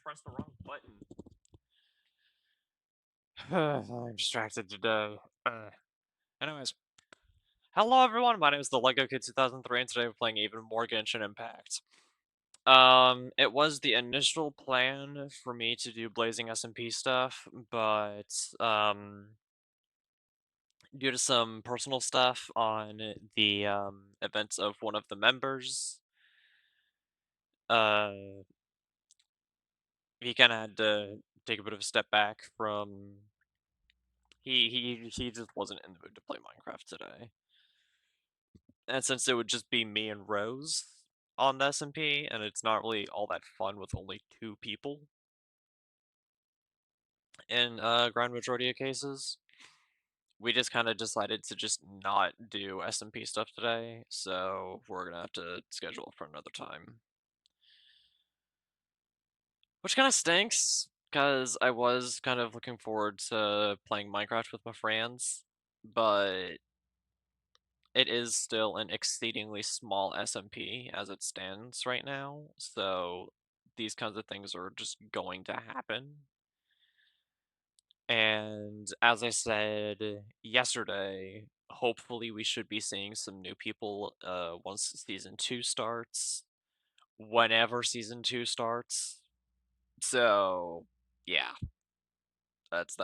pressed the wrong button. I'm distracted today. Anyways, hello everyone. My name is the Lego Kid 2003, and today we're playing even more Genshin Impact. It was the initial plan for me to do Blazing SMP stuff, but due to some personal stuff on the events of one of the members, uh, he kind of had to take a bit of a step back from. He just wasn't in the mood to play Minecraft today. And since it would just be me and Rose on the SMP, and it's not really all that fun with only two people in grand majority of cases, we just kind of decided to just not do SMP stuff today, so we're gonna have to schedule it for another time. Which kind of stinks, because I was kind of looking forward to playing Minecraft with my friends, but it is still an exceedingly small SMP as it stands right now, so these kinds of things are just going to happen. And as I said yesterday, hopefully we should be seeing some new people once season 2 starts, whenever season 2 starts. So, yeah, that's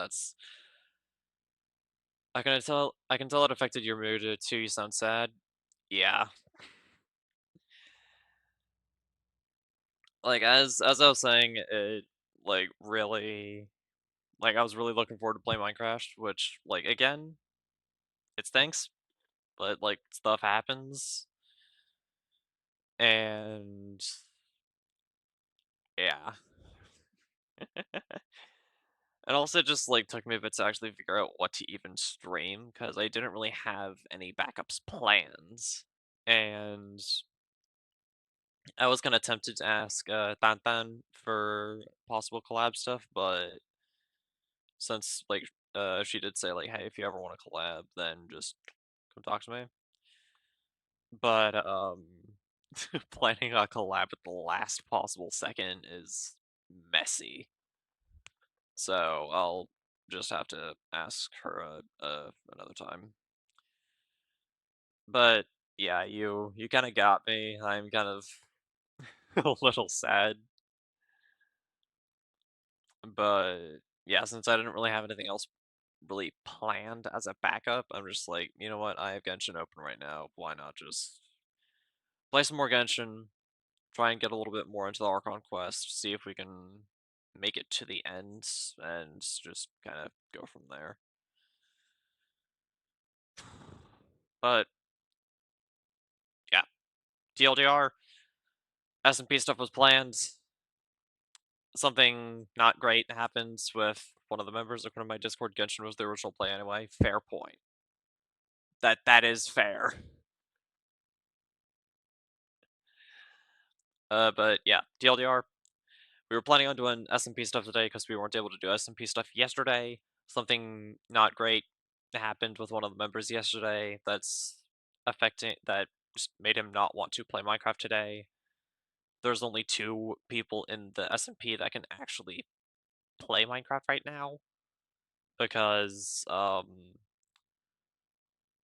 I can tell it affected your mood too. You sound sad. Yeah. Like as I was saying, it really I was really looking forward to playing Minecraft, which again, it stinks, but stuff happens and yeah. And also just took me a bit to actually figure out what to even stream because I didn't really have any backups plans. And I was kind of tempted to ask Tan for possible collab stuff, but since she did say hey, if you ever want to collab, then just come talk to me. But planning a collab at the last possible second is messy. So I'll just have to ask her another time. But yeah, you kind of got me. I'm kind of a little sad, but yeah, since I didn't really have anything else really planned as a backup, I'm just like, you know what? I have Genshin open right now. Why not just play some more Genshin? Try and get a little bit more into the Archon quest. See if we can make it to the end, and just kind of go from there. But yeah, TLDR, SMP stuff was planned. Something not great happens with one of the members of my Discord. Genshin was the original play anyway. Fair point. That is fair. But yeah, TLDR. We were planning on doing SMP stuff today because we weren't able to do SMP stuff yesterday. Something not great happened with one of the members yesterday that just made him not want to play Minecraft today. There's only two people in the SMP that can actually play Minecraft right now because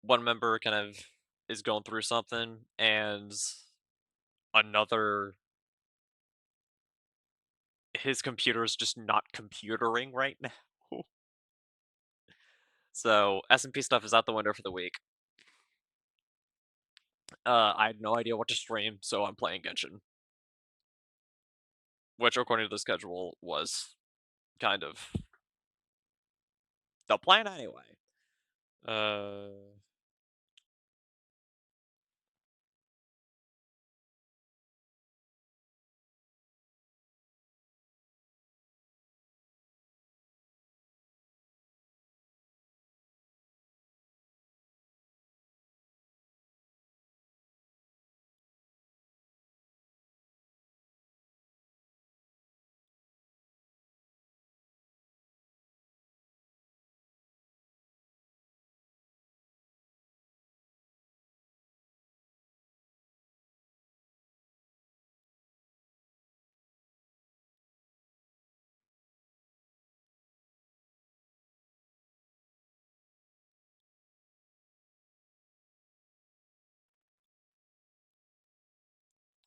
one member kind of is going through something and another his computer is just not computering right now. So SMP stuff is out the window for the week. I had no idea what to stream, so I'm playing Genshin, which according to the schedule was kind of the plan anyway. Uh,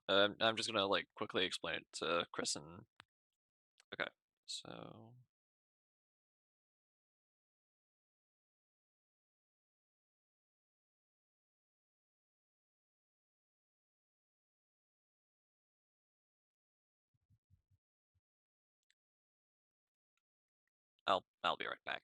I'm just gonna like quickly explain it to Chris and okay. So I'll be right back.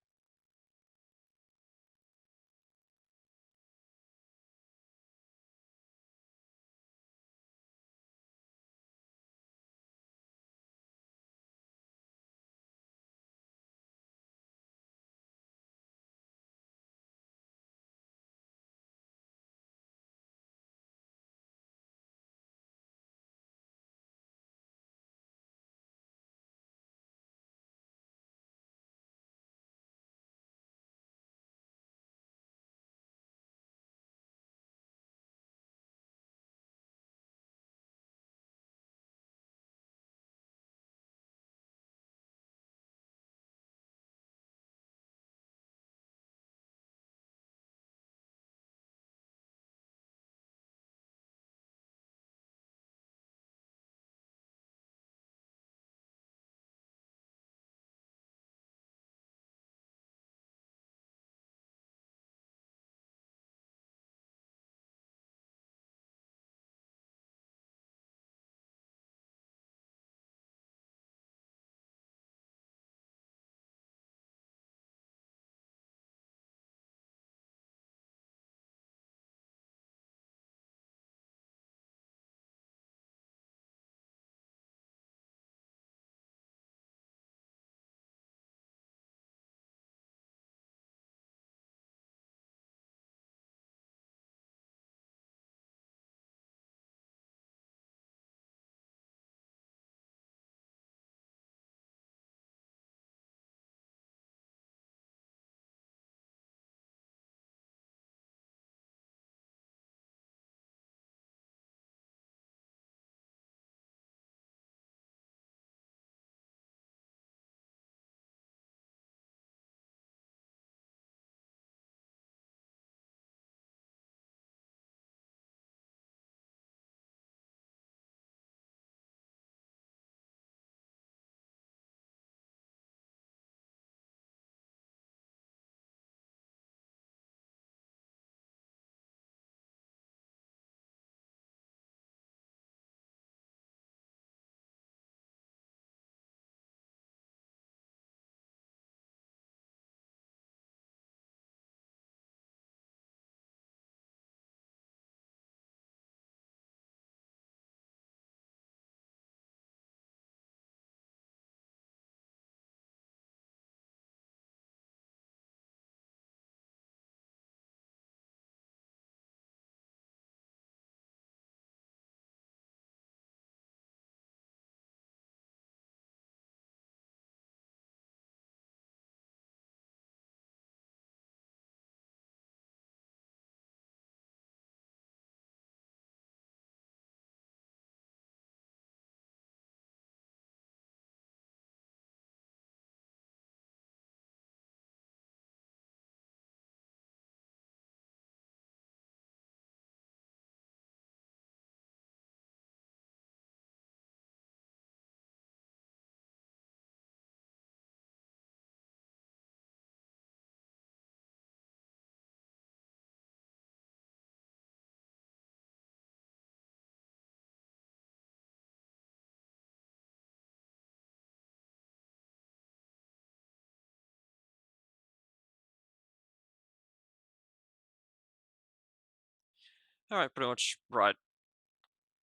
All right, pretty much brought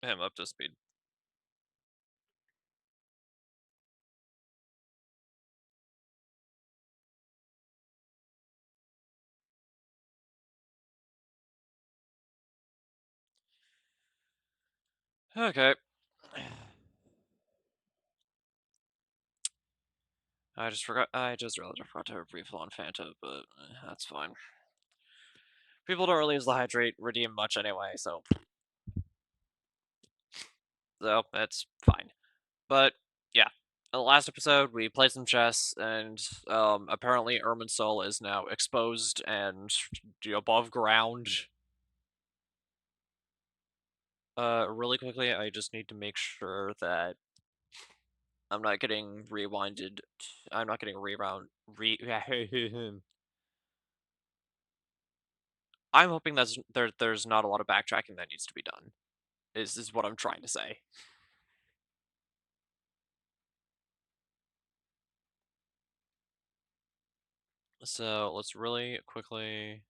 him up to speed. Okay. I just forgot. I just realized I forgot to refill on Fanta, but that's fine. People don't really use the hydrate redeem much anyway, so that's fine. But yeah, in the last episode we played some chess, and apparently Irminsul is now exposed and above ground. Really quickly, I just need to make sure that I'm not getting rewinded. I'm not getting rewound. I'm hoping there's not a lot of backtracking that needs to be done. Is what I'm trying to say. So let's really quickly.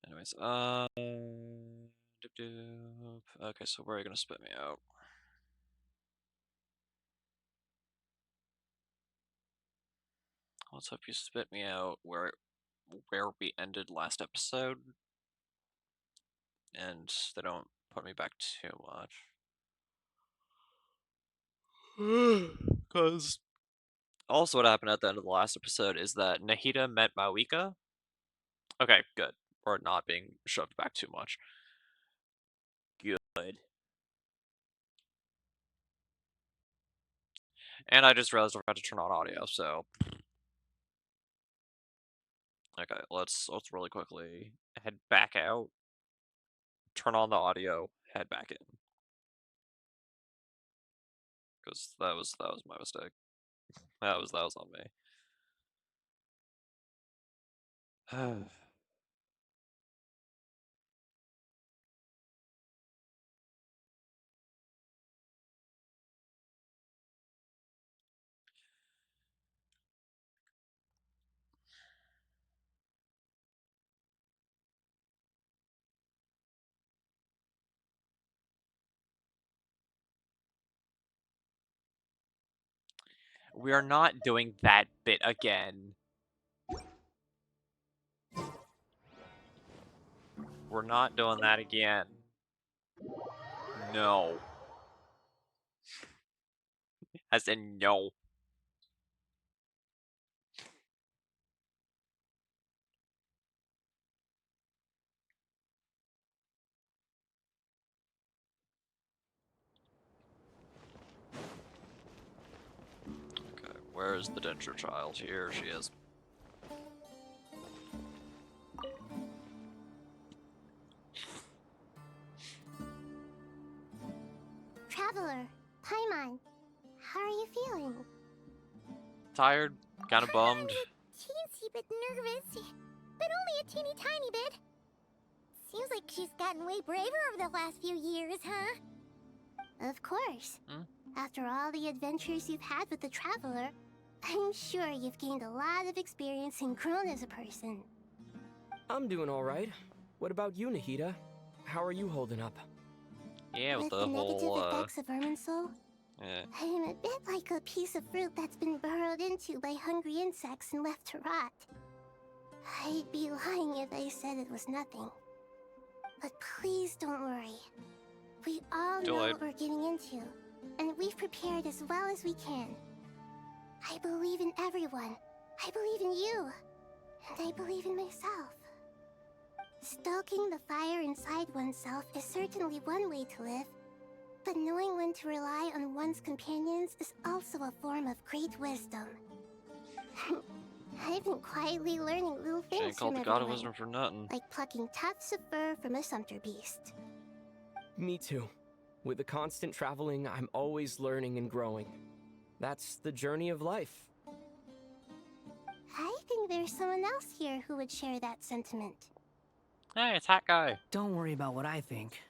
Anyways, okay, so where are you gonna spit me out? Let's hope you spit me out where we ended last episode, and they don't put me back too much. Because also what happened at the end of the last episode is that Nahida met Mawika. Okay, good. We're not being shoved back too much. Good. And I just realized I forgot to turn on audio, so okay, let's really quickly head back out, turn on the audio, head back in. Because that was my mistake. That was on me. We are not doing that bit again. We're not doing that again. No. As in no. Okay, where's the Denture child? Here she is. Traveler, Paimon, how are you feeling? Tired, kind of bummed. A teensy bit nervous, but only a teeny tiny bit. Seems like she's gotten way braver over the last few years, huh? Of course. After all the adventures you've had with the Traveler, I'm sure you've gained a lot of experience and grown as a person. I'm doing all right. What about you, Nahida? How are you holding up? Yeah, with the negative whole, effects of Irminsul, yeah. I'm a bit like a piece of fruit that's been burrowed into by hungry insects and left to rot. I'd be lying if I said it was nothing. But please don't worry. We all know what we're getting into, and we've prepared as well as we can. I believe in everyone. I believe in you. And I believe in myself. Stoking the fire inside oneself is certainly one way to live, but knowing when to rely on one's companions is also a form of great wisdom. I've been quietly learning little things She ain't called from the God of everyone, Wisdom for nothing. like plucking tufts of fur from a sumpter beast. Me too. With the constant traveling, I'm always learning and growing. That's the journey of life. I think there's someone else here who would share that sentiment. Hey, it's Hat Guy. Don't worry about what I think.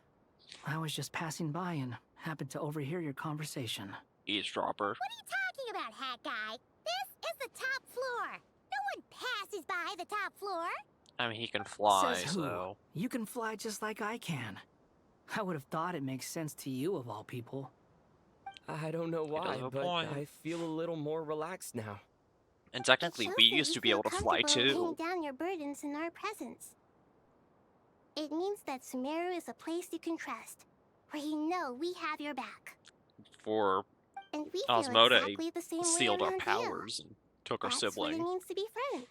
I was just passing by and happened to overhear your conversation. Eavesdropper. What are you talking about, hat guy? This is the top floor. No one passes by the top floor. I mean, he can Says fly, who? so... You can fly just like I can. I would have thought it makes sense to you of all people. I don't know does why, have a but point. I feel a little more relaxed now. And It technically, shows we that used you to be feel able to fly comfortable laying too. down your burdens in our presence. It means that Sumeru is a place you can trust, where you know we have your back. For And we feel Osmoda exactly the same way sealed our around you. powers and took our That's what it sibling. means to be friends.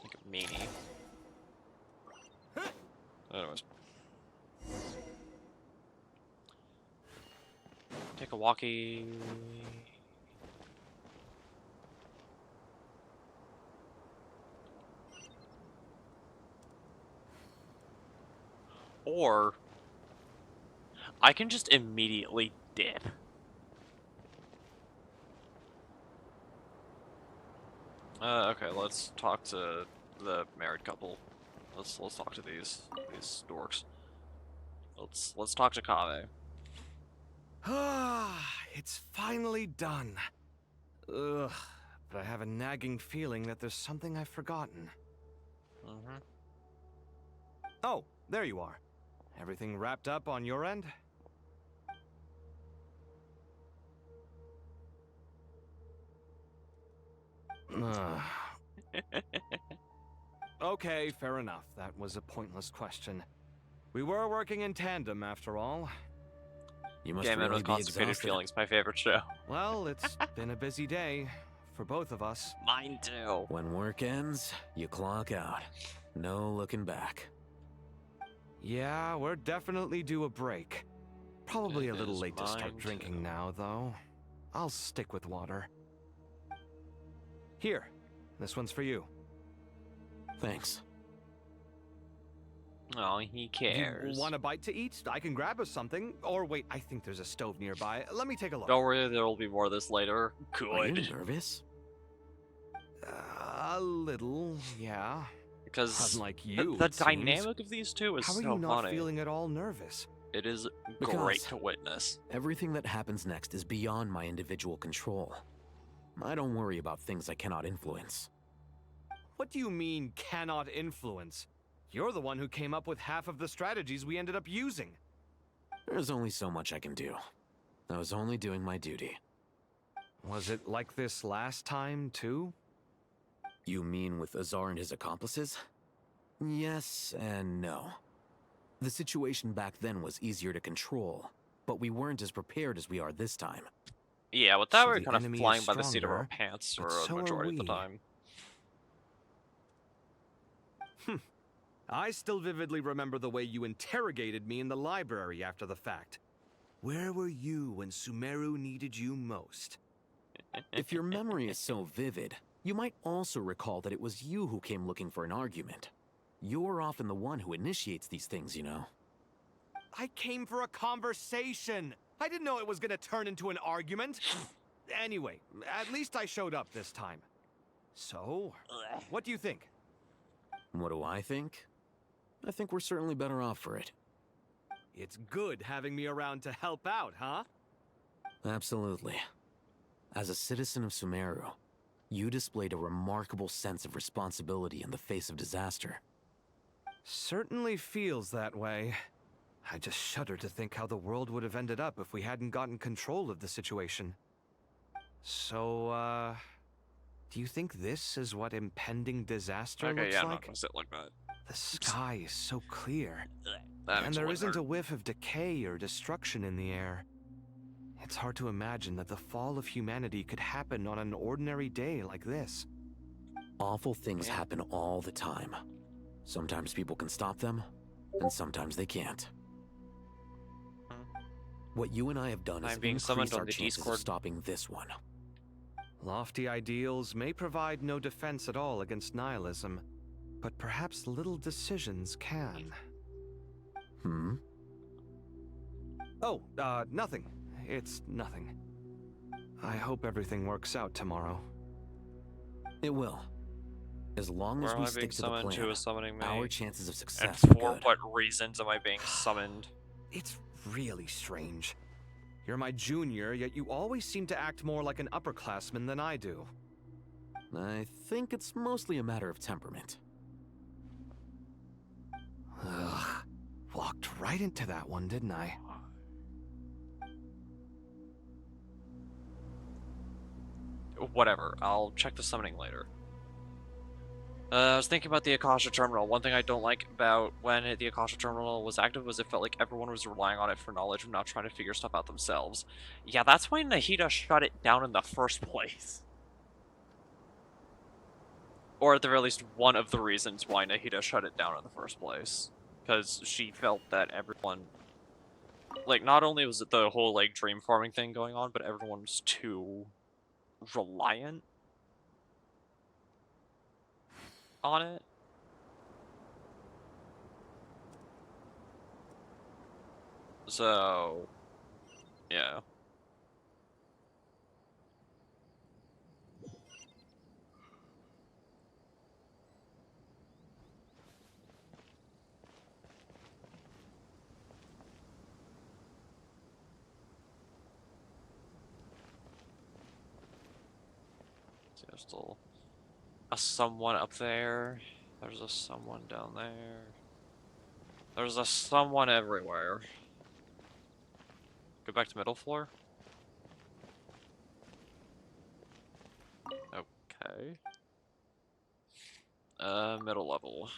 Like a meanie. Anyways. Take a walkie. Or I can just immediately dip. Okay, let's talk to the married couple. Let's talk to these dorks. Let's talk to Kave. Ah, it's finally done. Ugh, but I have a nagging feeling that there's something I've forgotten. Mm-hmm. Oh, there you are. Everything wrapped up on your end? Ugh. Okay, fair enough. That was a pointless question. We were working in tandem, after all. You must Game In really with be Constipated exhausted. Feelings, my favorite show. Well, it's been a busy day for both of us. Mine too. When work ends, you clock out. No looking back. Yeah, we're definitely due a break. Probably a It little is late to start mine, drinking too. now, though. I'll stick with water. Here, this one's for you. Thanks. Oh, he cares. You want a bite to eat? I can grab us something. Or wait, I think there's a stove nearby. Let me take a look. Don't worry, there will be more of this later. Are you Good. nervous? A little, yeah. Because Unlike you, the it seems. dynamic of these two is How are so you not funny. feeling at all nervous? It is Because- great to witness. Everything that happens next is beyond my individual control. I don't worry about things I cannot influence. What do you mean, cannot influence? You're the one who came up with half of the strategies we ended up using. There's only so much I can do. I was only doing my duty. Was it like this last time, too? You mean with Azar and his accomplices? Yes and no. The situation back then was easier to control, but we weren't as prepared as we are this time. Yeah, with that So we're the kind of enemy is flying by the seat of our stronger, pants but for so a are majority of the we. time. I still vividly remember the way you interrogated me in the library after the fact. Where were you when Sumeru needed you most? If your memory is so vivid, you might also recall that it was you who came looking for an argument. You're often the one who initiates these things, you know. I came for a conversation. I didn't know it was gonna turn into an argument. Anyway, at least I showed up this time. So, what do you think? What do I think? I think we're certainly better off for it. It's good having me around to help out, huh? Absolutely. As a citizen of Sumeru, you displayed a remarkable sense of responsibility in the face of disaster. Certainly feels that way. I just shudder to think how the world would have ended up if we hadn't gotten control of the situation. So, do you think this is what impending disaster Okay, looks yeah, I'm not like? gonna sit like that. The sky is so clear, That and makes there it isn't hurt. a whiff of decay or destruction in the air. It's hard to imagine that the fall of humanity could happen on an ordinary day like this. Awful things Yeah. happen all the time. Sometimes people can stop them, and sometimes they can't. What you and I have done is I'm being summoned increased on our the chances Discord. of stopping this one. Lofty ideals may provide no defense at all against nihilism, but perhaps little decisions can. Hmm? Oh, nothing. It's nothing. I hope everything works out tomorrow. It will. As long Where as am we I being stick to the summoned? plan, Who is summoning me? our chances of And success are for good. what reasons am I being summoned? It's really strange. You're my junior, yet you always seem to act more like an upperclassman than I do. I think it's mostly a matter of temperament. Ugh. Walked right into that one, didn't I? Whatever, I'll check the summoning later. I was thinking about the Akasha Terminal. One thing I don't like about when the Akasha Terminal was active was it felt like everyone was relying on it for knowledge and not trying to figure stuff out themselves. Yeah, that's why Nahida shut it down in the first place. Or at the very least, one of the reasons why Nahida shut it down in the first place. Because she felt that everyone... Like, not only was it the whole, like, dream farming thing going on, but everyone was too reliant on it. So, yeah. So there's still a someone up there. There's a someone down there. There's a someone everywhere. Go back to middle floor. Okay. Middle level.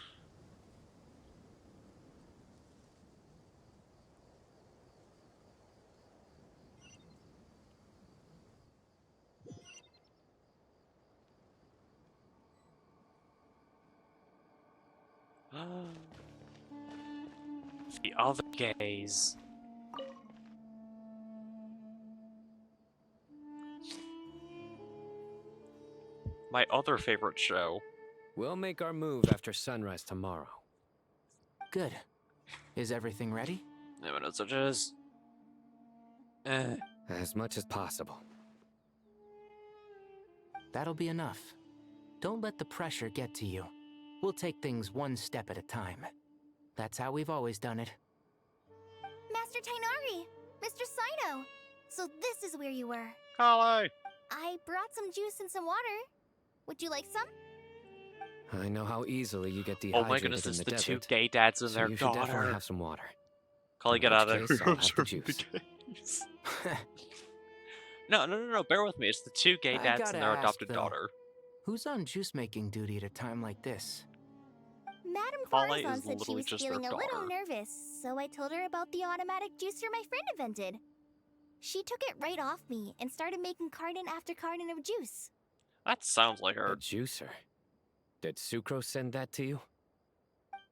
The other gaze. My other favorite show. We'll make our move after sunrise tomorrow. Good. Is everything ready? No, no, such as. As much as possible. That'll be enough. Don't let the pressure get to you. We'll take things one step at a time. That's how we've always done it. Master Tainari! Mr. Sino! So this is where you were. Kale! I brought some juice and some water. Would you like some? I know how easily you get Oh dehydrated my goodness, in it's the the two desert, gay dads and so their you should definitely daughter. have some water. Kale, In get out of which there. case, I'll have the juice. No, bear with me. It's the two gay I dads gotta and their ask, adopted though. daughter. Who's on juice-making duty at a time like this? Madame Kale Farazan is said she literally was just feeling their a little daughter. nervous, so I told her about the automatic juicer my friend invented. She took it right off me and started making carton after carton of juice. That sounds like A her. juicer. Did Sucrose send that to you?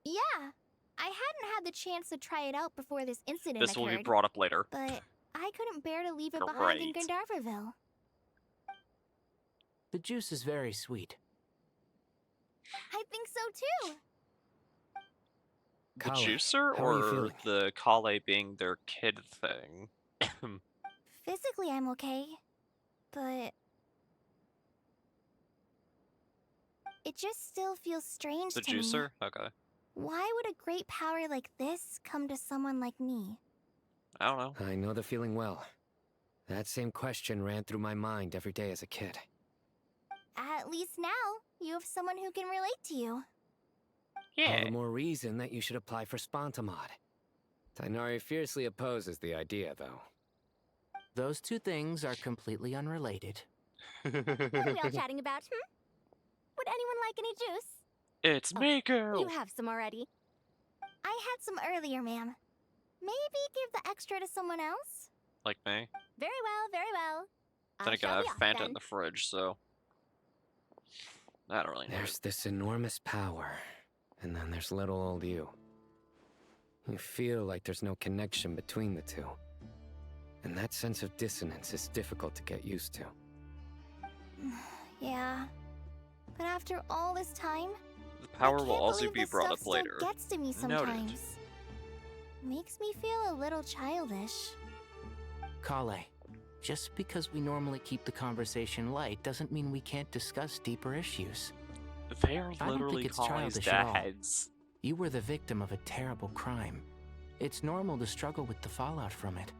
Yeah, I hadn't had the chance to try it out before this incident This will be occurred, brought up later. but I couldn't bear to leave it behind in Great. Gandharville. The juice is very sweet. I think so too. The Kale, juicer how are you or feeling? the Kale being their kid thing? Physically, I'm okay, but it just still feels strange The to me. juicer? Okay. Why would a great power like this come to someone like me? I don't know. I know the feeling well. That same question ran through my mind every day as a kid. At least now, you have someone who can relate to you. All Yeah. the more reason that you should apply for Spontamod. Tainari fiercely opposes the idea, though. Those two things are completely unrelated. What are we all chatting about, Would anyone like any juice? It's Miko! You have some already. I had some earlier, ma'am. Maybe give the extra to someone else? Like me. Very well, very well. Then again, I have Fanta in the fridge, so... I don't really know. There's this enormous power, and then there's little old you. You feel like there's no connection between the two. And that sense of dissonance is difficult to get used to. Yeah. But after all this time, The power I will can't also believe be this brought stuff up later. Still gets to me Noted. sometimes. Makes me feel a little childish. Kale, just because we normally keep the conversation light doesn't mean we can't discuss deeper issues. They are I don't think literally it's calling childish at all. dads. You were the victim of a terrible crime. It's normal to struggle with the fallout from it.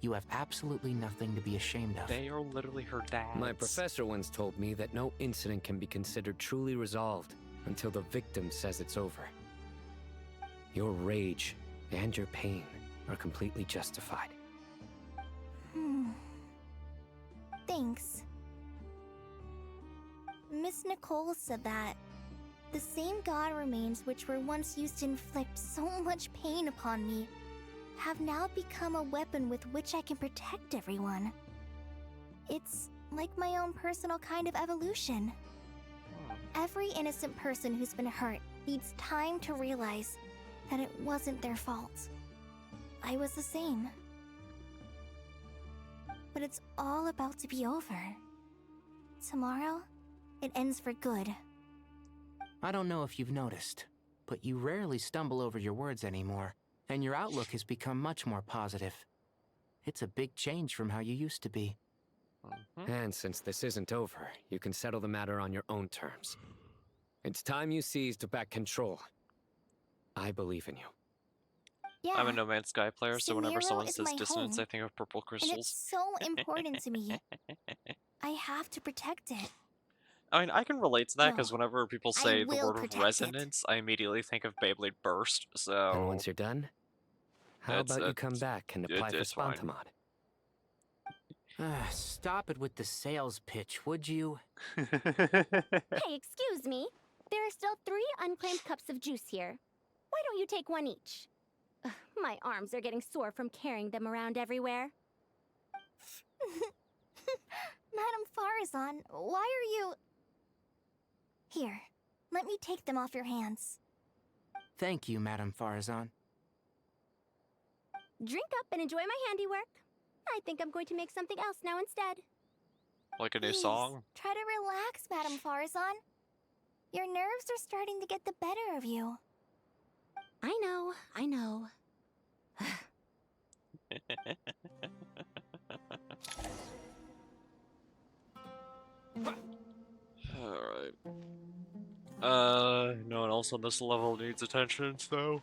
You have absolutely nothing to be ashamed of. They are literally her dads. My professor once told me that no incident can be considered truly resolved until the victim says it's over. Your rage and your pain are completely justified. Thanks. Miss Nicole said that the same god remains which were once used to inflict so much pain upon me have now become a weapon with which I can protect everyone. It's like my own personal kind of evolution. Every innocent person who's been hurt needs time to realize that it wasn't their fault. I was the same. But it's all about to be over. Tomorrow, it ends for good. I don't know if you've noticed, but you rarely stumble over your words anymore, and your outlook has become much more positive. It's a big change from how you used to be. And since this isn't over, you can settle the matter on your own terms. It's time you seized back control. I believe in you. Yeah, I'm a No Man's Sky player, so whenever Samiro someone is says my dissonance, home, I think of purple and it's crystals. so important to me. I have to protect it. I mean, I can relate to that No, because whenever people I say the will word of protect it. resonance, I immediately think of Beyblade Burst. And So once you're done, how it's about you come back and apply for it's fine. Spontamod? Stop it with the sales pitch, would you? Hey, excuse me. There are still 3 unclaimed cups of juice here. Why don't you take one each? Ugh, my arms are getting sore from carrying them around everywhere. Madame Farazan, why are you... Here, let me take them off your hands. Thank you, Madame Farazan. Drink up and enjoy my handiwork. I think I'm going to make something else now instead. Like a new Please, song? try to relax, Madame Farazan. Your nerves are starting to get the better of you. I know, I know. Alright. No one else on this level needs attention, so...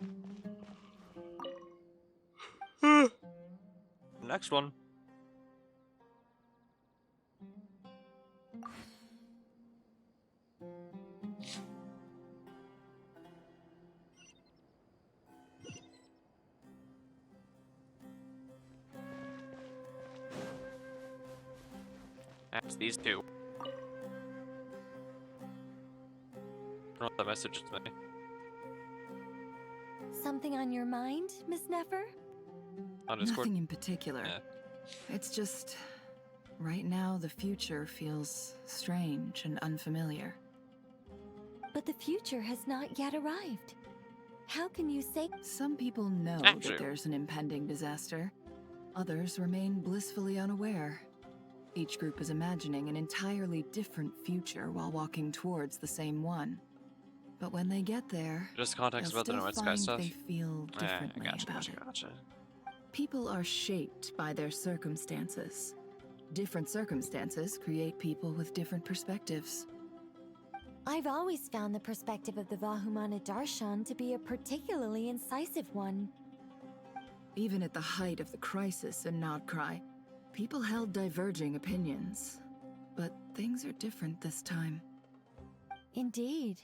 Next one. That's these two. Oh, the message is me. Something on your mind, Miss Nefer? On Discord. Nothing in particular. Yeah. It's just... right now, the future feels strange and unfamiliar. But the future has not yet arrived. How can you say... Some people know Actually. that there's an impending disaster. Others remain blissfully unaware. Each group is imagining an entirely different future while walking towards the same one. But when they get there, Just context they'll about the No still Man's Sky find stuff. they feel differently about it. Gotcha. People are shaped by their circumstances. Different circumstances create people with different perspectives. I've always found the perspective of the Vahumana Darshan to be a particularly incisive one. Even at the height of the crisis in Nodcry, people held diverging opinions. But things are different this time. Indeed.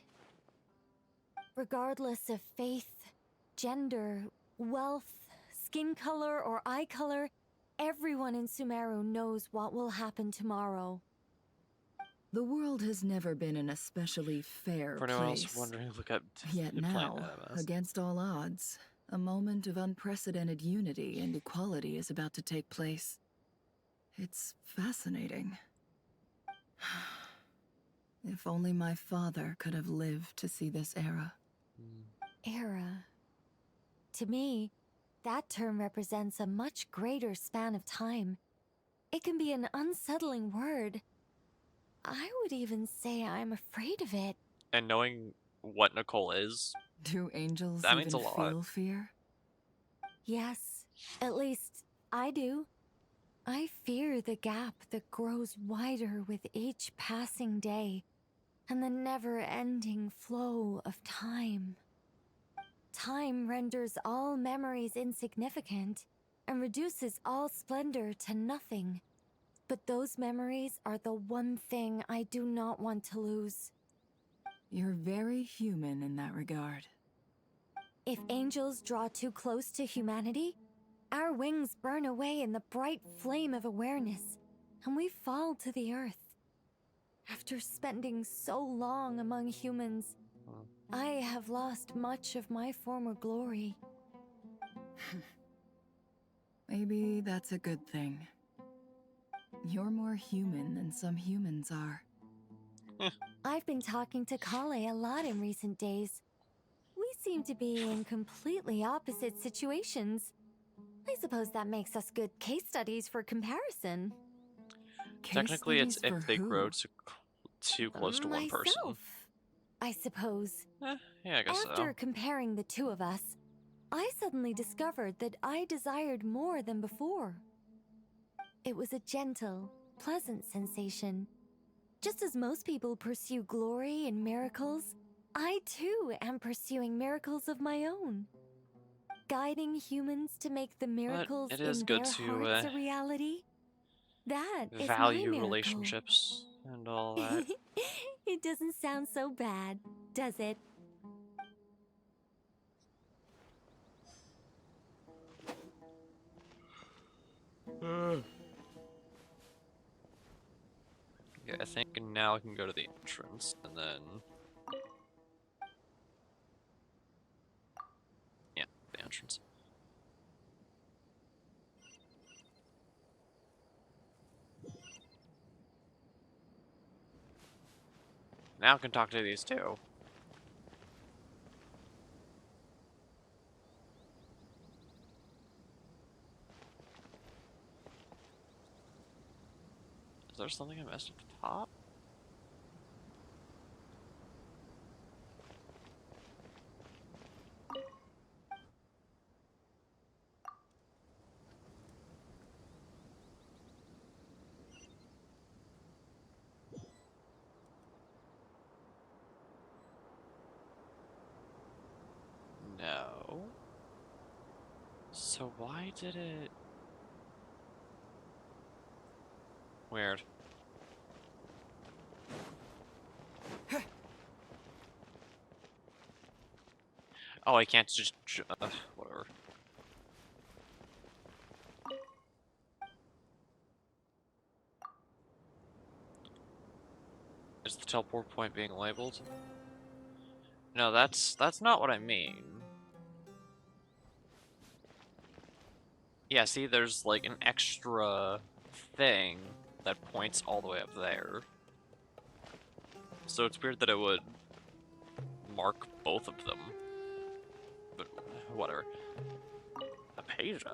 Regardless of faith, gender, wealth, skin color, or eye color, everyone in Sumeru knows what will happen tomorrow. The world has never been an especially fair For anyone else place. wondering, look up. Yet now, against all odds, a moment of unprecedented unity and equality is about to take place. It's fascinating. If only my father could have lived to see this era. Era. To me, that term represents a much greater span of time. It can be an unsettling word. I would even say I'm afraid of it. And knowing what Nicole is, Do angels that even means a lot. feel fear? Yes, at least I do. I fear the gap that grows wider with each passing day. and the never-ending flow of time. Time renders all memories insignificant and reduces all splendor to nothing. But those memories are the one thing I do not want to lose. You're very human in that regard. If angels draw too close to humanity, our wings burn away in the bright flame of awareness, and we fall to the earth. After spending so long among humans, I have lost much of my former glory. Maybe that's a good thing. You're more human than some humans are. I've been talking to Kale a lot in recent days. We seem to be in completely opposite situations. I suppose that makes us good case studies for comparison. Case Technically, it's studies for if they who? grow too close to one person. Myself, I suppose. Yeah, I guess After so. comparing the two of us, I suddenly discovered that I desired more than before. It was a gentle, pleasant sensation. Just as most people pursue glory and miracles, I too am pursuing miracles of my own. Guiding humans to make the miracles it is in good their to hearts a reality. That is my value miracle. relationships and all that. It doesn't sound so bad, does it? Yeah, I think now I can go to the entrance and then. Yeah, the entrance. Now I can talk to these two. Is there something I missed at the top? No. So why did it... Weird. Oh, I can't just... whatever. Is the teleport point being labeled? No, that's not what I mean. Yeah, see, there's like an extra thing that points all the way up there. So it's weird that it would mark both of them. But whatever. Apasia.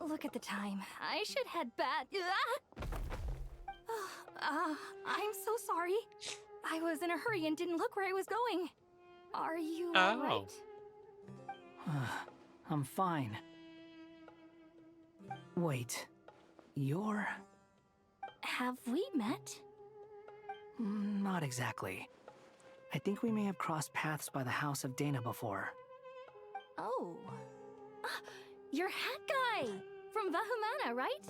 Look at the time. I should head back. I'm so sorry. I was in a hurry and didn't look where I was going. Are you alright? I'm fine. Wait, you're... Have we met? Not exactly. I think we may have crossed paths by the house of Dana before. Oh. You're Hat Guy! From Vahumana, right?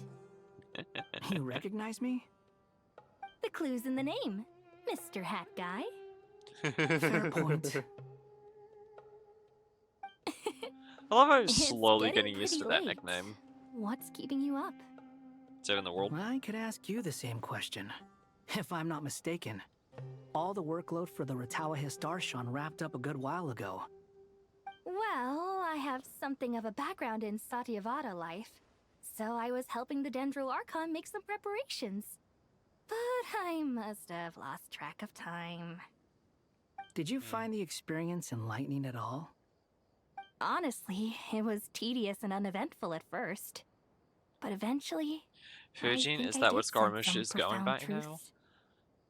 You recognize me? The clue's in the name. Mr. Hat Guy. Fair point. I love how I'm It's slowly getting getting used to pretty that late. nickname. What's keeping you up? Saving the world. I could ask you the same question. If I'm not mistaken, all the workload for the Ratawa Histarshan wrapped up a good while ago. Well, I have something of a background in Satyavada life, so I was helping the Dendro Archon make some preparations. But I must have lost track of time. Did you find the experience enlightening at all? Honestly, it was tedious and uneventful at first. But eventually, Fujin, I is think that I what did sense Skarmish some is going profound by now? truths.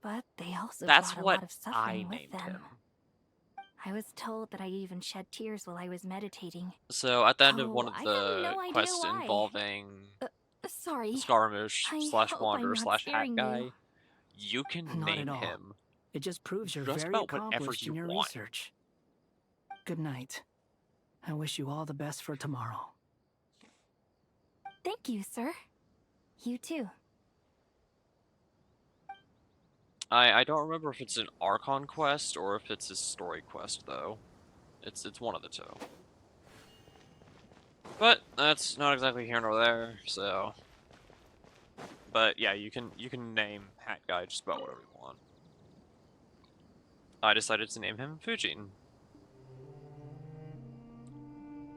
But they also That's brought a what lot of I suffering with named them. him. I was told that I even shed tears while I was meditating. So at the end of one Oh, of I have the no idea quests why. involving Sorry. Skirmish I slash hope I'm Wanderer not slash Hat scaring you. Guy, you can Not at name all. him It just proves you're just very about whatever accomplished in you your want. research. Good night. I wish you all the best for tomorrow. Thank you, sir. You too. I don't remember if it's an Archon quest or if it's a story quest though. It's one of the two. But that's not exactly here nor there, so. But yeah, you can name Hat Guy just about whatever you want. I decided to name him Fujin.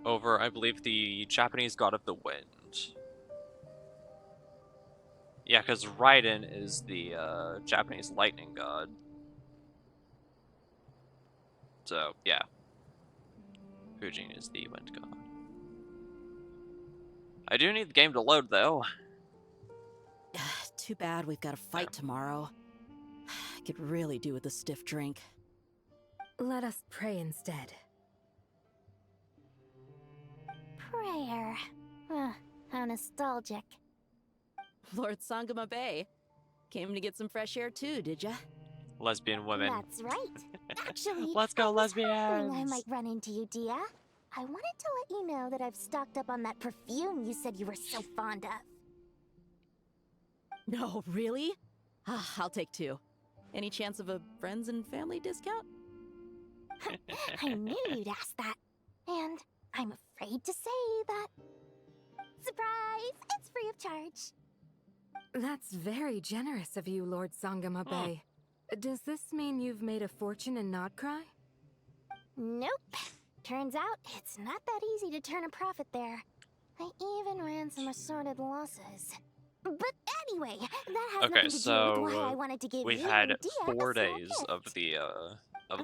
Over, I believe, the Japanese god of the wind. Yeah, because Raiden is the Japanese lightning god. So, yeah. Fujin is the wind god. I do need the game to load, though. Too bad we've got a fight tomorrow. I could really do with a stiff drink. Let us pray instead. Prayer. How nostalgic. Lord Sangama Bay. Came to get some fresh air too, did ya? Lesbian women. That's right. Actually, Let's go, I was hoping lesbians! I might run into you, Dia. I wanted to let you know that I've stocked up on that perfume you said you were so fond of. No, really? I'll take 2. Any chance of a friends and family discount? I knew you'd ask that. And I'm afraid to say that. Surprise! It's free of charge. That's very generous of you, Lord Sangama Bay. Does this mean you've made a fortune in Nodcry? Nope. Turns out it's not that easy to turn a profit there. I even ran some assorted losses. But anyway, that has Okay, nothing to do with why I so wanted to give we've you had and Dia 4 a small days gift. of the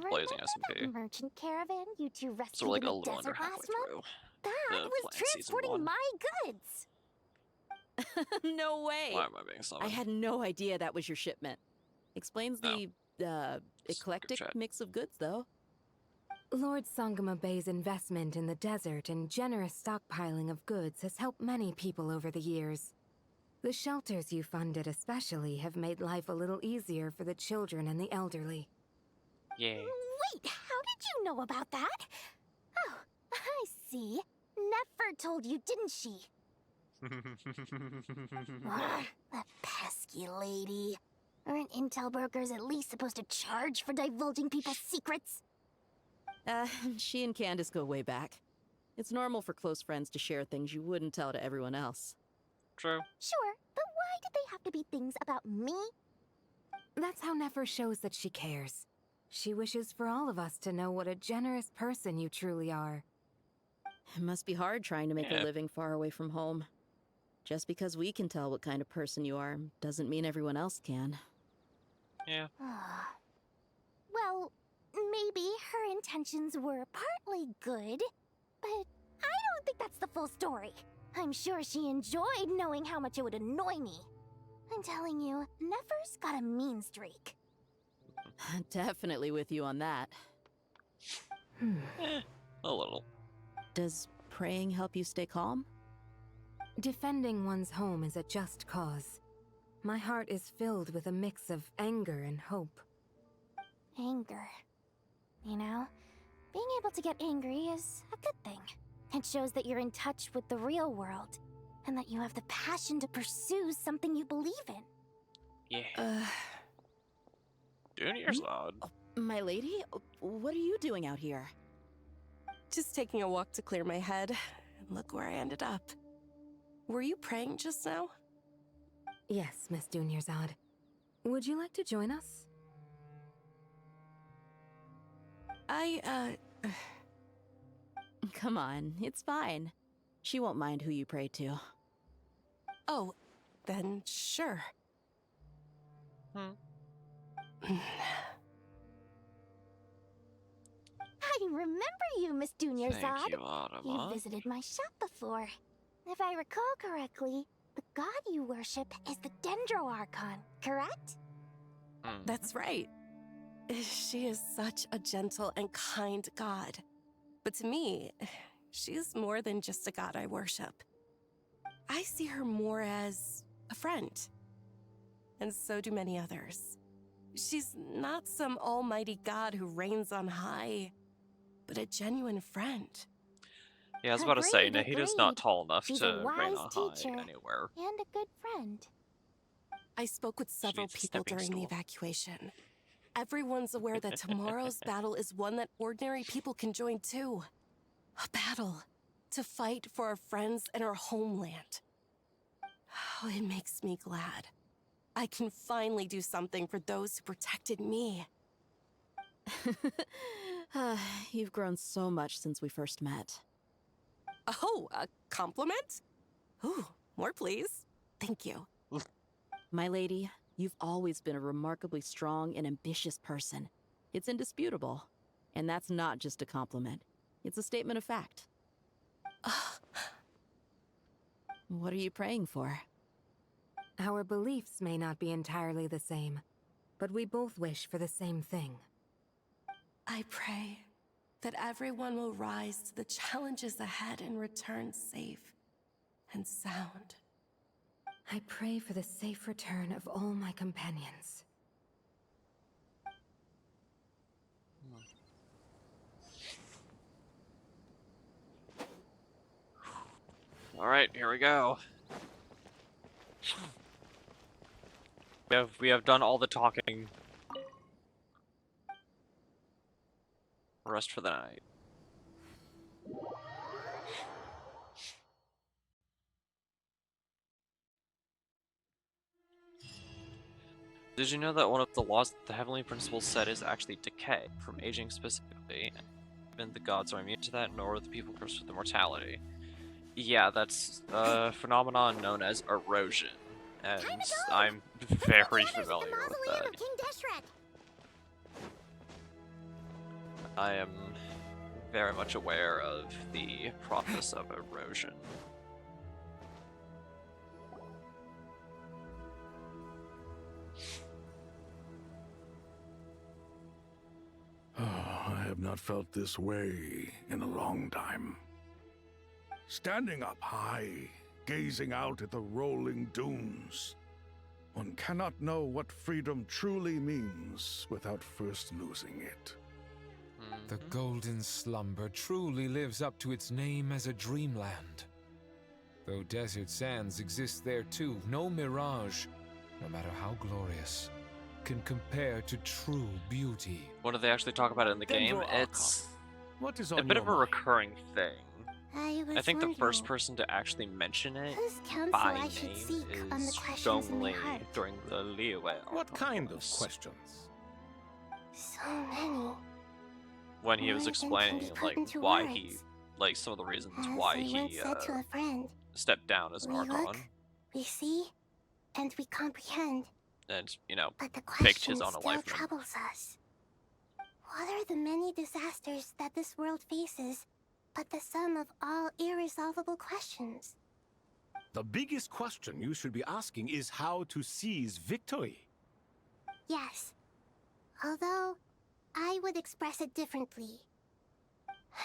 Blazing SMP. That merchant caravan you two rescued So we're like in a the little under desert halfway last through month? That the was planned season transporting 1. my goods. No way! Why am I being I summoned? had no idea that was your shipment. Explains the, eclectic chat. mix of goods, though. Lord Sangama Bay's investment in the desert and generous stockpiling of goods has helped many people over the years. The shelters you funded especially have made life a little easier for the children and the elderly. Yeah. Wait, how did you know about that? Oh, I see. Nefer told you, didn't she? That pesky lady. Aren't intel brokers at least supposed to charge for divulging people's secrets? She and Candace go way back. It's normal for close friends to share things you wouldn't tell to everyone else. True. Sure, but why did they have to be things about me? That's how Nefer shows that she cares. She wishes for all of us to know what a generous person you truly are. It must be hard trying to make Yeah. a living far away from home. Just because we can tell what kind of person you are doesn't mean everyone else can. Yeah. Well, maybe her intentions were partly good, but I don't think that's the full story. I'm sure she enjoyed knowing how much it would annoy me. I'm telling you, Nefer's got a mean streak. Definitely with you on that. A little. Does praying help you stay calm? Defending one's home is a just cause. My heart is filled with a mix of anger and hope. Anger. You know, being able to get angry is a good thing. It shows that you're in touch with the real world, and that you have the passion to pursue something you believe in. Yeah. Junior's odd. My lady, what are you doing out here? Just taking a walk to clear my head, and look where I ended up. Were you praying just now? Yes, Miss Dunyarzad. Would you like to join us? Come on, it's fine. She won't mind who you pray to. Oh, then sure. I remember you, Miss Dunyarzad. Thank you, You Autumn. visited my shop before. If I recall correctly, the god you worship is the Dendro Archon, correct? That's right. She is such a gentle and kind god. But to me, she's more than just a god I worship. I see her more as a friend. And so do many others. She's not some almighty god who reigns on high, but a genuine friend. Yeah, I was about to say, Agreed, Nahida's not agreed. tall enough She's a to reign wise on high teacher anywhere. and a good friend. I spoke with She several needs a people stepping during the stool. evacuation. Everyone's aware that tomorrow's battle is one that ordinary people can join too. A battle to fight for our friends and our homeland. Oh, it makes me glad. I can finally do something for those who protected me. You've grown so much since we first met. Oh, a compliment? Ooh, more please. Thank you. My lady, you've always been a remarkably strong and ambitious person. It's indisputable. And that's not just a compliment. It's a statement of fact. What are you praying for? Our beliefs may not be entirely the same, but we both wish for the same thing. I pray that everyone will rise to the challenges ahead and return safe and sound. I pray for the safe return of all my companions. Alright, here we go. We have done all the talking. Rest for the night. Did you know that one of the laws that the Heavenly Principles said is actually decay, from aging specifically? Even the gods are immune to that, nor are the people cursed with immortality. Yeah, that's a phenomenon known as erosion, and I'm very familiar with that. I am very much aware of the process of erosion. I have not felt this way in a long time. Standing up high, gazing out at the rolling dunes, one cannot know what freedom truly means without first losing it. The golden slumber truly lives up to its name as a dreamland. Though desert sands exist there too, no mirage, no matter how glorious, can compare to true beauty. What do they actually talk about it in the game? It's what is a on bit your of a recurring thing. I think the first wondering person to actually mention it whose counsel by I should name seek on the is questions in my Zhongli heart. during the Liyue What kind of arcs, questions? So many. when he was More than can explaining be put like into why words. he, like some of the reasons As why I he once said to a friend, stepped down as an we Archon, look, we see, and we comprehend, and you know, but the faked his question own still enlightenment. troubles us. What are the many disasters that this world faces, but the sum of all irresolvable questions? The biggest question you should be asking is how to seize victory. Yes. Although, I would express it differently.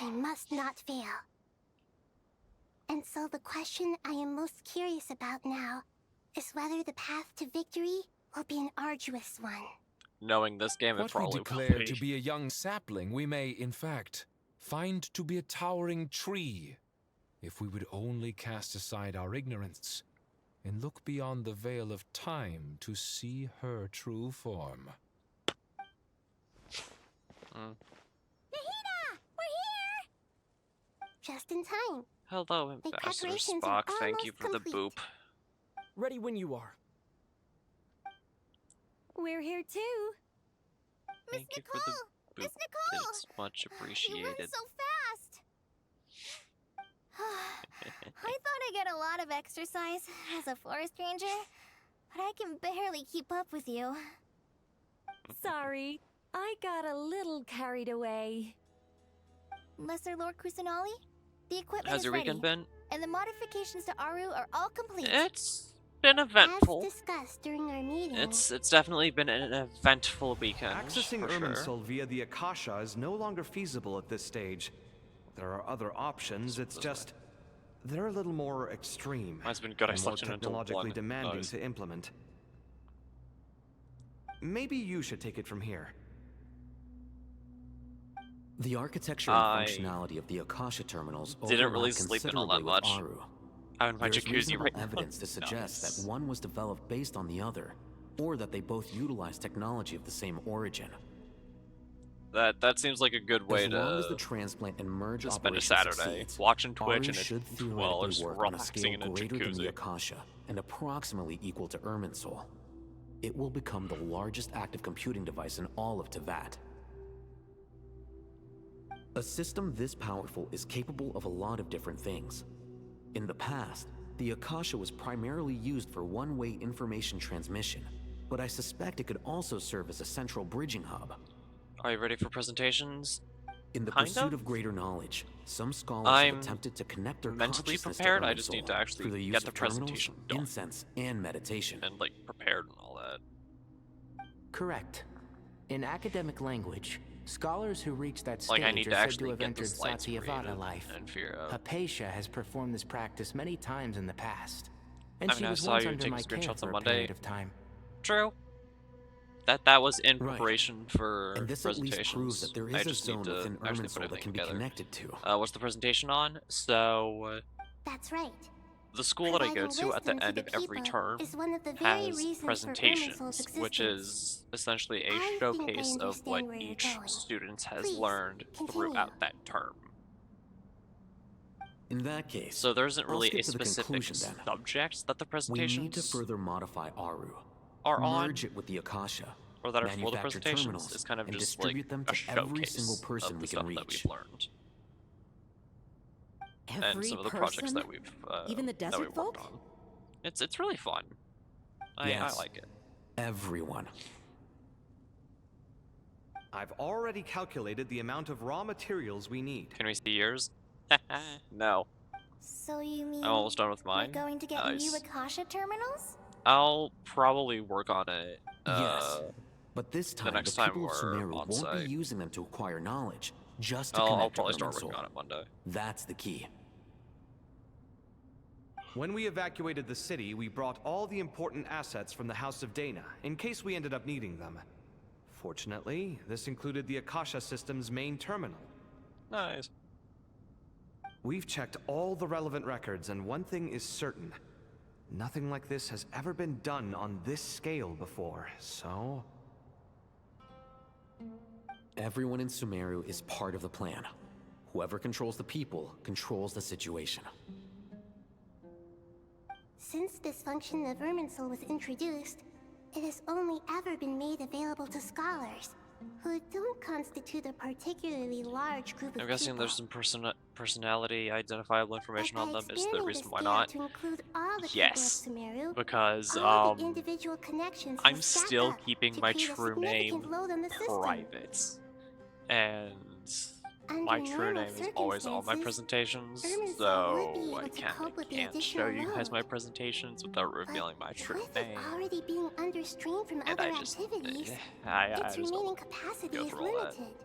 I must not fail. And so the question I am most curious about now is whether the path to victory will be an arduous one. Knowing this game, it What we probably will declare be. to be a young sapling, we may, in fact, find to be a towering tree, if we would only cast aside our ignorance and look beyond the veil of time to see her true form. Nahida! We're here! Just in time. Hello, The Ambassador preparations Spock. are Thank you for almost the boop. Ready when you are. We're here too. Thank you for the boop. Miss Nicole! It's much You run appreciated. so fast! I thought I'd get a lot of exercise as a forest ranger, but I can barely keep up with you. Sorry, I got a little carried away. Lesser Lord Kusanali, the equipment How's is your ready, weekend been? and the modifications to Aru are all complete. It's been As eventful. discussed during our meeting, It's definitely been an eventful weekend, Accessing for sure. Irminsul via the Akasha is no longer feasible at this stage. There are other options, it's just... they're a little more extreme. Mine's been good, I and more slept in until technologically 1. demanding Nice. to implement. Maybe you should take it from here. The architecture and functionality of the Akasha terminals didn't really overlap sleep in all that considerably with much. Aru. I'm in my There's jacuzzi reasonable right now. evidence to suggest Nice. that one was developed based on the other, or that they both utilize technology of the same origin. That seems like a good way As long as the to transplant and merge spend a operation Saturday succeeds, watching Twitch Aru and should well, theoretically just work on a relaxing scale in a greater than the jacuzzi. Akasha and approximately equal to Irminsul. It will become the largest active computing device in all of Teyvat. A system this powerful is capable of a lot of different things. In the past, the Akasha was primarily used for one-way information transmission, but I suspect it could also serve as a central bridging hub. Are you ready for presentations? In the pursuit of greater knowledge, some scholars I'm have attempted to connect their mentally consciousness prepared. to I just Irminsul need to actually through the use get the of terminals, presentation done. incense, and meditation. And like prepared and all that. Correct. In academic language, scholars who reach that stage Like, I need are to said actually to have get the entered slides Satyavada created life. and figure out. Hypatia has performed this practice many times in the past, and I mean, she I was saw once you under take my care screenshots for on a Monday. period of time. True. That was in Right. preparation for And this at least presentations. proves that there I is a just need zone to within actually put Irminsul that everything can be together. connected to. What's the presentation on? So, that's right. the school that I go Providing to at the wisdom to end the of every people term is one of the very has reasons for presentations, Irminsul's which existence. is essentially a I think I showcase of understand what where you're each going. student has Please, learned continue. throughout that term. In that case, So there isn't I'll really skip a to the specific conclusion then. subject that the We presentations need to further modify Aru, are on, merge it with the Akasha, or that are for the manufacture presentations. terminals, Is kind of and just like distribute them a to every single showcase person of we the can stuff that reach. we've learned. And Every some of the projects that person? we've Even the that we desert worked folk? on. It's really fun. I Yes. like it. Everyone. I've already calculated the amount of raw materials we need. Can we see yours? No. So you mean I'm almost done with mine. we're going to get Nice. new Akasha terminals? I'll probably work on it. Yes. But this time, next the time people of we're Sumeru on won't site. be using them to acquire knowledge, just to I'll connect probably to start Irminsul. working on it Monday. That's the key. When we evacuated the city, we brought all the important assets from the House of Dana, in case we ended up needing them. Fortunately, this included the Akasha system's main terminal. Nice. We've checked all the relevant records, and one thing is certain. Nothing like this has ever been done on this scale before, so... Everyone in Sumeru is part of the plan. Whoever controls the people controls the situation. Since this function of Irminsul was introduced, it has only ever been made available to scholars, who don't constitute a particularly large group of I'm guessing people. there's some personality identifiable information But on by them. Is the expanding reason this why data not? to include all the Yes. people of Sumeru, Because all the individual connections will I'm stack still up keeping to my create a true name significant load on the system. private. And Under my true normal name is always on my circumstances, presentations, Irminsul would be so able I to cope with the can't additional show you guys load. my presentations without revealing my true With name. it already being under strain from And other I just, activities, I its just remaining don't capacity go is through all that. limited.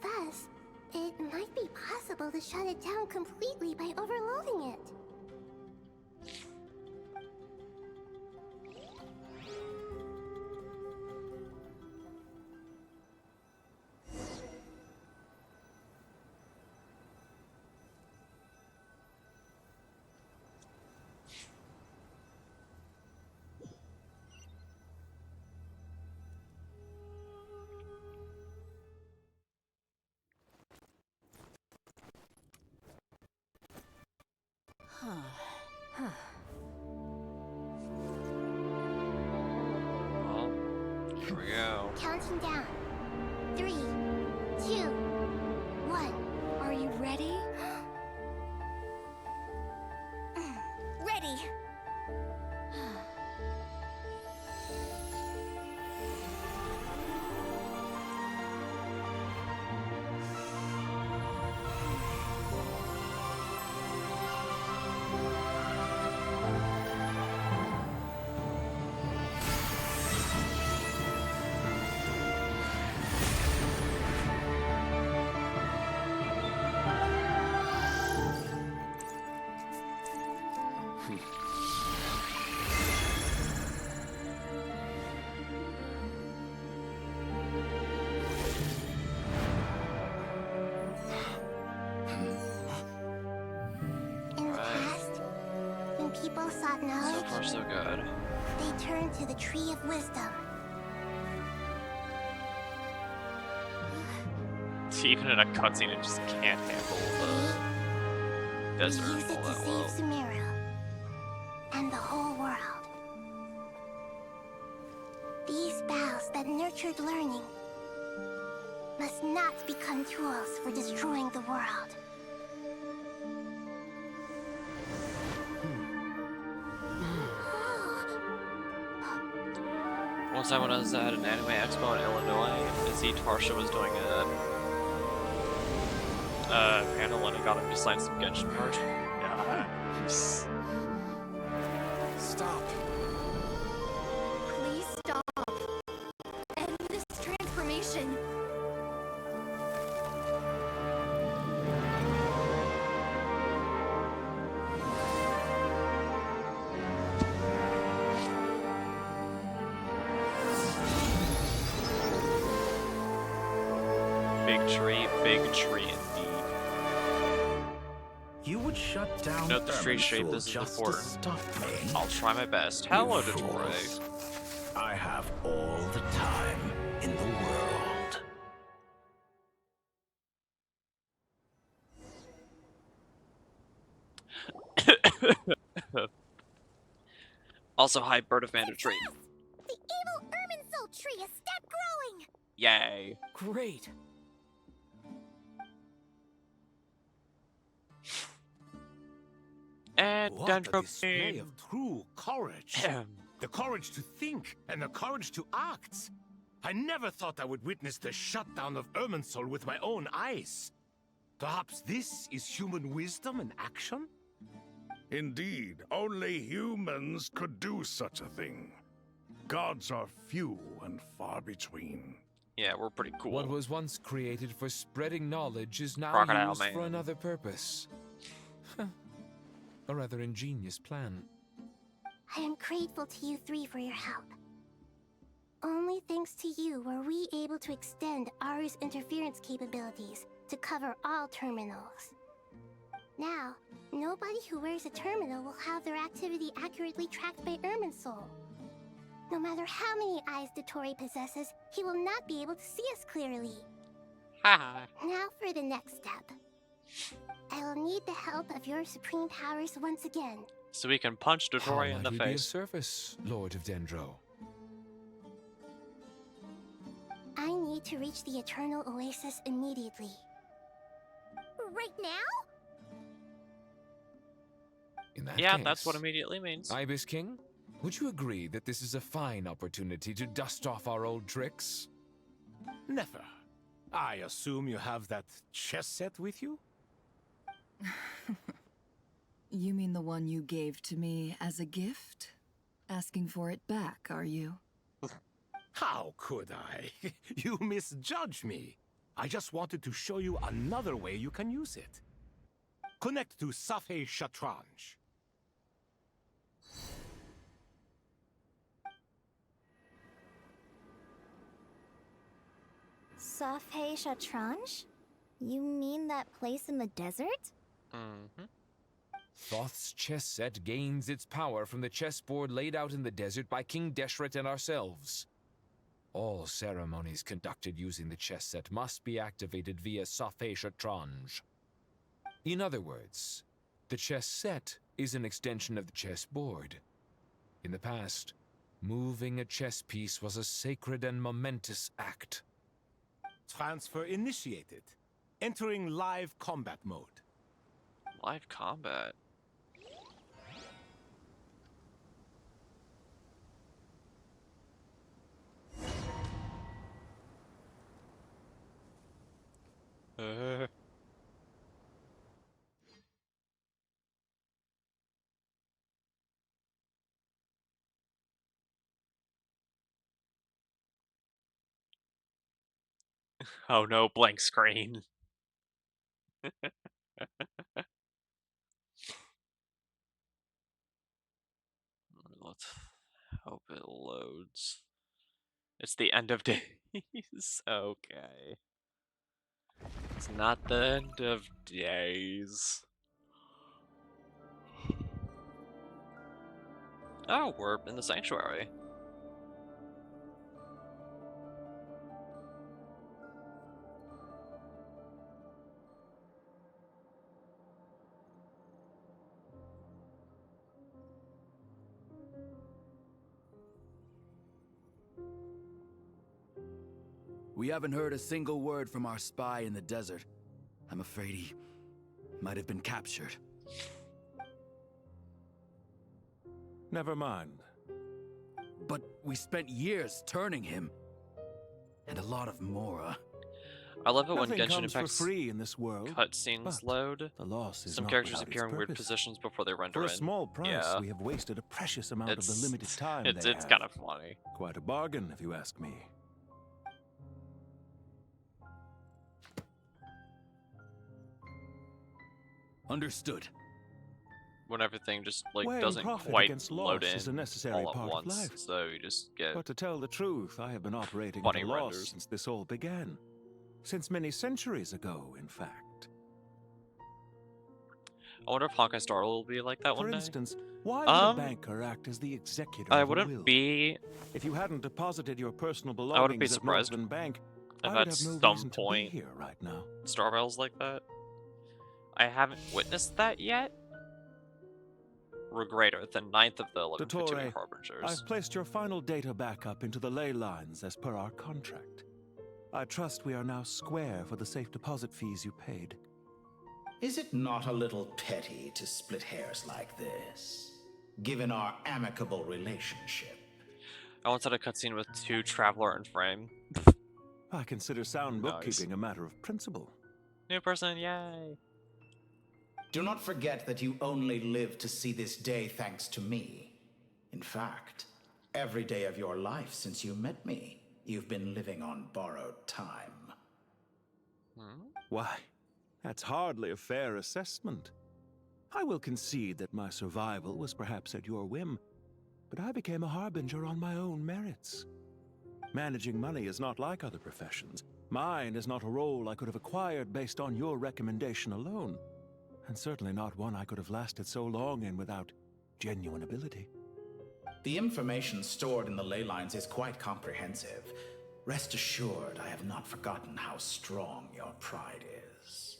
Thus, it might be possible to shut it down completely by overloading it. Well, here we go. Counting down. 3, 2, 1. Are you ready? Ready! sought knowledge, So far, so good. they turned to the Tree of Wisdom. Even in a cutscene, it just can't handle the desert We use it all to that save well. Sumeru and the whole world. These boughs that nurtured learning must not become tools for destroying the world. One time when I was at an anime expo in Illinois, Izzy Tarsha was doing a panel and I got him to sign some Genshin merch. Nice. Stop. Please stop. End this transformation. Big tree indeed. You would shut down Note the tree shape, Irminsul this is just to important. stop me. I'll try my best. Hello, You Dottore. fools. I have all the time in the world. Also, hi, Bird of Mandatory. The evil Irminsul tree has stopped growing! Yay. Great. And What a Dendro display of true courage. The courage to think and the courage to act. I never thought I would witness the shutdown of Irminsul with my own eyes. Perhaps this is human wisdom in action? Indeed, only humans could do such a thing. Gods are few and far between. Yeah, we're pretty cool. What was once created for spreading knowledge is now Crocodile used Man. for another purpose. A rather ingenious plan. I am grateful to you three for your help. Only thanks to you were we able to extend Aru's interference capabilities to cover all terminals. Now, nobody who wears a terminal will have their activity accurately tracked by Irminsul. No matter how many eyes Dottore possesses, he will not be able to see us clearly. Haha. Now for the next step. I will need the help of your supreme powers once again. So we can punch How Dottore in might the we be of face. service, Lord of Dendro? I need to reach the Eternal Oasis immediately. Right now? In that Yeah, case, that's what immediately means. Ibis King, would you agree that this is a fine opportunity to dust off our old tricks? Never. I assume you have that chess set with you? You mean the one you gave to me as a gift? Asking for it back, are you? How could I? You misjudge me. I just wanted to show you another way you can use it. Connect to Safei Shatranj. Safei Shatranj? You mean that place in the desert? Mm-hmm. Thoth's chess set gains its power from the chessboard laid out in the desert by King Deshret and ourselves. All ceremonies conducted using the chess set must be activated via Safei Shatranj. In other words, the chess set is an extension of the chessboard. In the past, moving a chess piece was a sacred and momentous act. Transfer initiated. Entering live combat mode. Live combat. Oh no, blank screen. Let's hope it loads. It's the end of days. Okay. It's not the end of days. Oh, we're in the sanctuary. We haven't heard a single word from our spy in the desert. I'm afraid he might have been captured. Never mind. But we spent years turning him. And a lot of Mora. I love it when Nothing Genshin comes for Impact's free in this world, cutscenes but load. the loss is Some not characters without appear its in weird purpose. positions before they render For a in. small price, Yeah. we have wasted a precious amount of the limited time it's they have. kind of funny. Quite a bargain, if you ask me. Understood. When everything just like Weighing doesn't profit quite against load loss in is a necessary all at part of once, life. so you just get But to tell the truth, I have been operating at funny a loss renders. since this all began. Since many centuries ago, in fact. I wonder if Honkai Star will be like that one For day. instance, why would a banker act as the executor I of a will? wouldn't be. If you hadn't deposited your personal I wouldn't be belongings at surprised Northland Bank, if I would at have no some reason to be point here right now. Star Rail's like that. I haven't witnessed that yet. Regreater, the ninth of the 11 Dottore, continuing harbingers. I've placed your final data backup into the ley lines as per our contract. I trust we are now square for the safe deposit fees you paid. Is it not a little petty to split hairs like this, given our amicable relationship? I once had a cutscene with 2 Traveler in frame. I consider sound Nice. bookkeeping a matter of principle. New person, yay! Do not forget that you only live to see this day thanks to me. In fact, every day of your life since you met me, you've been living on borrowed time. Why, that's hardly a fair assessment. I will concede that my survival was perhaps at your whim, but I became a harbinger on my own merits. Managing money is not like other professions. Mine is not a role I could have acquired based on your recommendation alone, and certainly not one I could have lasted so long in without genuine ability. The information stored in the ley lines is quite comprehensive. Rest assured, I have not forgotten how strong your pride is.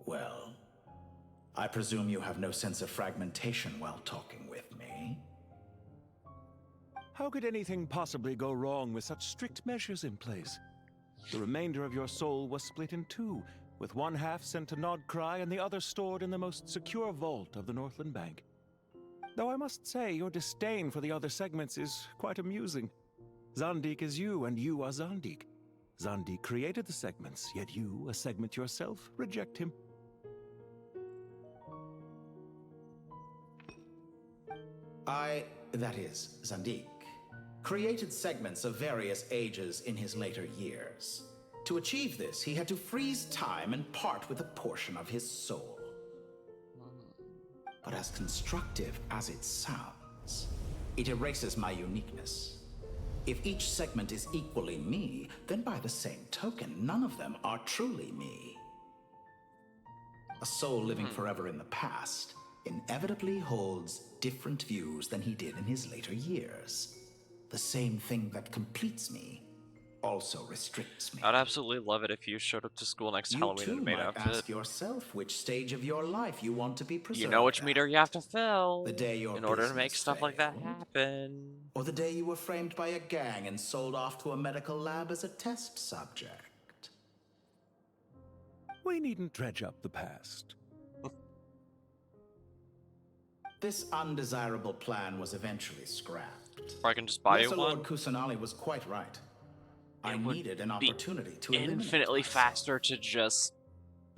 Well, I presume you have no sense of fragmentation while talking with me. How could anything possibly go wrong with such strict measures in place? The remainder of your soul was split in two, with one half sent to Nodcry and the other stored in the most secure vault of the Northland Bank. Though I must say, your disdain for the other segments is quite amusing. Zandik is you, and you are Zandik. Zandik created the segments, yet you, a segment yourself, reject him. That is, Zandik, created segments of various ages in his later years. To achieve this, he had to freeze time and part with a portion of his soul. But as constructive as it sounds, it erases my uniqueness. If each segment is equally me, then by the same token, none of them are truly me. A soul living forever in the past inevitably holds different views than he did in his later years. The same thing that completes me also restricts me. I'd absolutely love it if you showed up to school next Halloween and made might outfit. ask yourself which stage of your life you want to be preserved. You know which meter you have to fill The day your in order to make business stuff like that failed? happen. Or the day you were framed by a gang and sold off to a medical lab as a test subject. We needn't dredge up the past. This undesirable plan was eventually scrapped. Or I can just buy you Lesser one. Lord Kusanali was quite right. I would needed an be opportunity to eliminate infinitely faster to just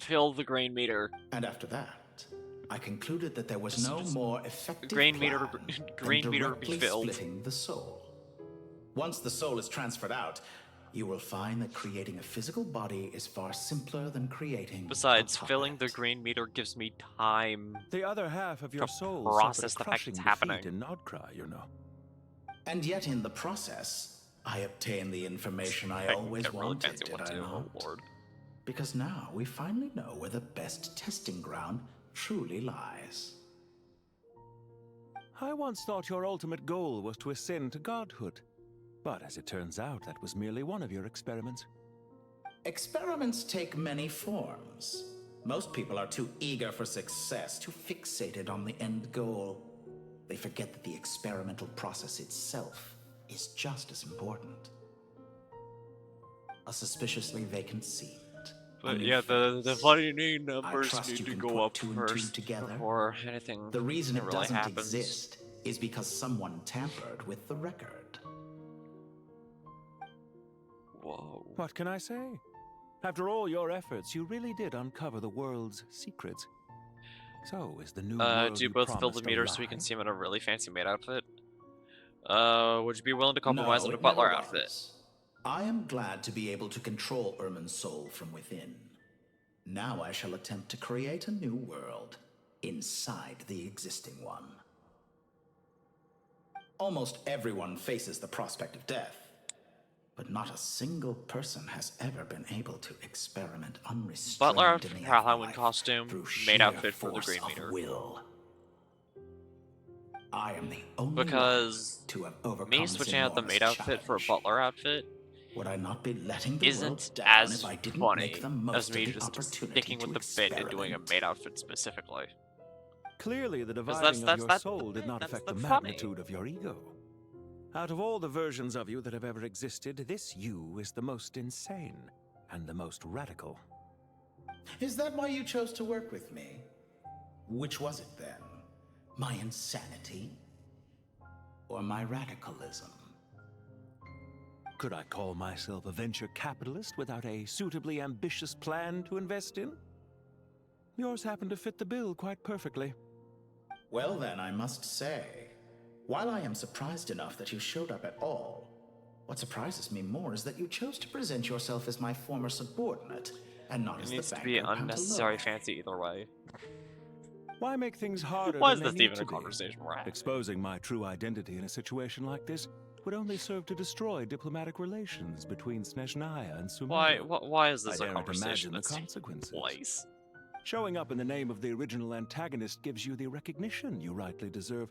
fill the grain meter. And after that, I concluded that there was no more effective grain meter, plan grain than meter directly be filled. splitting the soul. Once the soul is transferred out, you will find that creating a physical body is far simpler than creating Besides, a puppet. filling the green meter gives me time The other half of your to soul process suffered the a fact crushing it's defeat happening. in Nodcry, you know. And yet in the process, I obtained the information I always get really wanted, fancy did one I too, not? oh lord. Because now we finally know where the best testing ground truly lies. I once thought your ultimate goal was to ascend to godhood. But as it turns out, that was merely one of your experiments. Experiments take many forms. Most people are too eager for success, too fixated on the end goal. They forget that the experimental process itself is just as important. A suspiciously vacant seat. But yeah, the funny numbers need to go up first before anything The reason it really doesn't happens. exist is because someone tampered with the record. Whoa. What can I say? After all your efforts, you really did uncover the world's secrets. So, is the new world do you you both fill the promised a meter so we lie? can see him in a really fancy maid outfit? Would you be willing to compromise No, on a it never butler outfit? was. I am glad to be able to control Ermin's soul from within. Now I shall attempt to create a new world inside the existing one. Almost everyone faces the prospect of death, but not a single person has ever been able to experiment unrestrained Butler in outfit the for Halloween afterlife costume, through maid sheer outfit for the force green of meter. will. I am the only Because one to have overcome me this switching out the enormous maid outfit for a challenge. butler outfit Would I not be letting the world isn't down as if I didn't funny make the as most me of the just opportunity sticking with to the bit and doing a experiment? maid outfit specifically. Clearly, the Because dividing of your that's soul did not that's affect the the funny. magnitude of your ego. Out of all the versions of you that have ever existed, this you is the most insane and the most radical. Is that why you chose to work with me? Which was it then? My insanity? Or my radicalism? Could I call myself a venture capitalist without a suitably ambitious plan to invest in? Yours happened to fit the bill quite perfectly. Well then, I must say, while I am surprised enough that you showed up at all, what surprises me more is that you chose to present yourself as my former subordinate, and not It as needs the to be banker unnecessary Pantalone. fancy either way. Why make things harder Why than is they this need even to a be? conversation we're having? Exposing my true identity in a situation like this would only serve to destroy diplomatic relations between Snezhnaya and Sumeru. Why is this I a daren't conversation imagine the that's taking consequences. place? Showing up in the name of the original antagonist gives you the recognition you rightly deserve,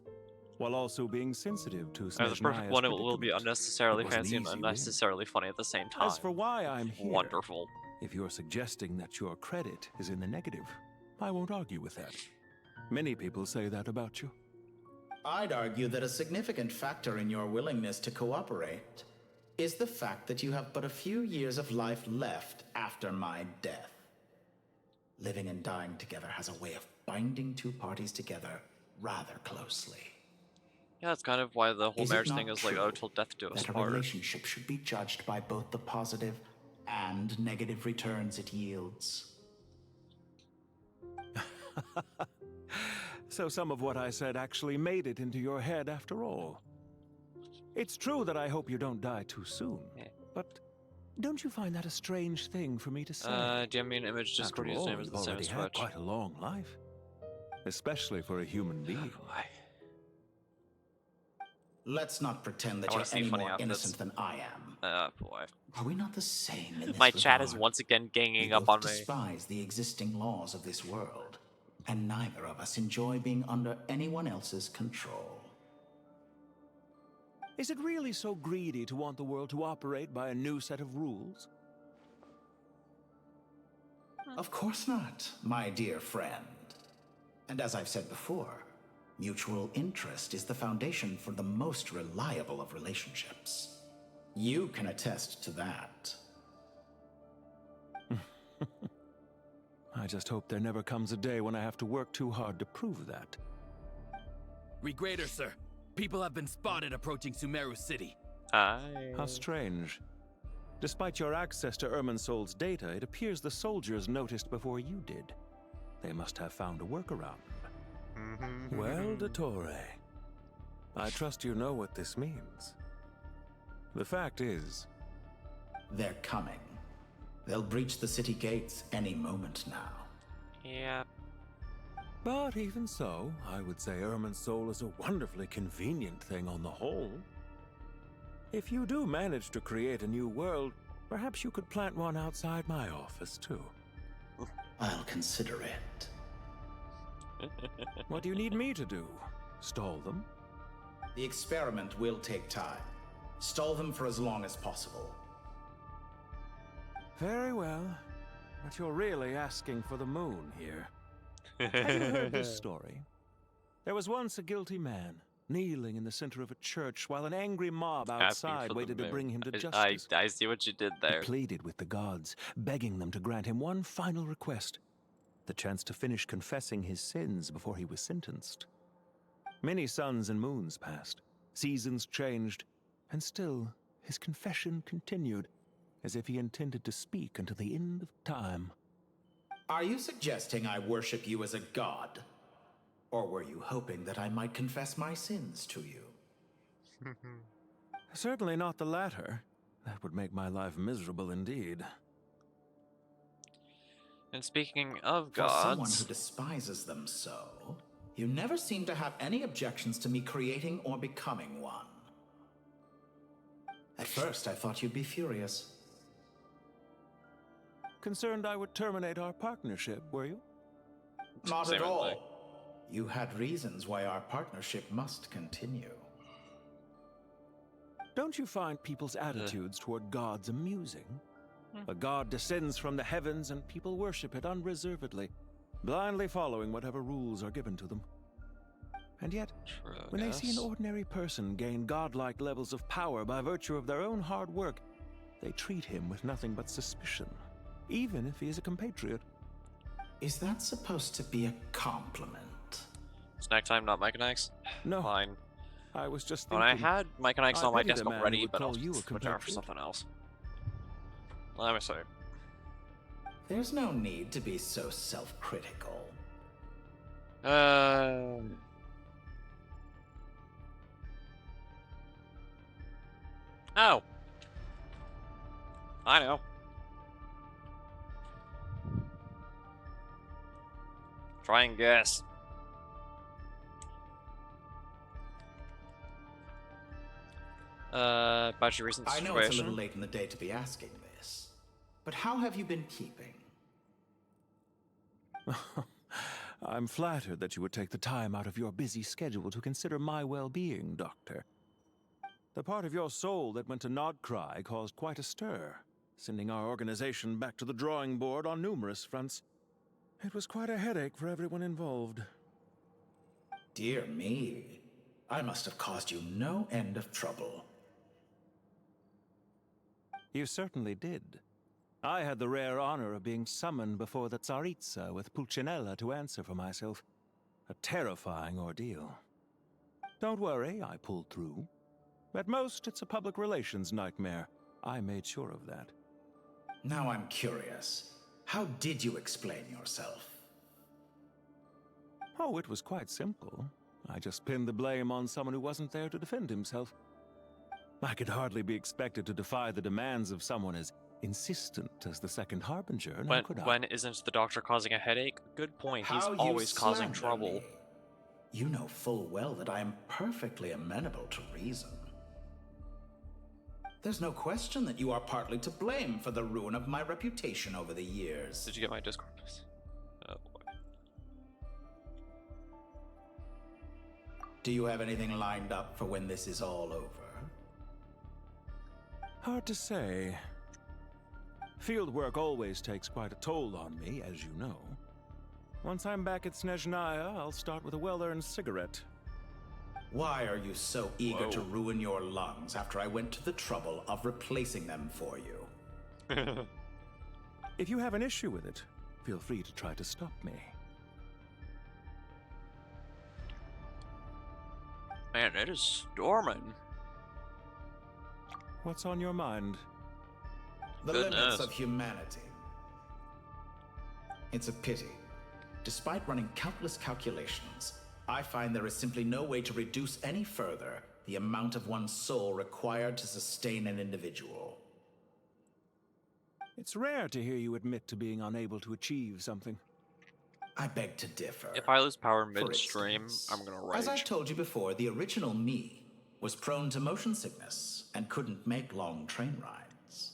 while also being sensitive to The perfect Snezhnaya's one, it will be predicament. unnecessarily It was an fancy and easy win. unnecessarily funny at the same time. As for why I'm here, Wonderful. if you're suggesting that your credit is in the negative, I won't argue with that. Many people say that about you. I'd argue that a significant factor in your willingness to cooperate is the fact that you have but a few years of life left after my death. Living and dying together has a way of binding two parties together rather closely. Yeah, that's kind of why the whole Is it marriage not thing is like, oh, till death do us that a part. relationship should be judged by both the positive and negative returns it yields? So some of what I said actually made it into your head after all. It's true that I hope you don't die too soon, but don't you find that a strange thing for me to say? Do you have me an image Discord After all, username is you've the same already as had Twitch? quite a long life, especially for a human being. Let's not pretend that I you're wanna see any funny more outfits. innocent than I am. Boy. Are we not the same in this My chat regard? is once again ganging We up both on me. despise the existing laws of this world, and neither of us enjoy being under anyone else's control. Is it really so greedy to want the world to operate by a new set of rules? Of course not, my dear friend. And as I've said before, mutual interest is the foundation for the most reliable of relationships. You can attest to that. I just hope there never comes a day when I have to work too hard to prove that. Regrader, sir. People have been spotted approaching Sumeru City. How strange. Despite your access to Irminsol's data, it appears the soldiers noticed before you did. They must have found a workaround. Well, Dottore, I trust you know what this means. The fact is... They're coming. They'll breach the city gates any moment now. Yeah. But even so, I would say Irminsol is a wonderfully convenient thing on the whole. If you do manage to create a new world, perhaps you could plant one outside my office, too. I'll consider it. What do you need me to do? Stall them? The experiment will take time. Stall them for as long as possible. Very well. But you're really asking for the moon here. Have you heard this story? There was once a guilty man, kneeling in the center of a church while an angry mob outside waited to bring him to justice. I see what you did there. He pleaded with the gods, begging them to grant him one final request: the chance to finish confessing his sins before he was sentenced. Many suns and moons passed, seasons changed, and still his confession continued, as if he intended to speak until the end of time. Are you suggesting I worship you as a god? Or were you hoping that I might confess my sins to you? Certainly not the latter. That would make my life miserable indeed. And speaking of For someone gods, who despises them so, you never seem to have any objections to me creating or becoming one. At first, I thought you'd be furious. Concerned I would terminate our partnership, were you? Not at all. You had reasons why our partnership must continue. Don't you find people's attitudes toward gods amusing? A god descends from the heavens and people worship it unreservedly, blindly following whatever rules are given to them. And yet, when they see an ordinary person gain godlike levels of power by virtue of their own hard work, they treat him with nothing but suspicion, even if he is a compatriot. Is that supposed to be a compliment? Snack time, not mechanics? No. Fine. I was just when thinking, I had mechanics on my pity the desk man who already, would but I'll call you a switch over for compatriot. something else. Let me see. There's no need to be so self-critical. Oh. I know. Try and guess. About your recent I situation. know it's a little late in the day to be asking this, but how have you been keeping? I'm flattered that you would take the time out of your busy schedule to consider my well-being, Doctor. The part of your soul that went to Nodcry caused quite a stir, sending our organization back to the drawing board on numerous fronts. It was quite a headache for everyone involved. Dear me, I must have caused you no end of trouble. You certainly did. I had the rare honor of being summoned before the Tsaritsa with Pulcinella to answer for myself. A terrifying ordeal. Don't worry, I pulled through. At most, it's a public relations nightmare. I made sure of that. Now I'm curious. How did you explain yourself? Oh, it was quite simple. I just pinned the blame on someone who wasn't there to defend himself. I could hardly be expected to defy the demands of someone as insistent as the second harbinger, now could I? When isn't the doctor causing a headache? Good point. He's How you always causing slander trouble. me. You know full well that I am perfectly amenable to reason. There's no question that you are partly to blame for the ruin of my reputation over the years. Did you get my Discord? Oh boy. Do you have anything lined up for when this is all over? Hard to say. Field work always takes quite a toll on me, as you know. Once I'm back at Snezhnaya, I'll start with a well-earned cigarette. Why are you so eager to ruin your lungs after I went to the trouble of replacing them for you? If you have an issue with it, feel free to try to stop me. Man, it is storming. What's on your mind? The limits of humanity. It's a pity. Despite running countless calculations, I find there is simply no way to reduce any further the amount of one's soul required to sustain an individual. It's rare to hear you admit to being unable to achieve something. I beg to differ. If I lose power For midstream, instance, I'm gonna rage. As I've told you before, the original me was prone to motion sickness and couldn't make long train rides.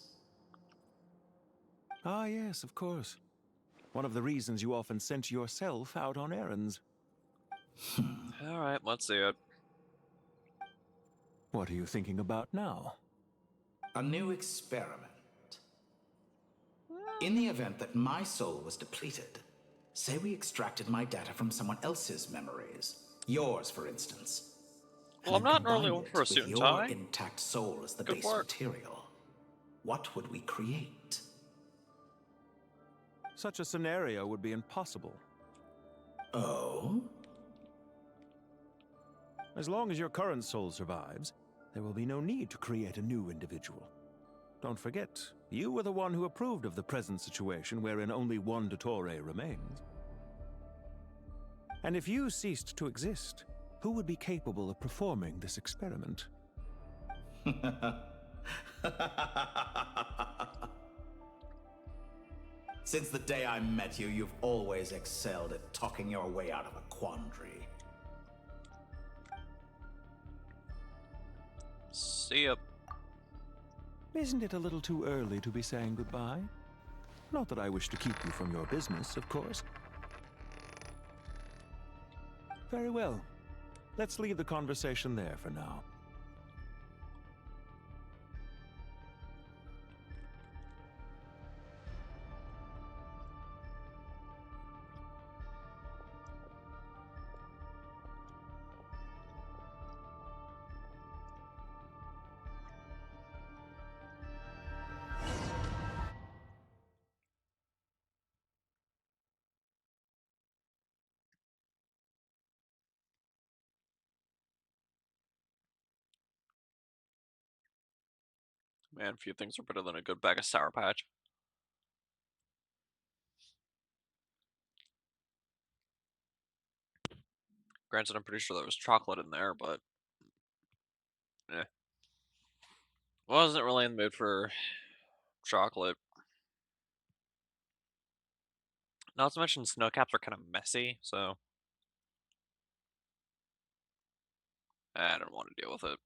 Ah, yes, of course. One of the reasons you often sent yourself out on errands. Alright, let's see it. What are you thinking about now? A new experiment. In the event that my soul was depleted, say we extracted my data from someone else's memories, yours for instance, Well, I'm and then not normally combined one for a it suit with and your tie. intact soul as the Could base work. material, what would we create? Such a scenario would be impossible. Oh? As long as your current soul survives, there will be no need to create a new individual. Don't forget, you were the one who approved of the present situation wherein only one Dottore remains. And if you ceased to exist, who would be capable of performing this experiment? Since the day I met you, you've always excelled at talking your way out of a quandary. See ya. Isn't it a little too early to be saying goodbye? Not that I wish to keep you from your business, of course. Very well. Let's leave the conversation there for now. Man, few things are better than a good bag of Sour Patch. Granted, I'm pretty sure there was chocolate in there, but eh. Wasn't really in the mood for chocolate. Not to mention snow caps are kind of messy, so I don't want to deal with it.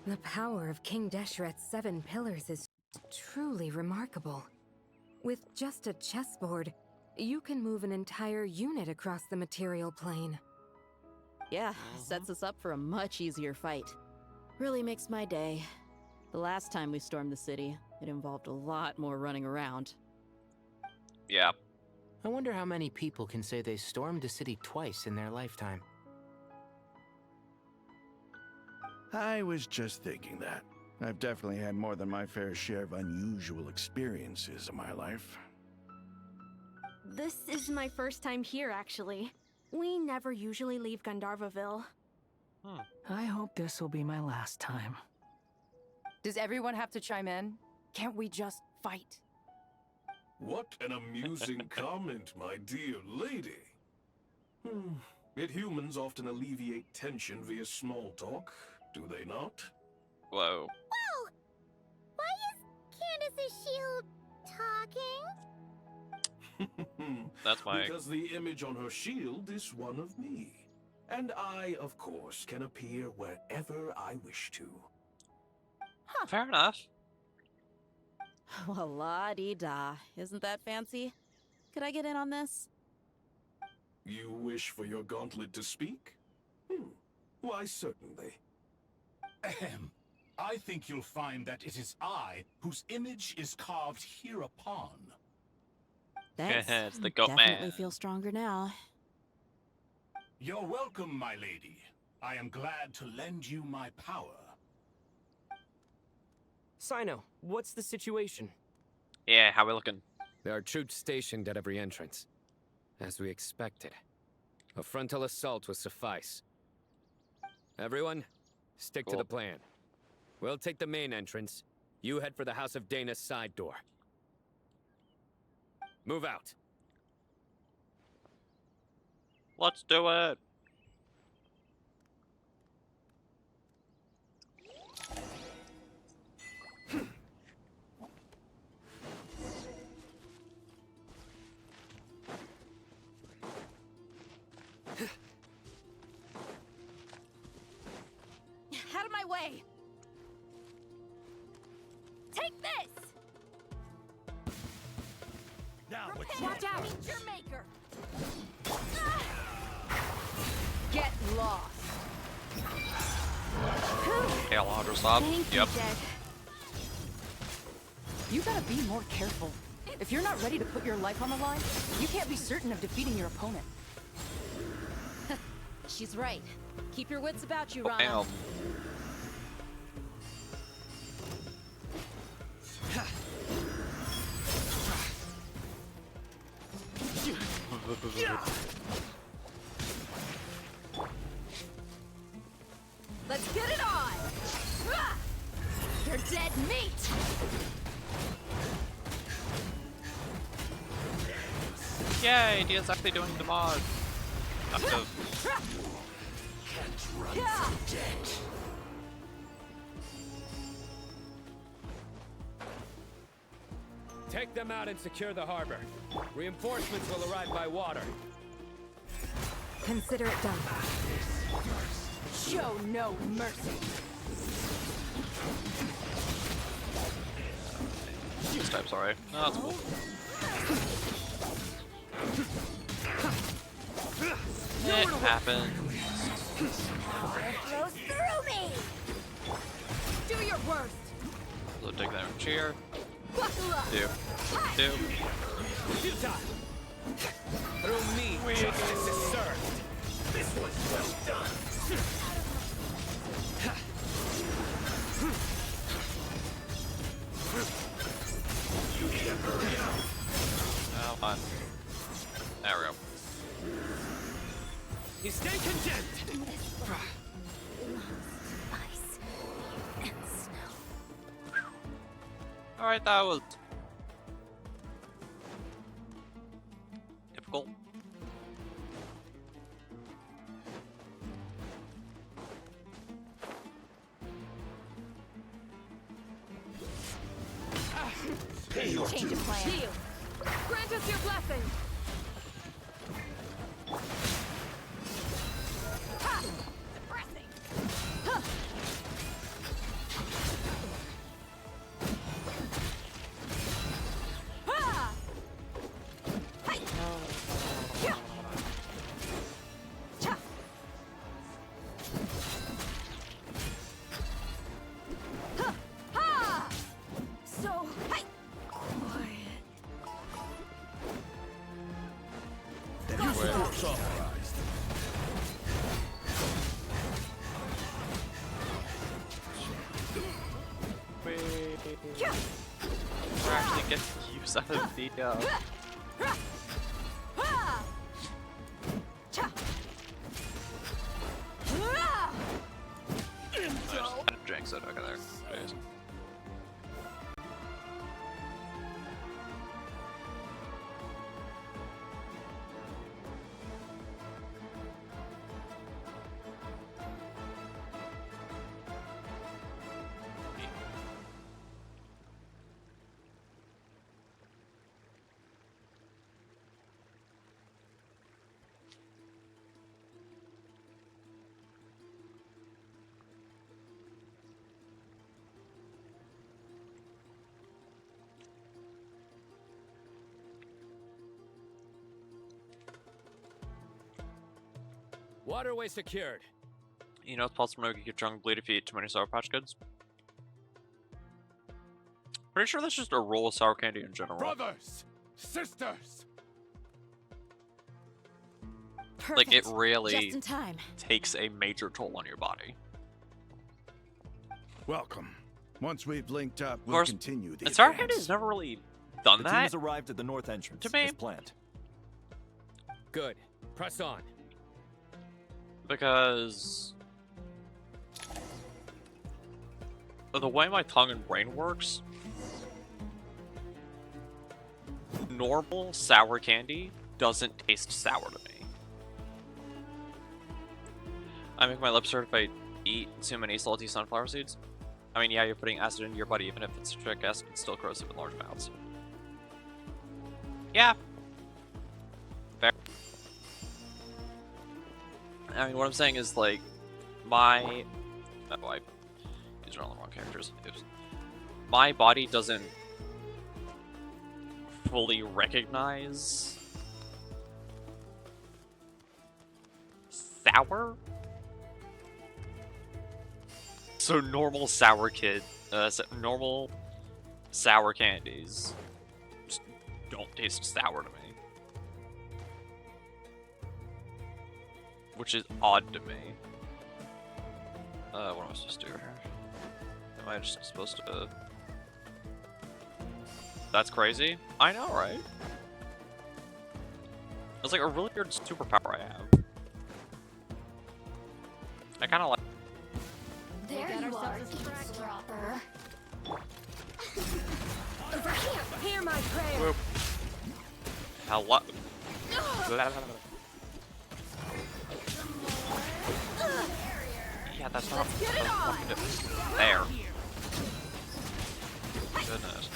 The power of King Desheret's 7 pillars is truly remarkable. With just a chessboard, you can move an entire unit across the material plane. Yeah, sets us up for a much easier fight. Really makes my day. The last time we stormed the city, it involved a lot more running around. Yeah. I wonder how many people can say they stormed a city twice in their lifetime. I was just thinking that. I've definitely had more than my fair share of unusual experiences in my life. This is my first time here, actually. We never usually leave Gandharvaville. I hope this will be my last time. Does everyone have to chime in? Can't we just fight? What an amusing comment, my dear lady. Yet humans often alleviate tension via small talk, do they not? Whoa. Whoa! Why is Candace's shield talking? That's my... Because the image on her shield is one of me. And I, of course, can appear wherever I wish to. Fair enough. Well, la-dee-da. Isn't that fancy? Could I get in on this? You wish for your gauntlet to speak? Why, certainly. Ahem. I think you'll find that it is I whose image is carved hereupon. Thanks. It's the goat Definitely man. feel stronger now. You're welcome, my lady. I am glad to lend you my power. Sino, what's the situation? Yeah, how we looking? There are troops stationed at every entrance. As we expected. A frontal assault will suffice. Everyone, stick to the plan. We'll take the main entrance. You head for the House of Dana's side door. Move out. Let's do it. Out of my way! Take this! Now, Watch out! Meet your maker! Get lost. Hail Audra stop. Thank Yep. you, Jed. You gotta be more careful. If you're not ready to put your life on the line, you can't be certain of defeating your opponent. She's right. Keep your wits about you, Oh, Rana. damn. Let's get it on! You're dead meat! Yay, Dia's actually doing the mod. Active. Take them out and secure the harbor. Reinforcements will arrive by water. Consider it done. Show no mercy. This type's alright. No, that's cool. It happened. Flows through me! Do your worst! So take that cheer. Buckle up! Do. Through me, justice is served. This was well done. You need to hurry up. Oh, fine. There we go. You stay content. Ice and snow. Alright, that was difficult. Change of plan. Shield. Grant us your blessing! Ha! Suppressing! Huh! Ha! Hi! Yeah! Cha! Ha! Ha! So, hi! Quiet. Force authorized. Yeah! We're actually getting use out of the Ha! Cha! Ah! I just kind of jinxed it. Okay, there. Jeez. Waterway secured. You know, it's possible to make your tongue bleed if you eat too many Sour Patch Kids. Pretty sure that's just a roll of sour candy in general. Brothers, sisters. Like, it Perfect. really Just in time. takes a major toll on your body. Welcome. Once we've linked up, Of we'll course, continue the Sour advance. Candy's never really done The team that has arrived at the north entrance, to me. as planned. Good. Press on. Because of the way my tongue and brain works, normal sour candy doesn't taste sour to me. I make my lips hurt if I eat too many salty sunflower seeds. I mean, yeah, you're putting acid into your body, even if it's citric acid, it's still corrosive in large amounts. Yeah. Fair. I mean, what I'm saying is, like, my... Oh, I used all the wrong characters. My body doesn't fully recognize sour? So normal sour normal sour candies just don't taste sour to me. Which is odd to me. What am I supposed to do here? Am I just supposed to... That's crazy? I know, right? It's like a really weird superpower I have. I kinda like... There you are, eavesdropper. Over here, hear my prayer. Whoop. Hello. Yeah, that's not... Get it on. There. Goodness.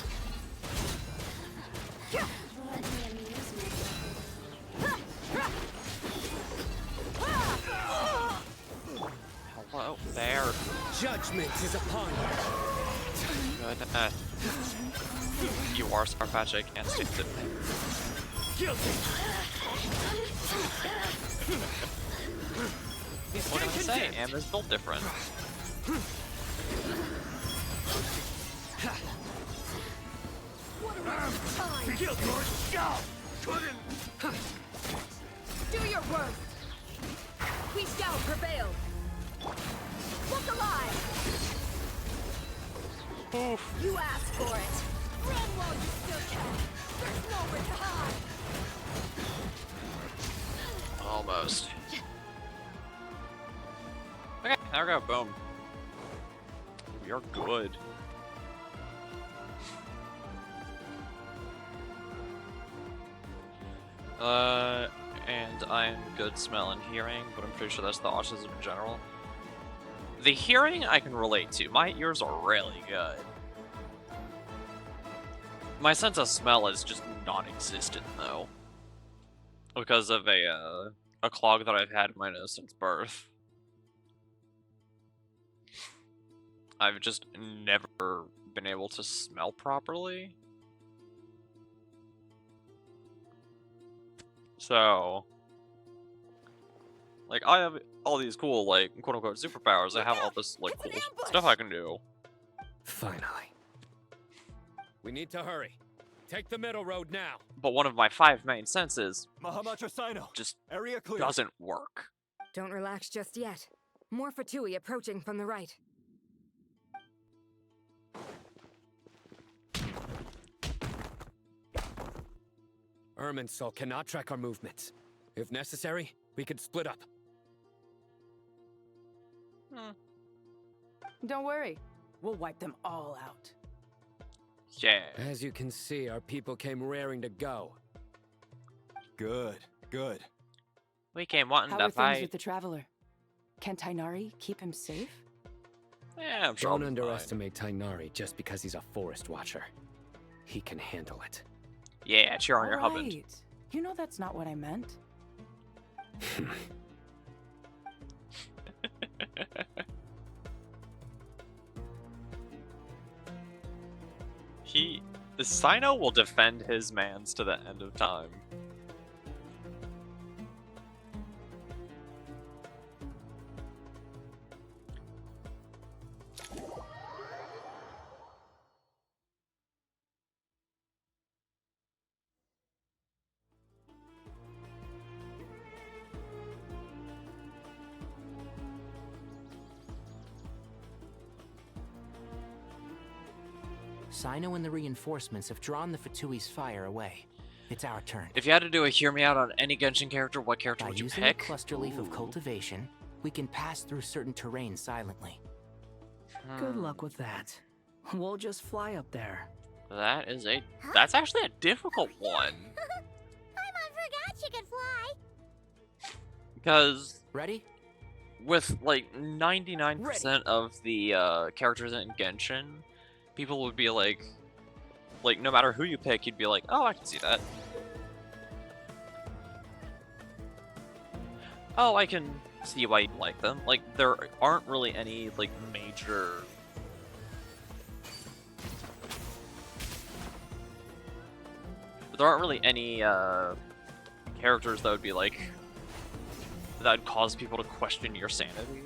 Hello there. Judgment is upon you. Goodness. You are Starpatch, and stick to me. Guilty. What can I say? Amber's built different. Guilty. Do your worst. We shall prevail. Look alive. You asked for it. Run while you still can. There's nowhere to hide. Almost. Okay, there we go. Boom. We are good. And I'm good smell and hearing, but I'm pretty sure that's the autism in general. The hearing I can relate to. My ears are really good. My sense of smell is just non-existent, though. Because of a clog that I've had in my nose since birth. I've just never been able to smell properly. So, like, I have all these cool, like, quote-unquote superpowers. I have all this, like, cool stuff I can do. Finally. We need to hurry. Take the middle road now. But one of my 5 main senses just Area clear. doesn't work. Don't relax just yet. More Fatui approaching from the right. Irminsul cannot track our movements. If necessary, we could split up. Don't worry. We'll wipe them all out. Yeah. As you can see, our people came raring to go. Good, good. We came wanting How to are things fight. with the Traveler? Can Tainari keep him safe? Yeah, I'm sure. Don't underestimate Tainari just because he's a forest watcher. He can handle it. Yeah, cheer on your husband. Right. You know that's not what I meant. The Sino will defend his mans to the end of time. Sino and the reinforcements have drawn the Fatui's fire away. It's our turn. If you had to do a hear me out on any Genshin character, what character By would you using pick? a cluster leaf of cultivation, we can pass through certain terrain silently. Good luck with that. We'll just fly up there. That's actually a difficult one. Paimon forgot she could fly. Because... Ready? with like 99% of the characters in Genshin, people would be like no matter who you pick, you'd be like, oh, I can see that. Oh, I can see why you like them. Like, there aren't really any, like, major... There aren't really any, characters that would be, like... that would cause people to question your sanity.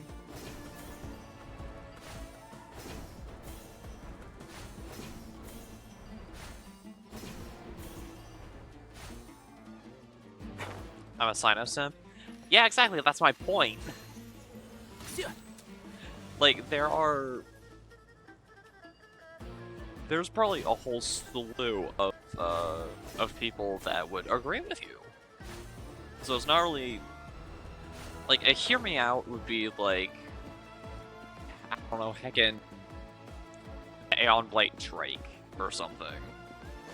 I'm a sign-up simp. Yeah, exactly, that's my point. Like, there's probably a whole slew of people that would agree with you. So it's not really... Like, a hear me out would be like... I don't know, heckin' Aeon Blight Drake or something.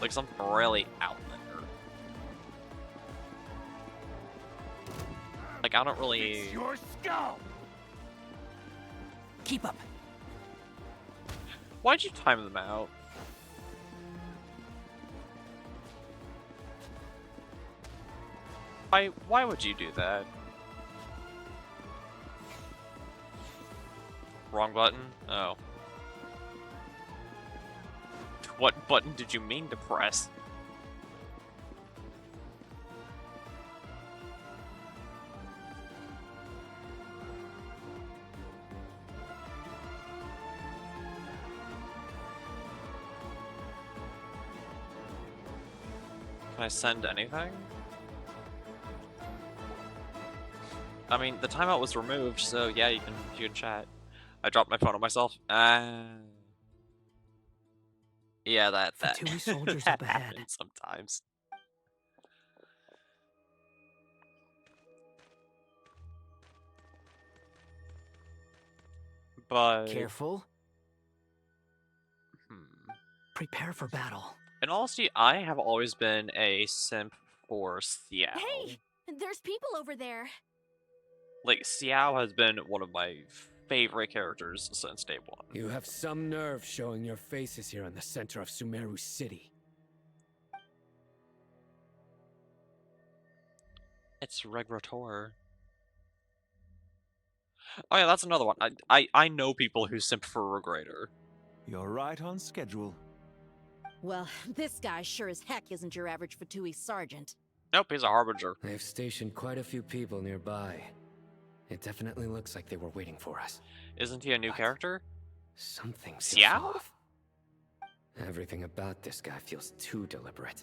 Like, something really out there. Like, I don't really... It's your skull! Keep up. Why'd you time them out? Why would you do that? Wrong button? Oh. What button did you mean to press? Can I send anything? I mean, the timeout was removed, so yeah, you can chat. I dropped my phone on myself. Yeah, that Fatui soldiers that up ahead. happens sometimes. But careful. Prepare for battle. In honesty, I have always been a simp for Xiao. Hey, there's people over there. Like, Xiao has been one of my favorite characters since day one. You have some nerve showing your faces here in the center of Sumeru City. It's Regrator. Oh yeah, that's another one. I know people who simp for Regrator. You're right on schedule. Well, this guy sure as heck isn't your average Fatui sergeant. Nope, he's a harbinger. They've stationed quite a few people nearby. It definitely looks like they were waiting for us. Isn't he a new character? Something Xiao? Everything about this guy feels too deliberate.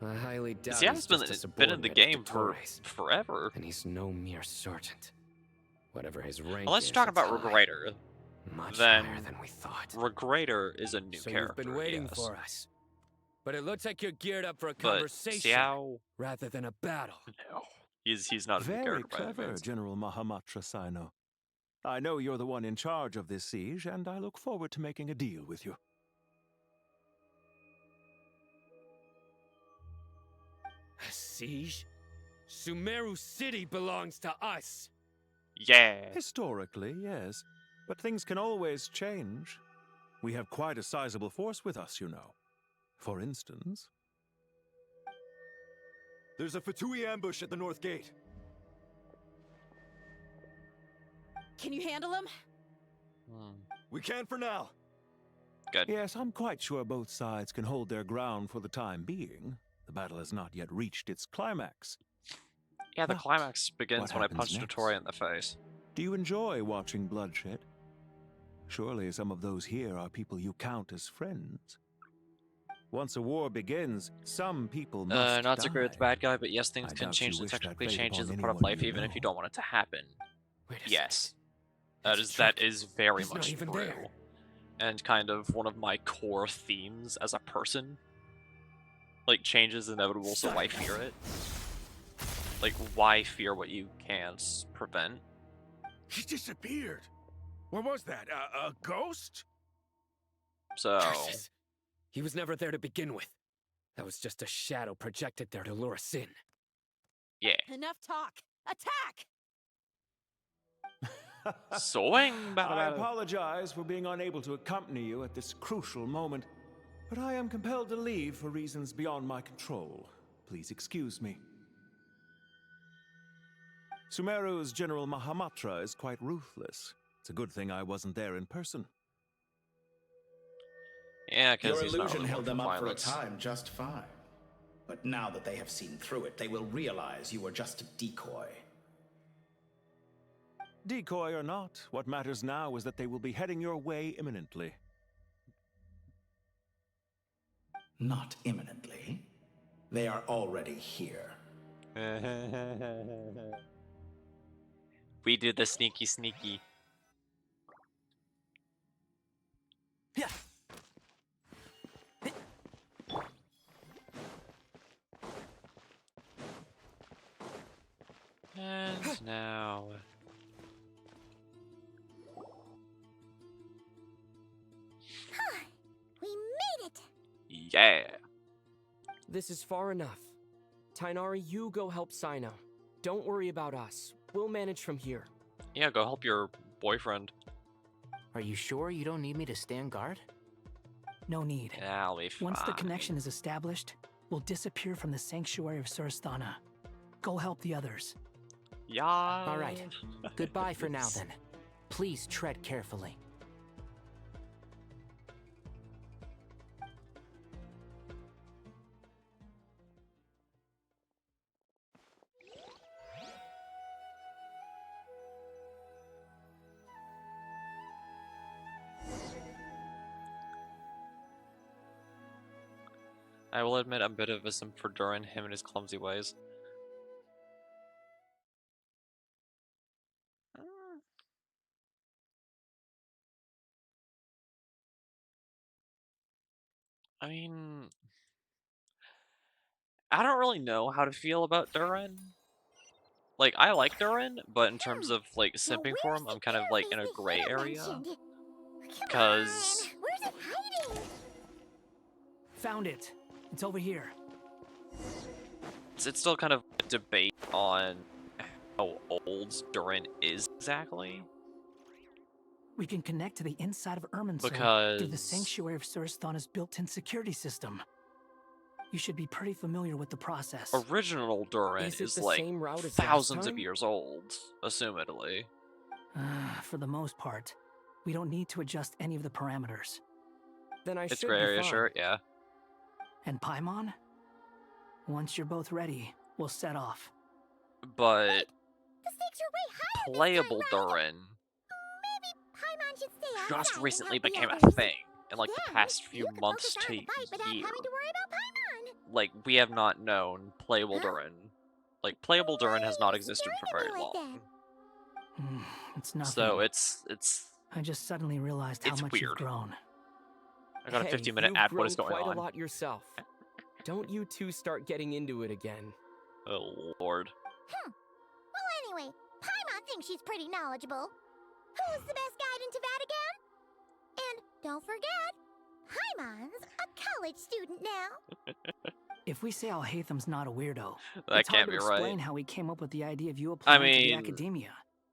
I highly doubt Xiao's he's been in the game for forever. And he's no mere sergeant. Whatever his rank Unless is, you're talking it's about high. Regrator, Much then higher than we thought. Regrator is a new So character. you've been waiting yes. for us. But it looks like you're geared up for a But conversation Xiao, rather than a battle. no, he's not a new Very character by any clever, means. General Mahamatra Sino. I know you're the one in charge of this siege, and I look forward to making a deal with you. A siege? Sumeru City belongs to us. Yeah. Historically, yes. But things can always change. We have quite a sizable force with us, you know. For instance... There's a Fatui ambush at the north gate. Can you handle him? We can for now. Good. Yes, I'm quite sure both sides can hold their ground for the time being. The battle has not yet reached its climax. Yeah, the But climax begins what when I happens punch next? Dottore in the face. Do you enjoy watching bloodshed? Surely some of those here are people you count as friends. Once a war begins, some people must Not to agree with die. the bad guy, but yes, things I can doubt change you and wish that technically fate changes upon a part of anyone life you even if know. you don't want it to happen. Wait a Yes. That's a That trick. is very He's not much even true. there. And kind of one of my core themes as a person. Like, change is inevitable, so why fear it? Like, why fear what you can't prevent? He disappeared. What was that? A ghost? So... Curses. He was never there to begin with. That was just a shadow projected there to lure us in. Yeah. Enough talk. Attack! Swing, bada I bada. apologize for being unable to accompany you at this crucial moment, but I am compelled to leave for reasons beyond my control. Please excuse me. Sumeru's General Mahamatra is quite ruthless. It's a good thing I wasn't there in person. Yeah, because Your he's not illusion really held one them for up for a violence. time just fine. But now that they have seen through it, they will realize you were just a decoy. Decoy or not, what matters now is that they will be heading your way imminently. Not imminently. They are already here. We do the sneaky sneaky. Yeah. And now... We made it! Yeah! This is far enough. Tainari, you go help Sino. Don't worry about us. We'll manage from here. Yeah, go help your boyfriend. Are you sure you don't need me to stand guard? No need. Yeah, I'll be fine. Once the connection is established, we'll disappear from the sanctuary of Surasthana. Go help the others. Yeah. All right. Goodbye for now, then. Please tread carefully. I will admit I'm a bit of a simp for Durin, him and his clumsy ways. I mean... I don't really know how to feel about Durin. Like, I like Durin, but in terms of, like, simping for him, I'm kind of, like, in a gray area. Because... Where's it hiding? Found it. It's over here. It's still kind of a debate on how old Durin is exactly. We can connect to the inside of Irminsul through the Because... sanctuary of Surasthana's built-in security system. You should be pretty familiar with the process. Original Durin is like thousands of years old, assumedly. For the most part, we don't need to adjust any of the parameters. Then I It's should gray be area, fine. sure, yeah. And Paimon? Once you're both ready, we'll set off. But The stakes are way higher playable this time, right? Durin Maybe Paimon should stay outside just and recently help the became a others. thing in like the Then past few you can months focus to on the fight without year. having to worry about Paimon. Like, we have not known playable Durin. Like, playable Durin has not existed for very like long. It's nothing. So it's I just suddenly realized how it's much weird. you've grown. I got a Hey, 15-minute you've ad. What is grown going quite on? a lot yourself. Don't you two start getting into it again. Oh, Lord. Well, anyway, Paimon thinks she's pretty knowledgeable. Who's the best guide into Vatican? And don't forget, Paimon's a college student now. If we say Alhatham's not a weirdo, That it's can't hard to be explain right. how he came up with the idea of you I applying to the mean, academia.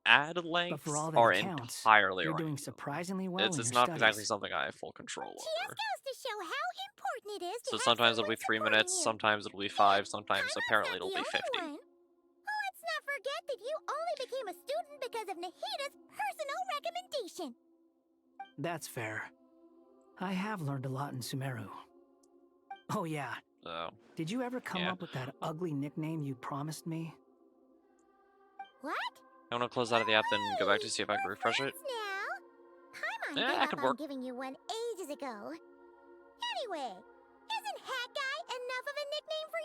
ad But lengths for all that are counts, entirely you're right. doing surprisingly well in It's your not studies. exactly something I have full control Just over. goes to show how important it is to So have sometimes it'll someone be 3 supporting minutes, you. sometimes it'll be 5, sometimes Paimon's apparently not it'll the be 50. only one. Let's not forget that you only became a student because of Nahida's personal recommendation. That's fair. I have learned a lot in Sumeru. Oh yeah. So, Did you ever come yeah. up with that ugly nickname you promised me? What? I want to close out of the app and go back to see if I can refresh it. Now, Paimon Yeah, gave that up could on work. giving you one ages ago. Anyway, isn't Hat Guy enough of a nickname for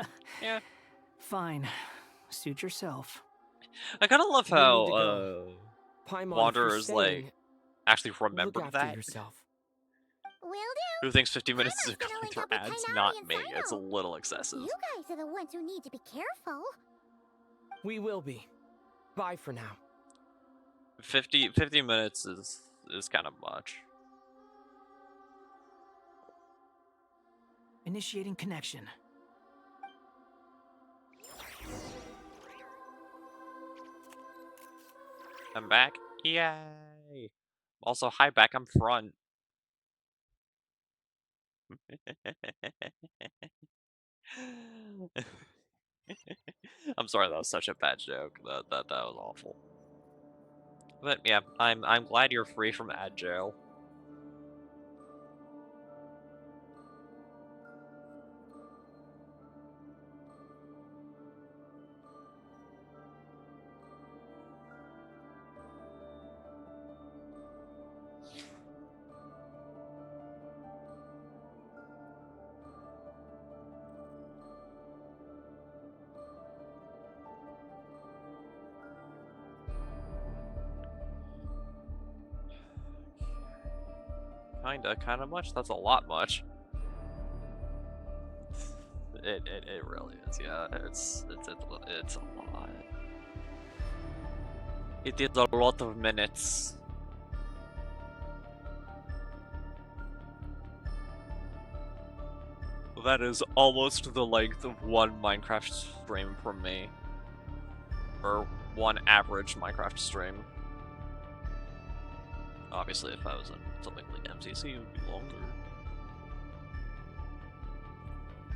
you? Yeah. Fine. Suit yourself. I kind of love We need how to go. Paimon, if you're Wanderers staying, like actually look remembered after that. yourself. Will do. Who thinks 50 minutes is Paimon's gonna going link through up with ads? Tainari Not and me. Sino. It's a little excessive. You guys are the ones who need to be careful. We will be. Bye for now. 50 minutes is kind of much. Initiating connection. I'm back. Yay! Also, hi back. I'm front. I'm sorry. That was such a bad joke. That was awful. But yeah, I'm glad you're free from ad jail. Kinda much. That's a lot much. It really is. Yeah, it's a lot. It is a lot of minutes. That is almost the length of one Minecraft stream from me. Or one average Minecraft stream. Obviously, if I was in something like MCC, it would be longer.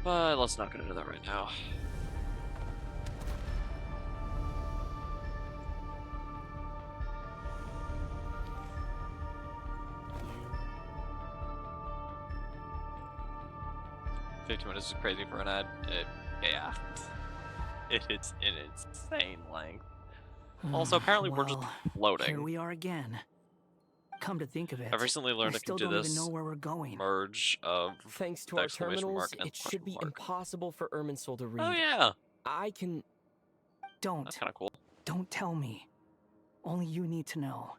But let's not get into that right now. $50 is crazy for an ad. Yeah. It's an insane length. Also, apparently we're just floating. Here we are again. Come to think of it, I've recently learned I I can still do don't even know this where we're going. merge of Thanks to our terminals, and it should be impossible for Irminsul to read. Oh yeah. I can... Don't. That's kind of cool. Don't tell me. Only you need to know.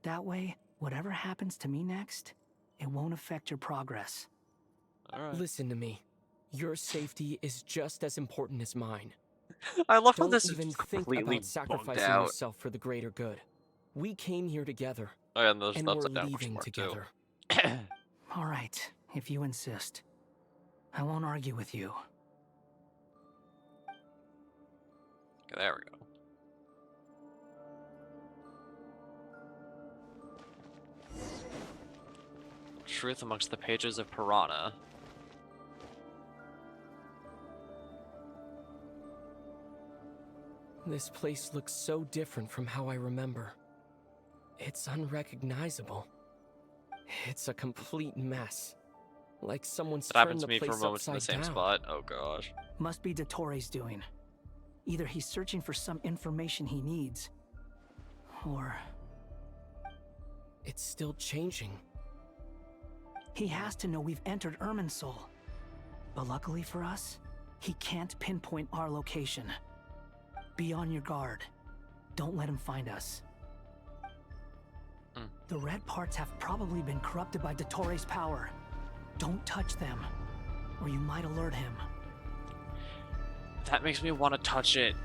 That way, whatever happens to me next, it won't affect your progress. Listen to me. Your safety is just as important as mine. I love how Don't this is even think completely about sacrificing bugged out. yourself for the greater good. We came here together. Oh yeah, and there's and that's we're a downward leaving mark together. All right, if you insist. I won't argue with you. Okay, there we go. Truth amongst the pages of Piranha. This place looks so different from how I remember. It's unrecognizable. It's a complete mess. Like someone's That happened turned to the me for place moments in the upside same down. spot. Oh gosh. Must be Dottore's doing. Either he's searching for some information he needs, or... It's still changing. He has to know we've entered Irminsul. But luckily for us, he can't pinpoint our location. Be on your guard. Don't let him find us. The red parts have probably been corrupted by Dottore's power. Don't touch them, or you might alert him. That makes me want to touch it.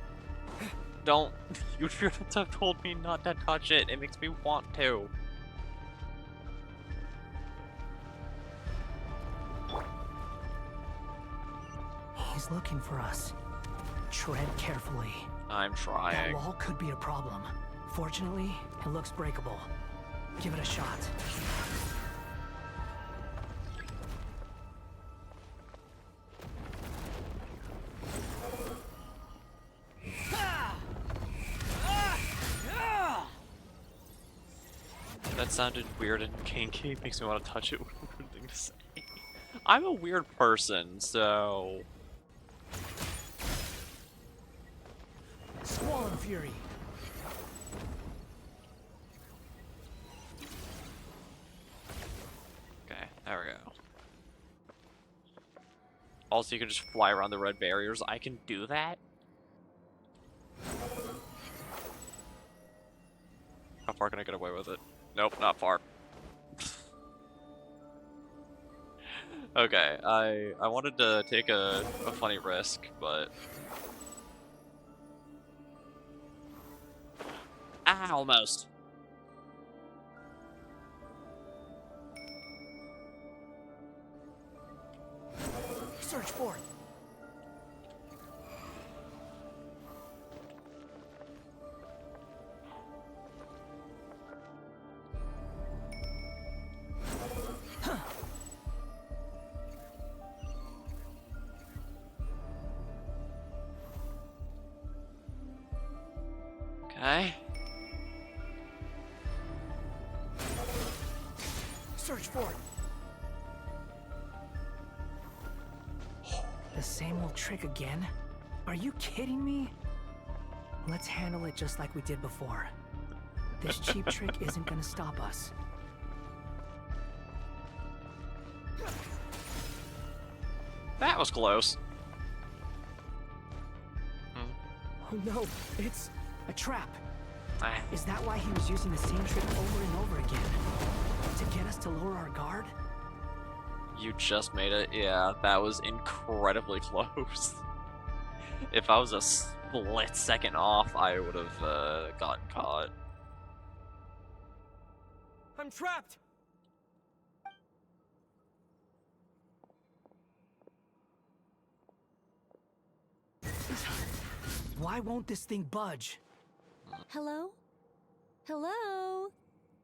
Don't. You should have told me not to touch it. It makes me want to. He's looking for us. Tread carefully. I'm That trying. wall could be a problem. Fortunately, it looks breakable. Give it a shot. That sounded weird and kinky. Makes me want to touch it. What a weird thing to say. I'm a weird person, so... Squall and Fury. Okay, there we go. Also, you can just fly around the red barriers. I can do that? How far can I get away with it? Nope, not far. Okay, I wanted to take a funny risk, but... Ah, almost. Search forth. Okay. Search for it. The same old trick again? Are you kidding me? Let's handle it just like we did before. This cheap trick isn't gonna stop us. That was close. Oh no, it's a trap. Ah. Is that why he was using the same trick over and over again? To get us to lower our guard? You just made it. Yeah, that was incredibly close. If I was a split second off, I would have gotten caught. I'm trapped! Why won't this thing budge? Hello? Hello?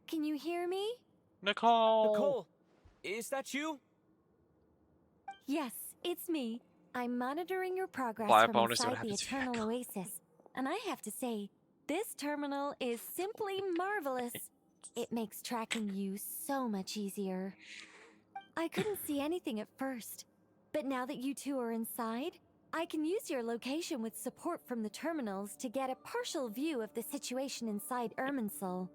Can you hear me? Nicole! Nicole, is that you? Yes, it's me. I'm monitoring your progress Buy a from bonus, what inside the happens if you Eternal Oasis. And I have to say, this terminal is simply marvelous. It makes tracking you so much easier. I couldn't see anything at first, but now that you two are inside, I can use your location with support from the terminals to get a partial view of the situation inside Irminsul.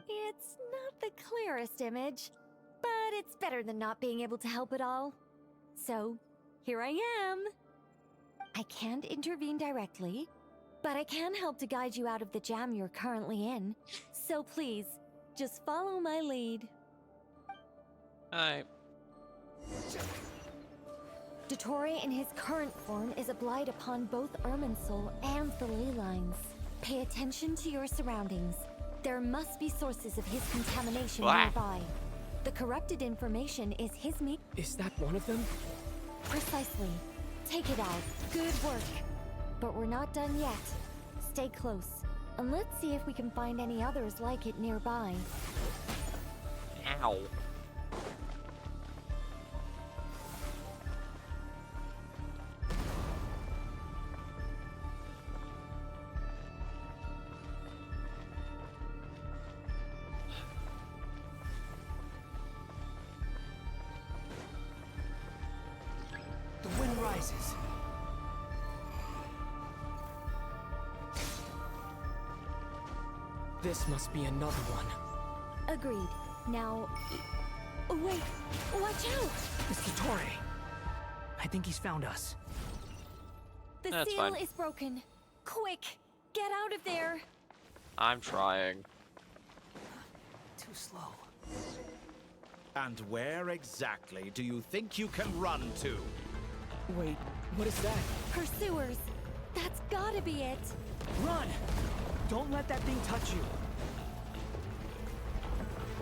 It's not the clearest image, but it's better than not being able to help at all. So, here I am. I can't intervene directly, but I can help to guide you out of the jam you're currently in. So please, just follow my lead. Alright. Dottore in his current form is a blight upon both Irminsul and the ley lines. Pay attention to your surroundings. There must be sources of his contamination nearby. The corrupted information is his Is that one of them? Precisely. Take it out. Good work. But we're not done yet. Stay close. And let's see if we can find any others like it nearby. Ow. The wind rises. This must be another one. Agreed. Now... Wait! Watch out! Mr. Dottore. I think he's found us. The That's seal fine. is broken. Quick! Get out of there! I'm trying. Too slow. And where exactly do you think you can run to? Wait, what is that? Pursuers! That's gotta be it! Run! Don't let that thing touch you.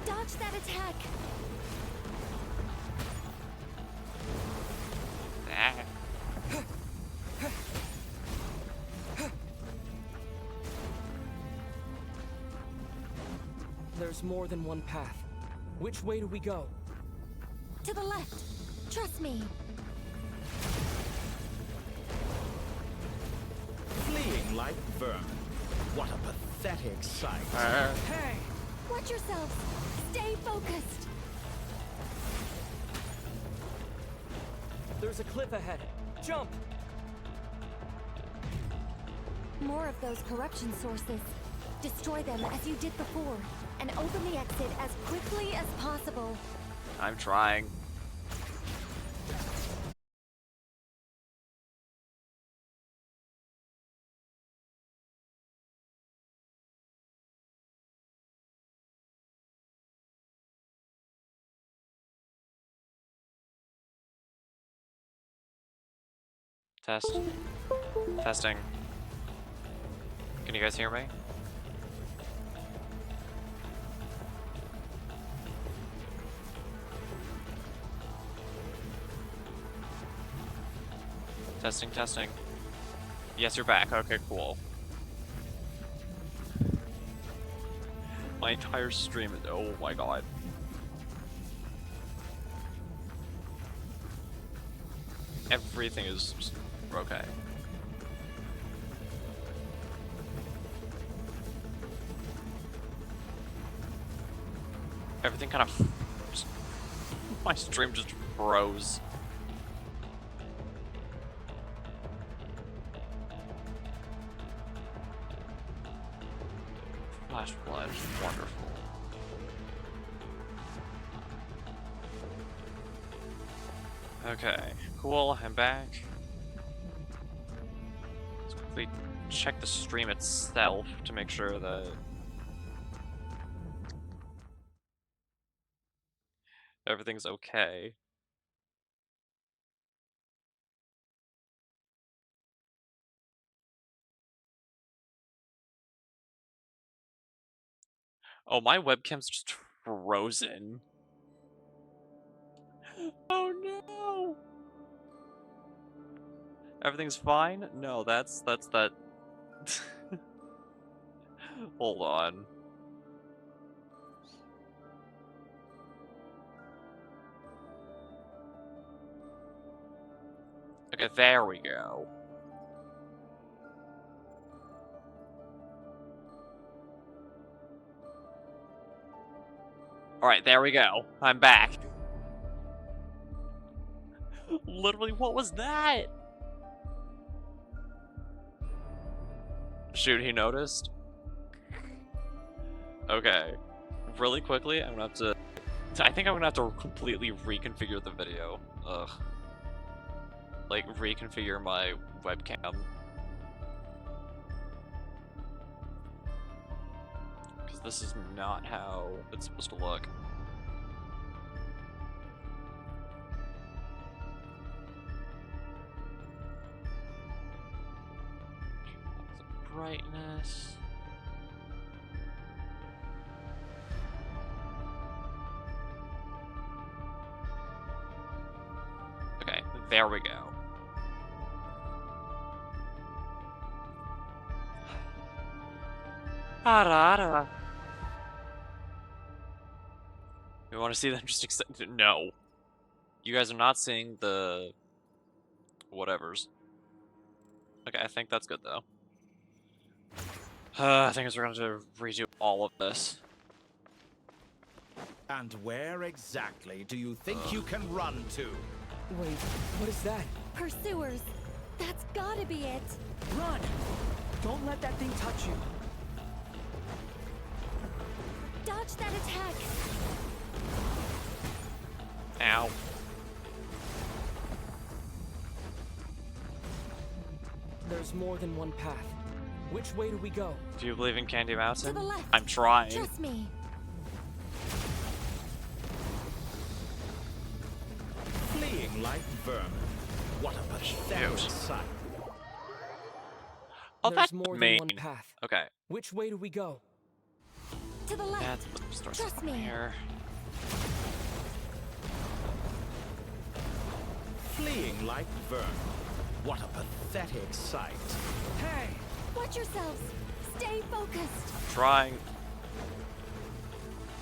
Dodge that attack! There's more than one path. Which way do we go? To the left! Trust me! Fleeing like vermin. What a pathetic sight. Hey! Watch yourselves! Stay focused! There's a cliff ahead. Jump! More of those corruption sources. Destroy them as you did before, and open the exit as quickly as possible. I'm trying. Test. Testing. Can you guys hear me? Testing, testing. Yes, you're back. Okay, cool. My entire stream is... Oh my god. Everything is okay. Everything kind of just, my stream just froze. Flash flood, wonderful. Okay, cool, I'm back. Let's quickly check the stream itself to make sure that everything's okay. Oh, my webcam's just frozen. Oh no! Everything's fine? No, that's that. Hold on. Okay, there we go. Alright, there we go. I'm back. Literally, what was that? Shoot, he noticed? Okay. Really quickly, I'm gonna have to... I think I'm gonna have to completely reconfigure the video. Ugh. Like, reconfigure my webcam. Because this is not how it's supposed to look. Brightness. Okay, there we go. Arara. You want to see that? Just accept it? No. You guys are not seeing the whatevers. Okay, I think that's good though. I think we're going to redo all of this. And where exactly do you think you can run to? Wait, what is that? Pursuers! That's gotta be it! Run! Don't let that thing touch you. Dodge that attack! Ow. There's more than one path. Which way do we go? Do you believe in Candy Mountain? To the left. I'm trying. Trust me. Fleeing like vermin. What a pathetic sight. Oh, There's that's more mean. than one path. Okay. Which way do we go? To the left. That's starts Trust from me. here. Fleeing like vermin. What a pathetic sight. Hey! Watch yourselves! Stay focused! Trying.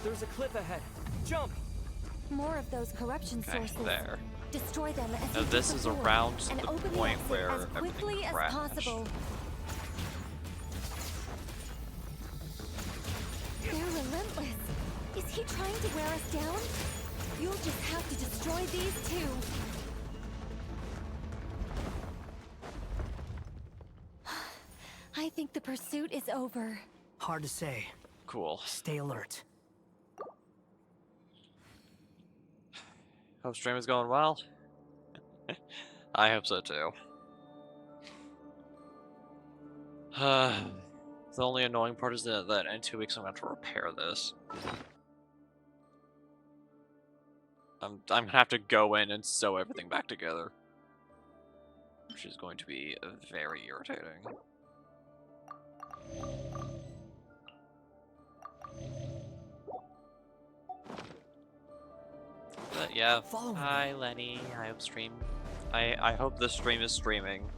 There's a cliff ahead. Jump! More of those corruption Okay, sources. there. Destroy them as Now you this did is before, around and the open point the exit where as quickly everything as crashed. possible. They're relentless. Is he trying to wear us down? You'll just have to destroy these too. I think the pursuit is over. Hard to say. Cool. Stay alert. Hope stream is going well. I hope so too. The only annoying part is that in 2 weeks I'm going to have to repair this. I'm gonna have to go in and sew everything back together, which is going to be very irritating. But yeah, hi Lenny, I hope stream. I hope this stream is streaming.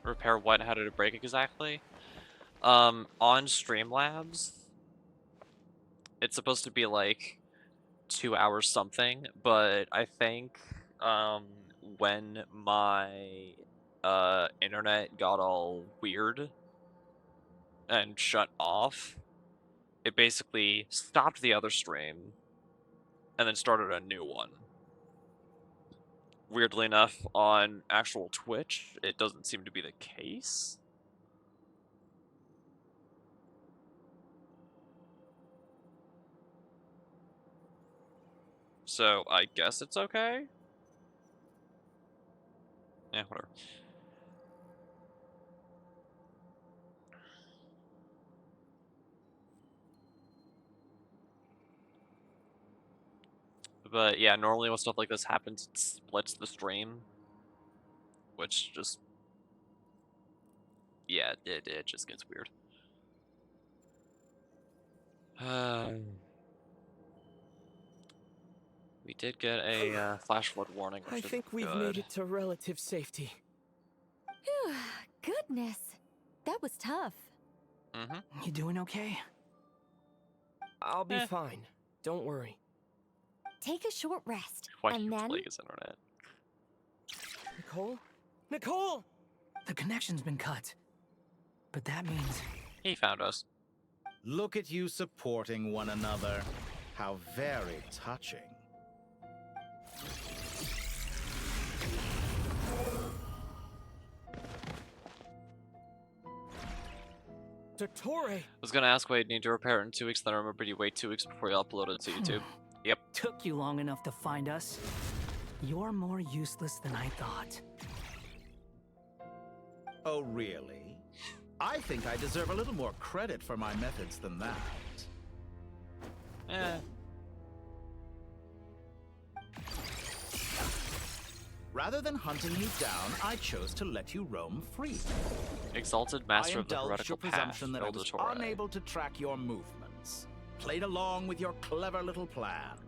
Repair what? How did it break exactly? On Streamlabs, it's supposed to be like 2 hours something, but I think when my internet got all weird and shut off, it basically stopped the other stream and then started a new one. Weirdly enough, on actual Twitch, it doesn't seem to be the case. So I guess it's okay. Yeah, whatever. But yeah, normally when stuff like this happens, it splits the stream. Which just... yeah, it just gets weird. We did get a flash flood warning, which I is think we've made it to relative safety. Phew, goodness. That was tough. Mm-hmm. You doing okay? I'll be fine. Don't worry. Take a short rest, Why and do you then... play his internet? Nicole? Nicole! The connection's been cut. But that means... He found us. Look at you supporting one another. How very touching. Dottore! I was gonna ask why you'd need to repair it in 2 weeks, then I remembered you wait 2 weeks before you upload it to YouTube. Yep. Took you long enough to find us. You're more useless than I thought. Oh, really? I think I deserve a little more credit for my methods than that. Rather than hunting you down, I chose to let you roam free. Exalted master of the indulged heretical your path, presumption that I was Dottore. unable to track your movements. Played along with your clever little plan.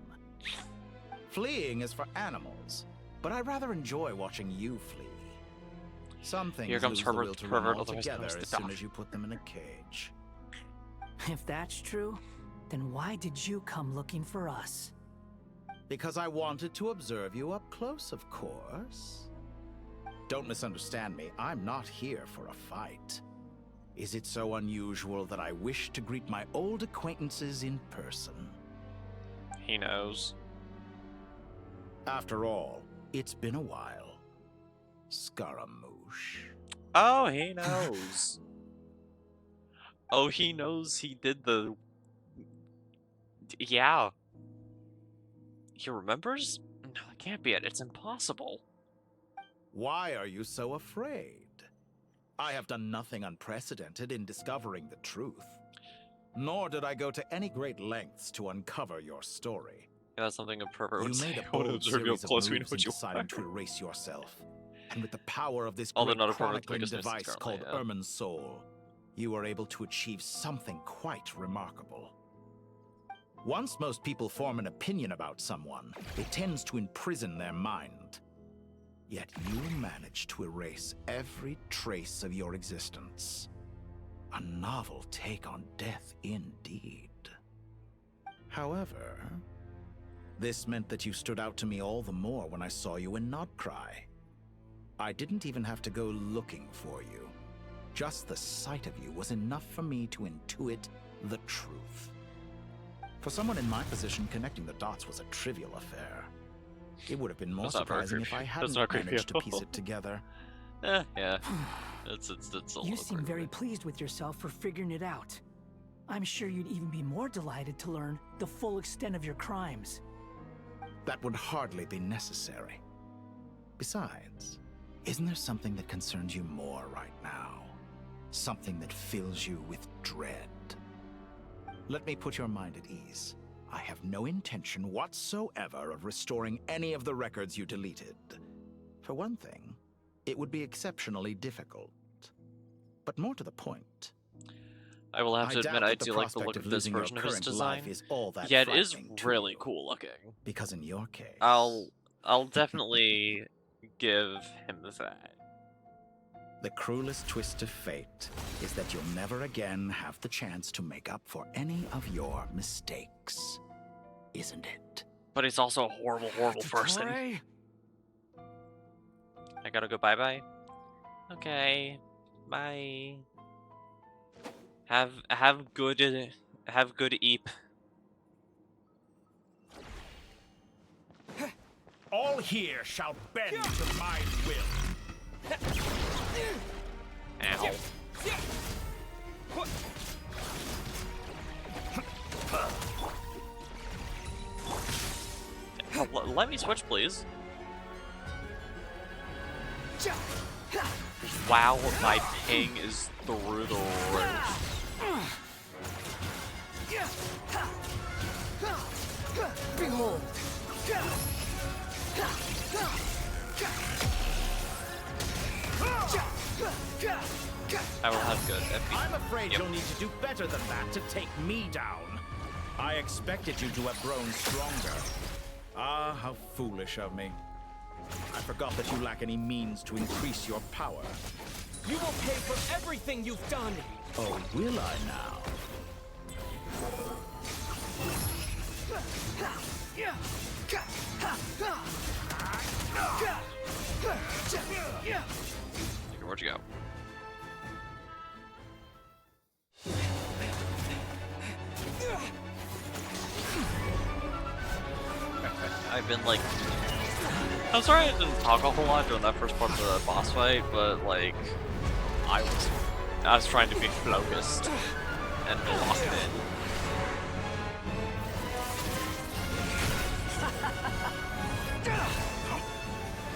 Fleeing is for animals, but I rather enjoy watching you flee. Some things Here comes lose the will to run Pervert, otherwise altogether known as the as soon Doc. as you put them in a cage. If that's true, then why did you come looking for us? Because I wanted to observe you up close, of course. Don't misunderstand me, I'm not here for a fight. Is it so unusual that I wish to greet my old acquaintances in person? He knows. After all, it's been a while. Scaramouche. Oh, he knows. Oh, he knows he did the... Yeah. He remembers? No, that can't be it. It's impossible. Why are you so afraid? I have done nothing unprecedented in discovering the truth. Nor did I go to any great lengths to uncover your story. Yeah, that's something a pervert would You say. made I a want to bold observe you up series of close, we know moves in what you deciding are. to erase yourself. And with the power of this Although great not a pervert, chronicling biggest news device currently, called yeah. Irmin's Soul, you were able to achieve something quite remarkable. Once most people form an opinion about someone, it tends to imprison their mind. Yet you managed to erase every trace of your existence. A novel take on death indeed. However, this meant that you stood out to me all the more when I saw you in Nodcry. I didn't even have to go looking for you. Just the sight of you was enough for me to intuit the truth. For someone in my position, connecting the dots was a trivial affair. It would have been more That's not very surprising if I creepy. That's hadn't not creepy managed at to piece all. it together. Yeah. It's a You little seem creepy. very pleased with yourself for figuring it out. I'm sure you'd even be more delighted to learn the full extent of your crimes. That would hardly be necessary. Besides, isn't there something that concerns you more right now? Something that fills you with dread? Let me put your mind at ease. I have no intention whatsoever of restoring any of the records you deleted. For one thing, it would be exceptionally difficult. But more to the point, I will have to doubt admit, I that the do like the prospect look of of this losing your version of his current design. life is all that Yeah, it is frightening to really you. cool looking. Because in your case, I'll definitely give him that. the cruelest twist of fate is that you'll never again have the chance to make up for any of your mistakes. Isn't it? But he's also a horrible, horrible person. Dottore? I gotta go bye-bye. Okay. Bye. Have good eep. All here shall bend to my will. Ow. Let me switch, please. Wow, my ping is through the roof. Behold. I will have good FP. I'm afraid you'll need to do better than that to take me down. I expected you to have grown stronger. Ah, how foolish of me. I forgot that you lack any means to increase your power. You will pay for everything you've done! Oh, will I now? Where'd you go? I've been like... I'm sorry I didn't talk a whole lot during that first part of the boss fight, but like... I was trying to be focused and locked in.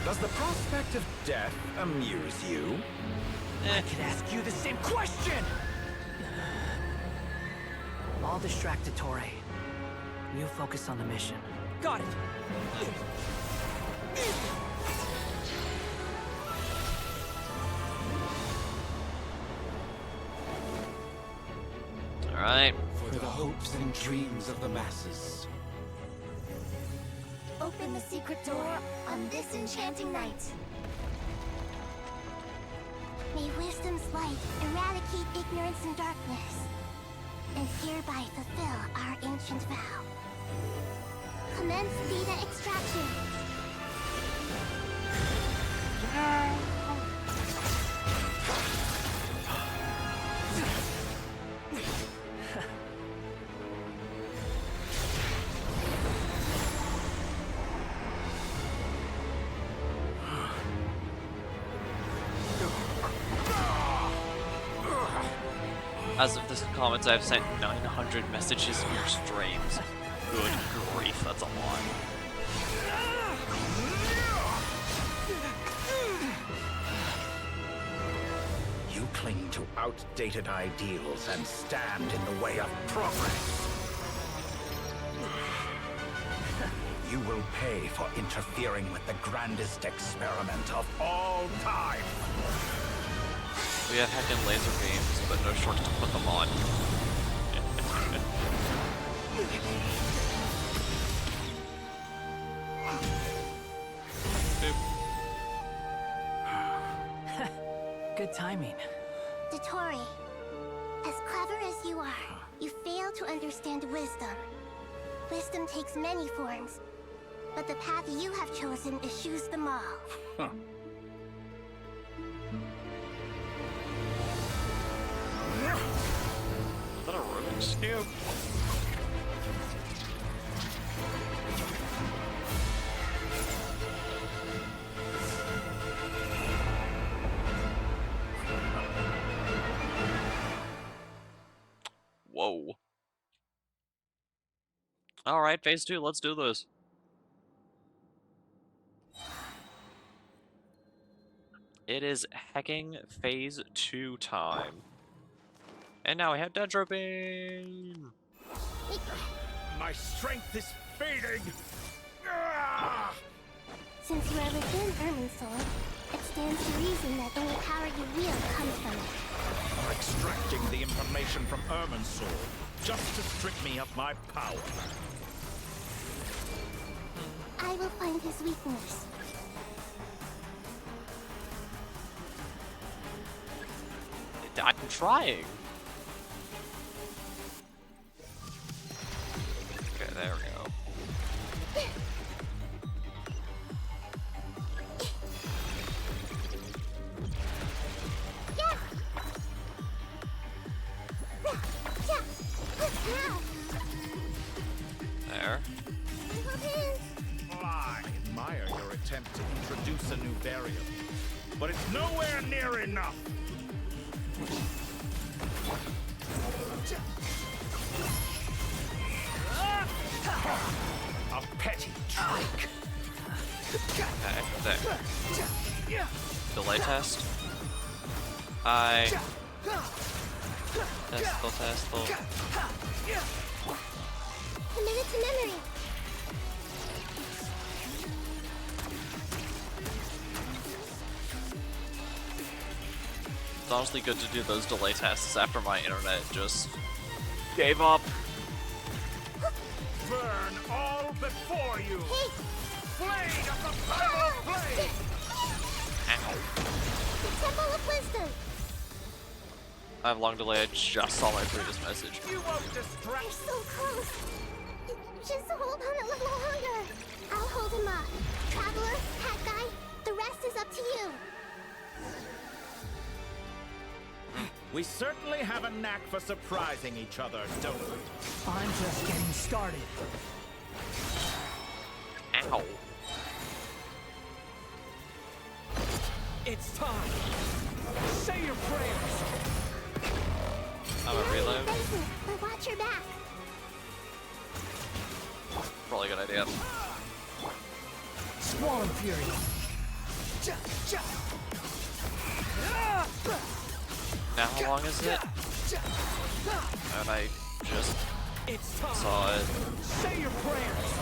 Does the prospect of death amuse you? I could ask you the same question! I'll distract Dottore. You focus on the mission. Got it! Alright. For the hopes and dreams of the masses. Open the secret door on this enchanting night. May wisdom's light eradicate ignorance and darkness, and hereby fulfill our ancient vow. Commence data extraction. As of this comment, I've sent 900 messages in your streams. Good grief, that's a lot. You cling to outdated ideals and stand in the way of progress. You will pay for interfering with the grandest experiment of all time. We have heckin' laser beams, but no shorts to put them on. Good timing. Dottore, as clever as you are, you fail to understand wisdom. Wisdom takes many forms, but the path you have chosen eschews them all. Huh. Is that a Rubik's Cube? Whoa. Alright, phase 2, let's do this. It is hecking phase 2 time. And now we have Dendro Beam! My strength is fading! Since you are within Irminsul, it stands to reason that any power you wield comes from it. For extracting the information from Irminsul, just to strip me of my power. I will find his weakness. I'm trying! Okay, there we go. attempt to introduce a new variable, but it's nowhere near enough. A petty trick. Okay, there. Delay test. Test. Commit it to memory. It's honestly good to do those delay tests after my internet just gave up. Burn all before you! Hey! Blade of the primal blade! Ow. The Temple of Wisdom! I have long delay, I just saw my previous message. You won't distract. You're so close! Just hold on a little longer! I'll hold him up. Traveler, Hat Guy, the rest is up to you! We certainly have a knack for surprising each other, don't we? I'm just getting started. Ow. It's time. Say your prayers. I'm a reload. But watch your back. Probably a good idea. Squall and Fury. Now how long is it? And I just saw it. Say your prayers.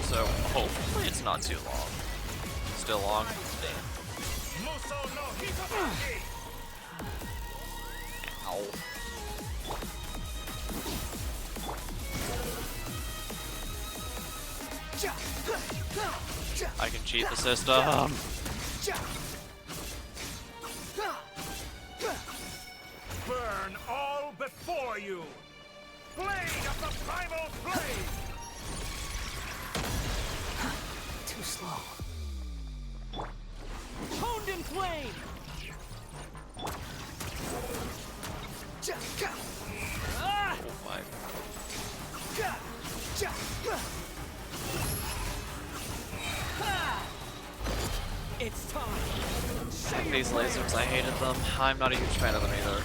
So hopefully it's not too long. Still long. Ow. I can cheat the system. Burn all before you! Blade of the primal blade! Too slow. Honed in flame! Oh my. It's time. These lasers, I hated them. I'm not a huge fan of them either.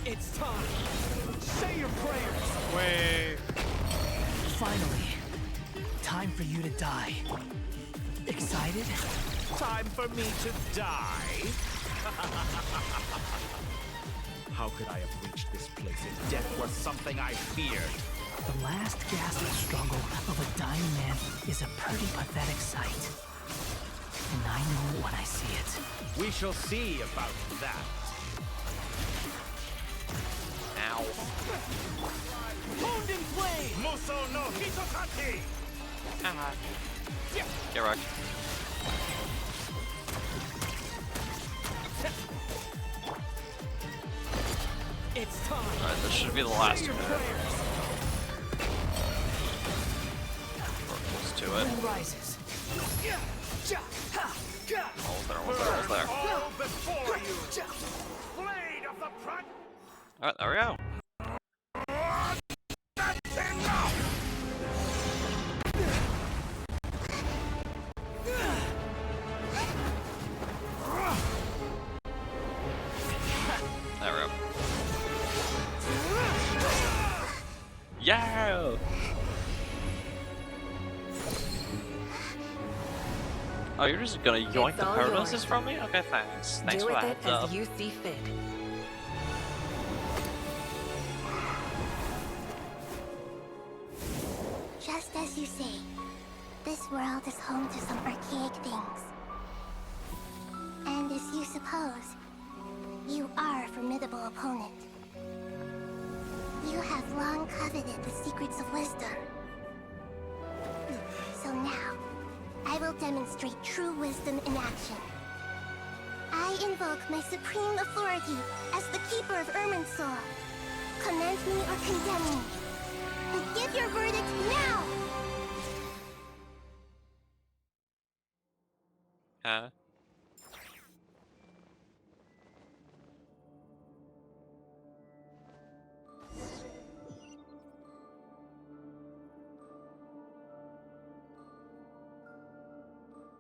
It's time. Say your prayers. Wait. Finally. Time for you to die. Excited? Time for me to die? How could I have reached this place if death was something I feared? The last gasp struggle of a dying man is a pretty pathetic sight. And I know it when I see it. We shall see about that. Ow. Honed in flame! Muso no Hitokaki! Get wrecked. It's time. Alright, this should be the last minute. We're close to it. Rises. Almost there. All before you! Blade of the front! Alright, there we go. That's enough! There we go. Yeah! Oh, you're just gonna yoink the all paradoxes yours. from me? Okay, thanks. Thanks Do for with that it heads up. as you see fit. Just as you say, this world is home to some archaic things. And as you suppose, you are a formidable opponent. You have long coveted the secrets of wisdom. So now, I will demonstrate true wisdom in action. I invoke my supreme authority as the keeper of Irminsul. Commend me or condemn me. But give your verdict now! Huh?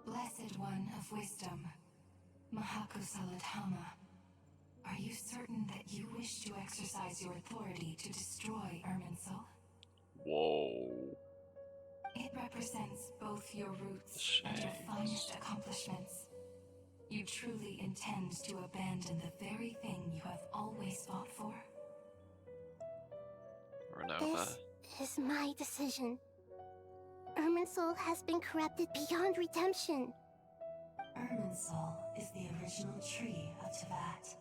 Blessed One of Wisdom, Mahakusaladhama, are you certain that you wish to exercise your authority to destroy Irminsul? Whoa. It represents both your roots and your finest accomplishments. You truly intend to abandon the very thing you have always fought for? Renova. This is my decision. Irminsul has been corrupted beyond redemption. Irminsul is the original tree of Tevat.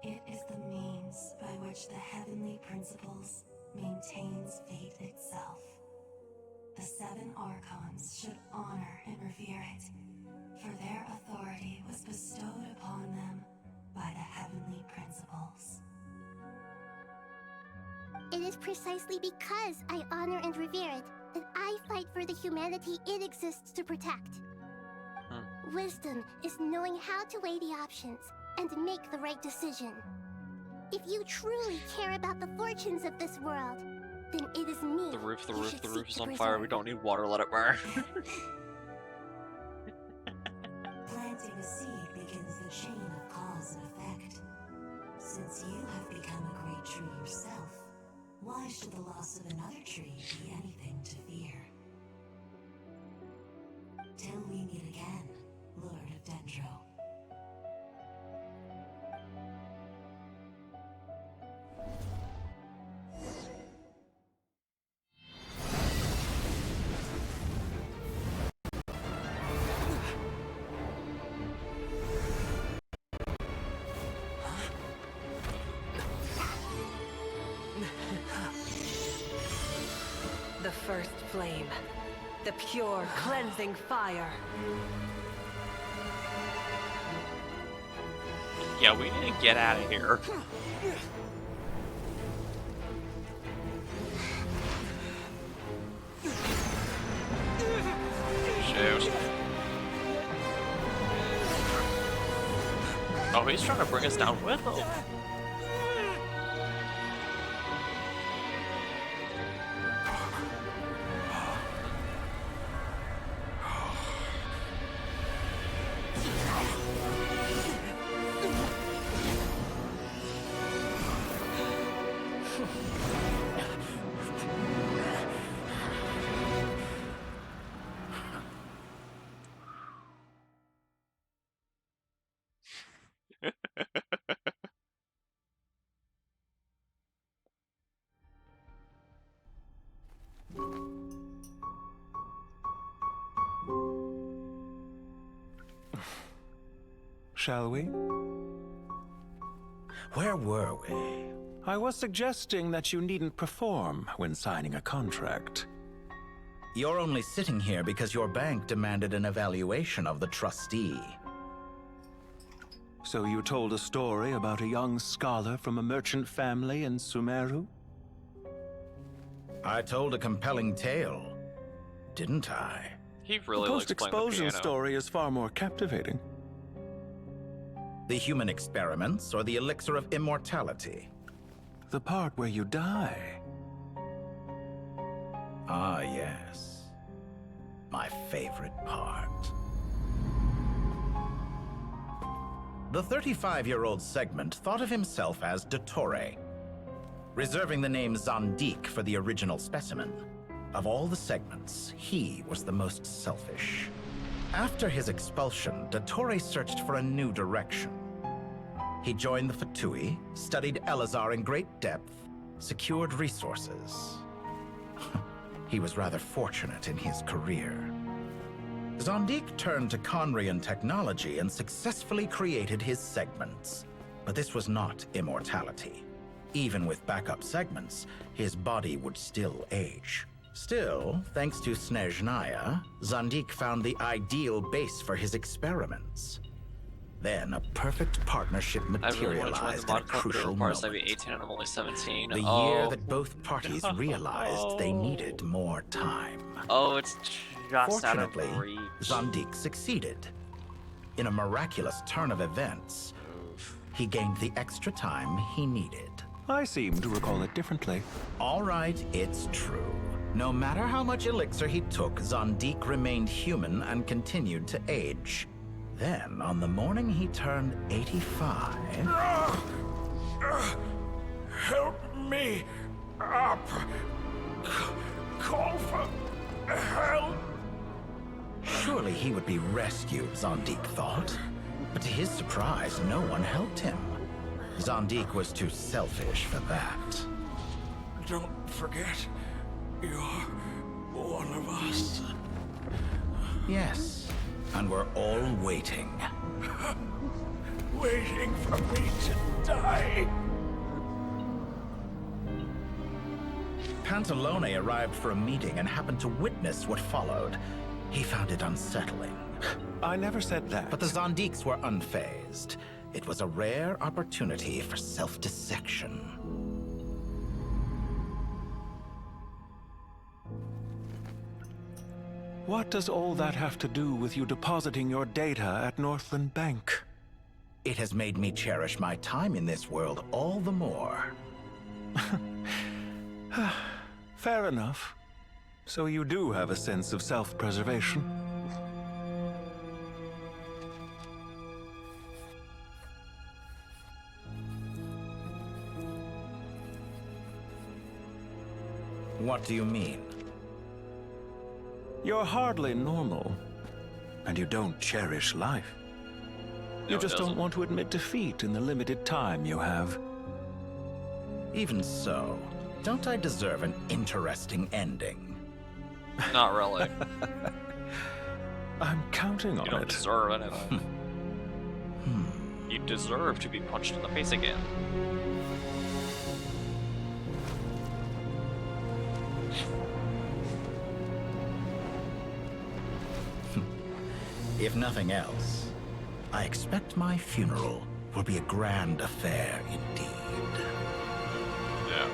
It is the means by which the heavenly principles maintains fate itself. The 7 Archons should honor and revere it, for their authority was bestowed upon them by the heavenly principles. It is precisely because I honor and revere it that I fight for the humanity it exists to protect. Wisdom is knowing how to weigh the options and make the right decision. If you truly care about the fortunes of this world, then it is me. The roof is on fire. We don't need water, let it burn. Planting a seed begins the chain of cause and effect. Since you have become a great tree yourself, why should the loss of another tree be anything to fear? Till we meet again, Lord of Dendro. The first flame. The pure, cleansing fire. Yeah, we need to get out of here. Shoot. Oh, he's trying to bring us down with him. Shall we? Where were we? I was suggesting that you needn't perform when signing a contract. You're only sitting here because your bank demanded an evaluation of the trustee. So you told a story about a young scholar from a merchant family in Sumeru? I told a compelling tale, didn't I? He really the likes playing the post-expulsion piano. story is far more captivating. The human experiments or the elixir of immortality? The part where you die. Ah, yes. My favorite part. The 35-year-old Segment thought of himself as Dottore, reserving the name Zandik for the original specimen. Of all the Segments, he was the most selfish. After his expulsion, Dottore searched for a new direction. He joined the Fatui, studied Elazar in great depth, secured resources. He was rather fortunate in his career. Zandik turned to Conrian technology and successfully created his segments. But this was not immortality. Even with backup segments, his body would still age. Still, thanks to Snezhnaya, Zandik found the ideal base for his experiments. Then a perfect partnership materialized at a crucial moment. Maybe 18 and I'm only 17. The year that both parties realized they needed more time. Oh, it's just Fortunately, out of reach. Zandik succeeded. in a miraculous turn of events, he gained the extra time he needed. I seem to recall it differently. All right, it's true. No matter how much elixir he took, Zondik remained human and continued to age. Then, on the morning he turned 85... Help me up. Call for help. Surely he would be rescued, Zondik thought. But to his surprise, no one helped him. Zondik was too selfish for that. Don't forget, you're one of us. Yes, and we're all waiting. Waiting for me to die. Pantalone arrived for a meeting and happened to witness what followed. He found it unsettling. I never said that. But the Zondiks were unfazed. It was a rare opportunity for self-dissection. What does all that have to do with you depositing your data at Northland Bank? It has made me cherish my time in this world all the more. Fair enough. So you do have a sense of self-preservation. What do you mean? You're hardly normal. And you don't cherish life. You just don't want to admit defeat in the limited time you have. Even so, don't I deserve an interesting ending? Not really. I'm counting on You don't it. deserve anything. You deserve to be punched in the face again. If nothing else, I expect my funeral will be a grand affair indeed. Yeah.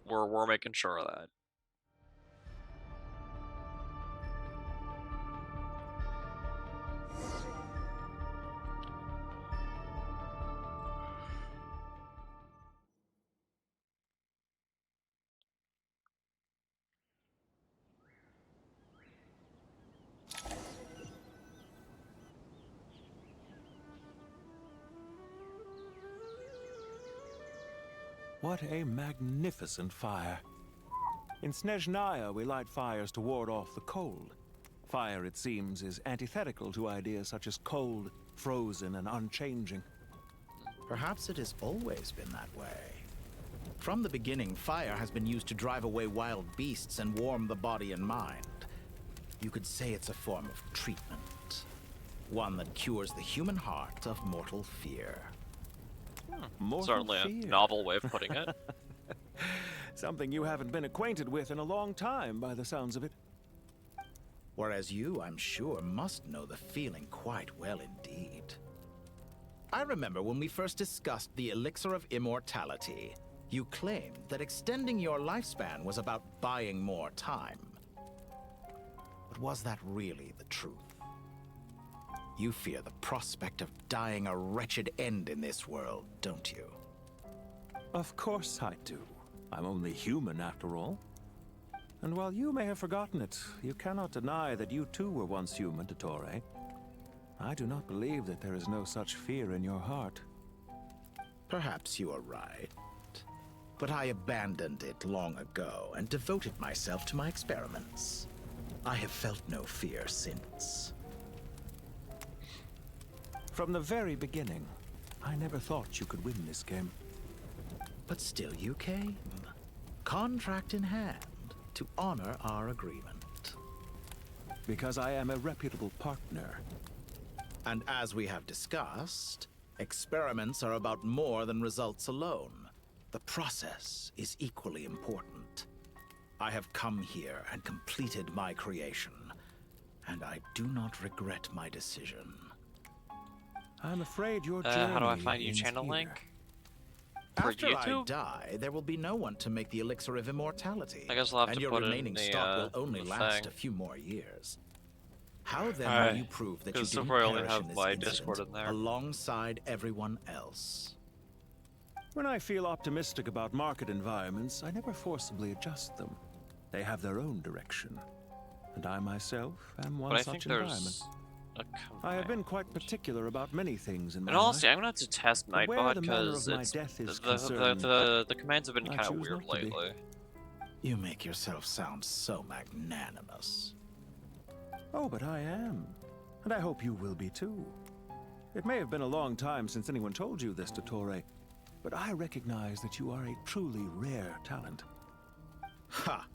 We're making sure of that. What a magnificent fire. In Snezhnaya, we light fires to ward off the cold. Fire, it seems, is antithetical to ideas such as cold, frozen, and unchanging. Perhaps it has always been that way. From the beginning, fire has been used to drive away wild beasts and warm the body and mind. You could say it's a form of treatment. One that cures the human heart of mortal fear. Certainly a novel way of putting it. Something you haven't been acquainted with in a long time, by the sounds of it. Whereas you, I'm sure, must know the feeling quite well indeed. I remember when we first discussed the elixir of immortality, you claimed that extending your lifespan was about buying more time. But was that really the truth? You fear the prospect of dying a wretched end in this world, don't you? Of course I do. I'm only human, after all. And while you may have forgotten it, you cannot deny that you too were once human, Dottore. I do not believe that there is no such fear in your heart. Perhaps you are right. But I abandoned it long ago and devoted myself to my experiments. I have felt no fear since. From the very beginning, I never thought you could win this game. But still you came, contract in hand, to honor our agreement. Because I am a reputable partner. And as we have discussed, experiments are about more than results alone. The process is equally important. I have come here and completed my creation, and I do not regret my decision. I'm afraid your journey how do I find you ends channel here. link? For After YouTube? I die, there will be no one to make the elixir of immortality. I guess I'll have and to your put it in remaining the, stock will only the last thing. a few more years. How then will you prove that you Because so didn't far I only perish in have this my incident Discord in there. alongside everyone else? When I feel optimistic about market environments, I never forcibly adjust them. They have their own direction. And I myself am one But I such think environment. there's a I have been quite particular about many things in my And honestly, life. I'm gonna have to test But where Nightbot the manner of because my it's death is the concerned, the commands have been I kind of choose weird not to be. lately. You make yourself sound so magnanimous. Oh, but I am. And I hope you will be too. It may have been a long time since anyone told you this, Dottore, but I recognize that you are a truly rare talent. Ha!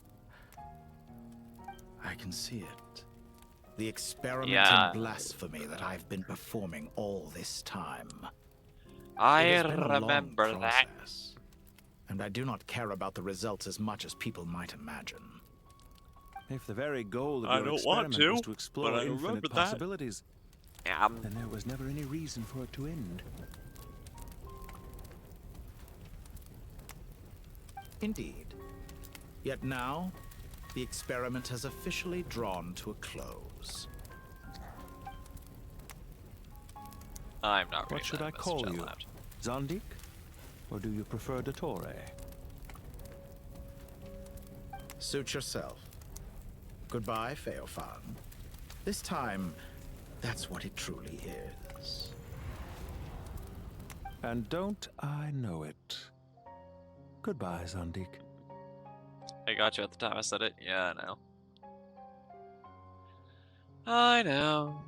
I can see it. The experiment Yeah. in blasphemy that I've been performing all this time. I It has been a long remember that. process, and I do not care about the results as much as people might imagine. If the very goal of I your don't want experiment to, was to explore but I remember infinite that. possibilities, Yeah. then there was never any reason for it to end. Indeed. Yet now, the experiment has officially drawn to a close. I'm not reading What should that I message call out you? loud. Zondik? Or do you prefer Dottore? Suit yourself. Goodbye, Feofan. This time, that's what it truly is. And don't I know it? Goodbye, Zondik. I got you at the time I said it. Yeah, I know. I know.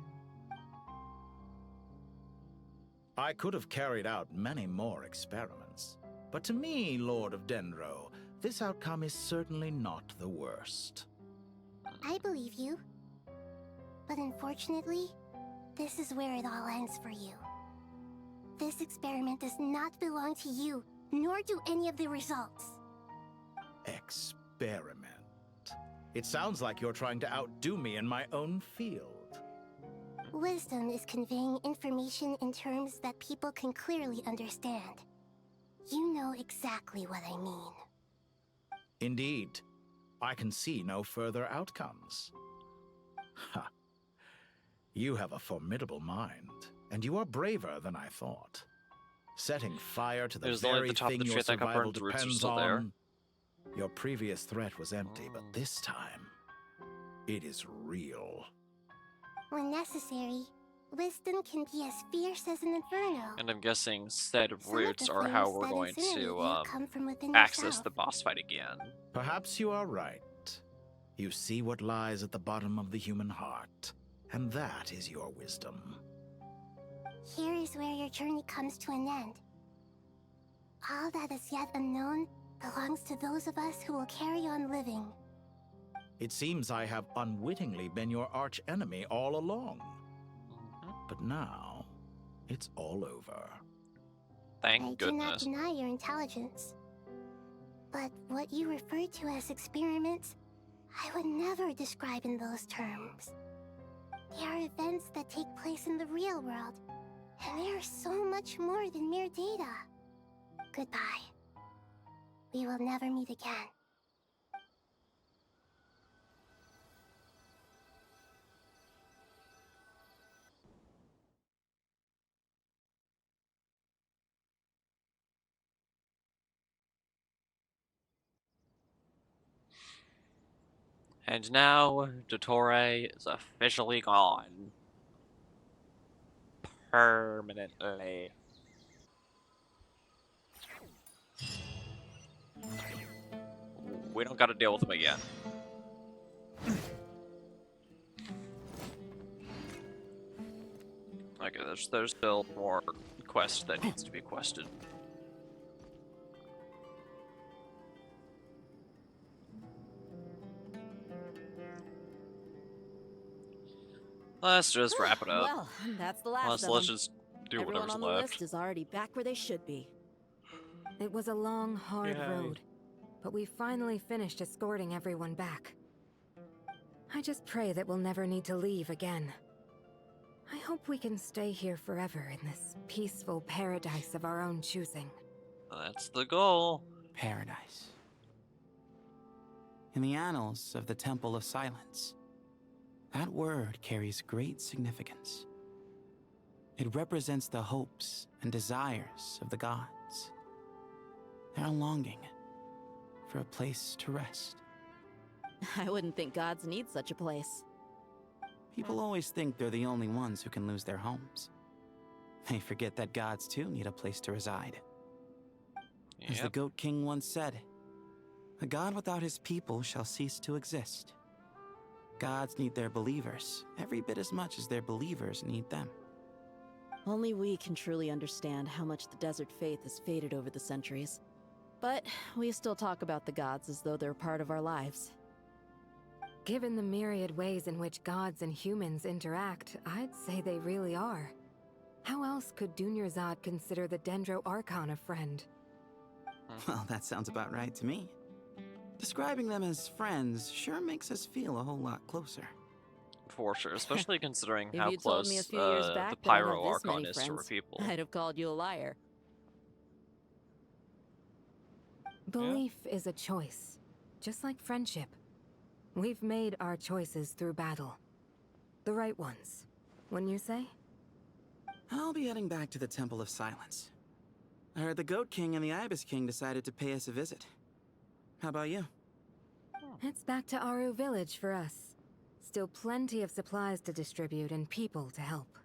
I could have carried out many more experiments, but to me, Lord of Dendro, this outcome is certainly not the worst. I believe you. But unfortunately, this is where it all ends for you. This experiment does not belong to you, nor do any of the results. Experiment. It sounds like you're trying to outdo me in my own field. Wisdom is conveying information in terms that people can clearly understand. You know exactly what I mean. Indeed. I can see no further outcomes. Ha. You have a formidable mind, and you are braver than I thought. Setting fire to the There's only very the top of thing the your tree that got survival burned, the roots are depends still there. on. Your previous threat was empty, but this time, it is real. When necessary, wisdom can be as fierce as an inferno. And I'm guessing said Some of the roots are how flames we're that going incinerate to you come from within access yourself. the boss fight again. Perhaps you are right. You see what lies at the bottom of the human heart, and that is your wisdom. Here is where your journey comes to an end. All that is yet unknown belongs to those of us who will carry on living. It seems I have unwittingly been your arch enemy all along. But now, it's all over. Thank goodness. I do not deny your intelligence. But what you refer to as experiments, I would never describe in those terms. They are events that take place in the real world, and they are so much more than mere data. Goodbye. We will never meet again. And now, Dottore is officially gone. Permanently. We don't gotta deal with him again. Okay, there's still more quest that needs to be quested. Let's just wrap it up. Well, that's the last of Let's them. just do Everyone whatever's on the left. list is already back where they should be. It was a long, hard Yay. road, but we finally finished escorting everyone back. I just pray that we'll never need to leave again. I hope we can stay here forever in this peaceful paradise of our own choosing. That's the goal. Paradise. In the annals of the Temple of Silence, That word carries great significance. It represents the hopes and desires of the gods. They're longing for a place to rest. I wouldn't think gods need such a place. People always think they're the only ones who can lose their homes. They forget that gods too need a place to reside. As the Goat King once said, "A god without his people shall cease to exist." Gods need their believers every bit as much as their believers need them. Only we can truly understand how much the desert faith has faded over the centuries. But we still talk about the gods as though they're part of our lives. Given the myriad ways in which gods and humans interact, I'd say they really are. How else could Dunyarzad consider the Dendro Archon a friend? Well, that sounds about right to me. Describing them as friends sure makes us feel a whole lot closer. For sure, especially considering If how you told me a close few years back the that I'd Pyro have this Archon many is to our friends, people. I'd have called you a liar. Belief is a choice, just like friendship. We've made our choices through battle. The right ones, wouldn't you say? I'll be heading back to the Temple of Silence. I heard the Goat King and the Ibis King decided to pay us a visit. How about you? It's back to Aru Village for us. Still plenty of supplies to distribute and people to help.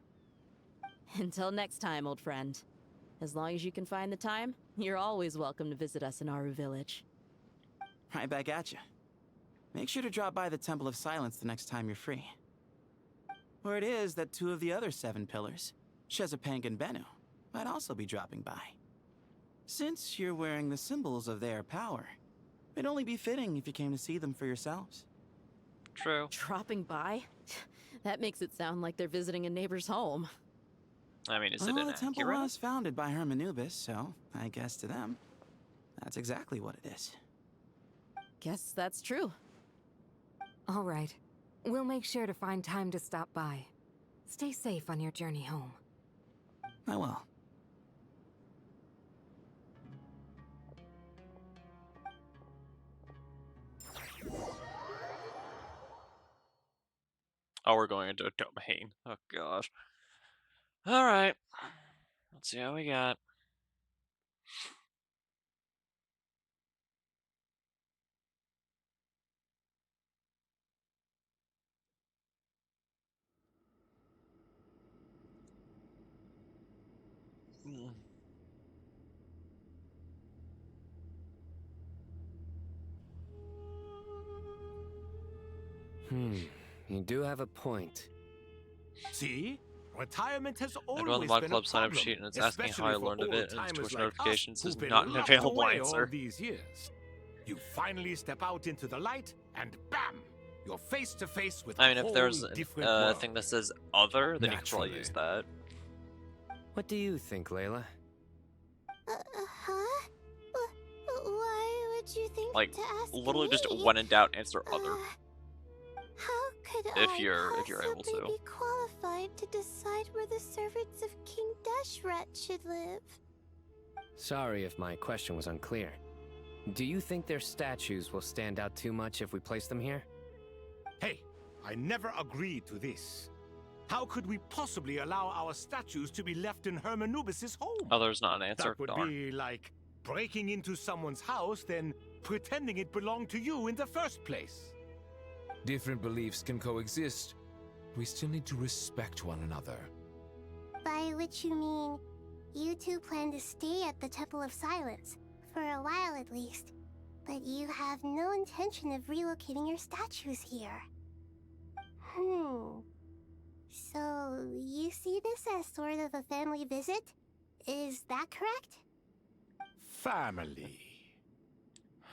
Until next time, old friend. As long as you can find the time, you're always welcome to visit us in Aru Village. Right back at you. Make sure to drop by the Temple of Silence the next time you're free. Word is that 2 of the other 7 pillars, Shezapang and Bennu, might also be dropping by. Since you're wearing the symbols of their power, it'd only be fitting if you came to see them for yourselves. True. Dropping by? That makes it sound like they're visiting a neighbor's home. I mean, is it Well, inaccurate? the temple was founded by Hermanubis, so I guess to them, that's exactly what it is. Guess that's true. All right. We'll make sure to find time to stop by. Stay safe on your journey home. I will. Oh, we're going into a domain. Oh, gosh. Alright. Let's see how we got. You do have a point. See? Retirement has I go on the always mod been a club sign up problem, sheet and it's asking how I especially for learned of it, and old-timers Twitch like us notifications who've is been not an locked available away all answer. these years. You finally step out into the light, and bam! You're face to face with I mean, a if whole there's different a world. thing that says other, then you can probably Naturally. use that. What do you think, Layla? Huh? Why would you think Like, to ask literally me? just when in doubt, answer other. How could If I you're able possibly to. be qualified to decide where the servants of King Deshret should live? Sorry if my question was unclear. Do you think their statues will stand out too much if we place them here? Hey, I never agreed to this. How could we possibly allow our statues to be left in Hermanubis' home? Oh, there's not an answer. That would Darn. be like breaking into someone's house, then pretending it belonged to you in the first place. Different beliefs can coexist. We still need to respect one another. By which you mean, you two plan to stay at the Temple of Silence, for a while at least, but you have no intention of relocating your statues here. So, you see this as sort of a family visit? Is that correct? Family.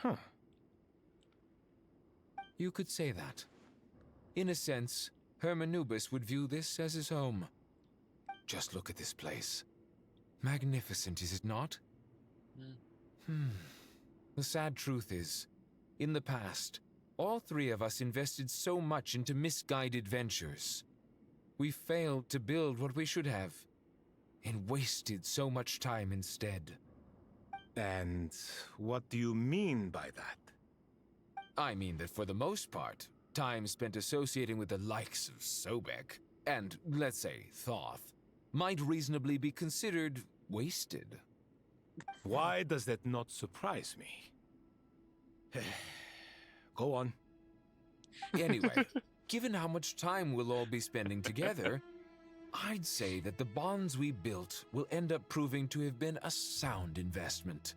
Huh. You could say that. In a sense, Hermanubis would view this as his home. Just look at this place. Magnificent, is it not? The sad truth is, in the past, all 3 of us invested so much into misguided ventures. We failed to build what we should have, and wasted so much time instead. And what do you mean by that? I mean that for the most part, time spent associating with the likes of Sobek, and, let's say, Thoth, might reasonably be considered wasted. Why does that not surprise me? Go on. Anyway, given how much time we'll all be spending together, I'd say that the bonds we built will end up proving to have been a sound investment.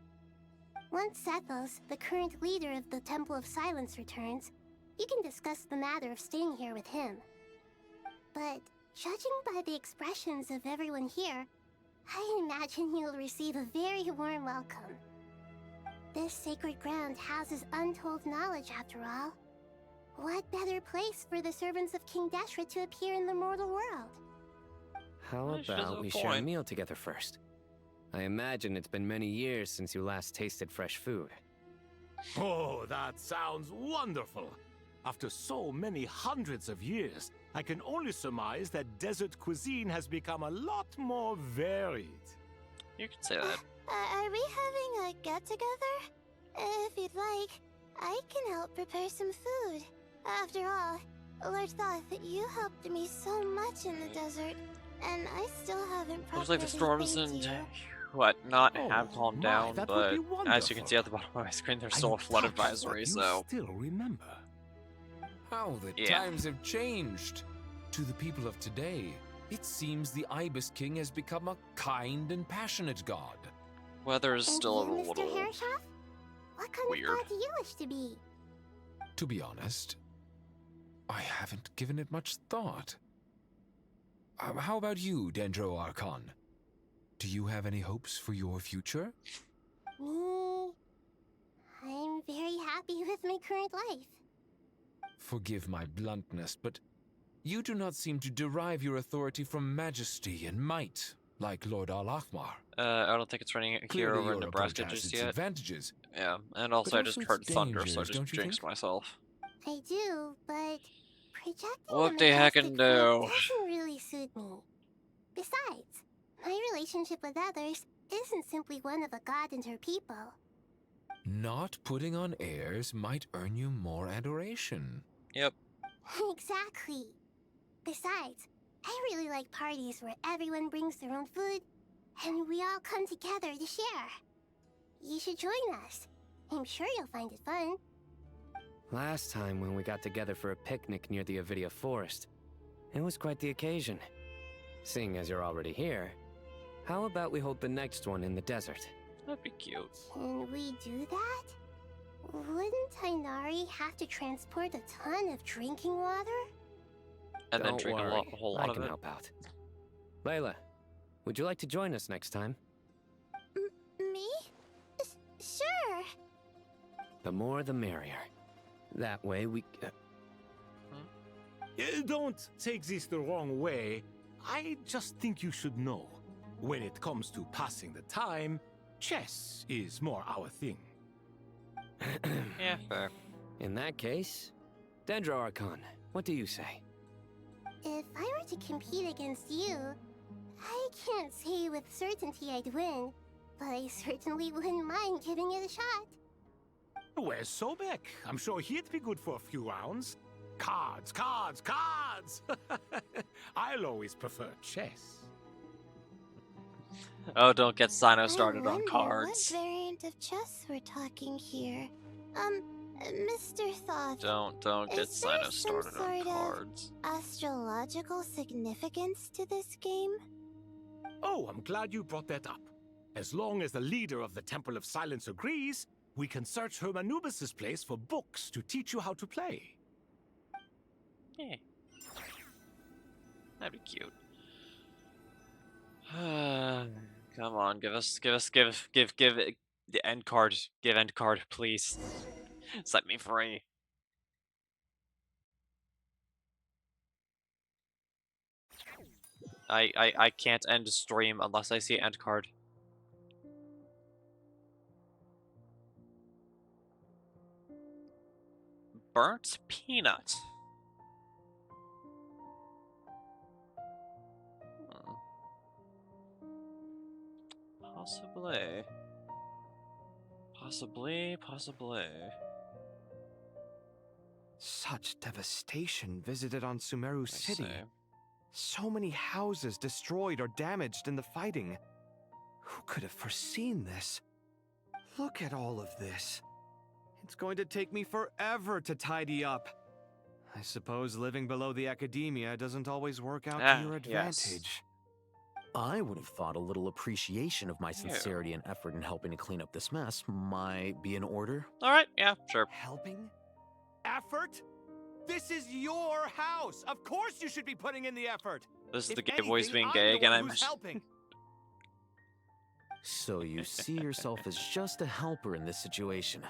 Once Sethos, the current leader of the Temple of Silence, returns, you can discuss the matter of staying here with him. But judging by the expressions of everyone here, I imagine you'll receive a very warm welcome. This sacred ground houses untold knowledge, after all. What better place for the servants of King Deshret to appear in the mortal world? How about we share a meal together first? I imagine it's been many years since you last tasted fresh food. Oh, that sounds wonderful! After so many hundreds of years, I can only surmise that desert cuisine has become a lot more varied. You can say that. Are we having a get-together? If you'd like, I can help prepare some food. After all, Lord Thoth, you helped me so much in the desert, and I still haven't properly Looks like the storms thanked and you. not have calmed down, that but would be as you can see at the bottom of my screen, there's still a flood advisory, so... still remember. How the times have changed. To the people of today, it seems the Ibis King has become a kind and passionate god. Weather is still a And you, little Mr. Herreshoff? What kind weird. of god do you wish to be? To be honest, I haven't given it much thought. How about you, Dendro Archon? Do you have any hopes for your future? Me? I'm very happy with my current life. Forgive my bluntness, but you do not seem to derive your authority from majesty and might, like Lord Al-Akhmar. I don't think it's running here Clearly over in your Nebraska approach has just its yet. advantages. Yeah, and also I just its heard thunder, so I dangers, just don't you jinxed think? myself. I do, but projecting What a the heck majestic and vibe do? doesn't really suit me. Besides, my relationship with others isn't simply one of a god and her people. Not putting on airs might earn you more adoration. Yep. Exactly. Besides, I really like parties where everyone brings their own food, and we all come together to share. You should join us. I'm sure you'll find it fun. Last time when we got together for a picnic near the Avidia Forest, it was quite the occasion. Seeing as you're already here, how about we hold the next one in the desert? That'd be cute. Can we do that? Wouldn't Tainari have to transport a ton of drinking water? And then Don't drink worry, a whole lot I of can it. help out. Layla, would you like to join us next time? Me? Sure. The more the merrier. That way we... Don't take this the wrong way. I just think you should know. When it comes to passing the time, chess is more our thing. Yeah, fair. In that case, Dendro Archon, what do you say? If I were to compete against you, I can't say with certainty I'd win, but I certainly wouldn't mind giving it a shot. Where's Sobek? I'm sure he'd be good for a few rounds. Cards, cards, cards! I'll always prefer chess. Oh, don't get Sino started I on wonder cards. What variant of chess we're talking here? Mr. Thoth. Don't get is there Sino started some on sort cards. of astrological significance to this game? Oh, I'm glad you brought that up. As long as the leader of the Temple of Silence agrees, we can search Hermanubis' place for books to teach you how to play. Yeah. That'd be cute. Come on, give the end card. Give end card, please. Set me free. I can't end stream unless I see end card. Burnt peanut. Possibly. Possibly. Such devastation visited on Sumeru City. see. So many houses destroyed or damaged in the fighting. Who could have foreseen this? Look at all of this. It's going to take me forever to tidy up. I suppose living below the academia doesn't always work out to your advantage. I would have thought a little appreciation of my sincerity and effort in helping to clean up this mess might be in order. Alright, yeah, sure. Helping? Effort? This is your house! Of course you should be putting in the effort! This is If the gay voice anything, being I'm gay the again, one I'm who's helping. So you see yourself as just a helper in this situation.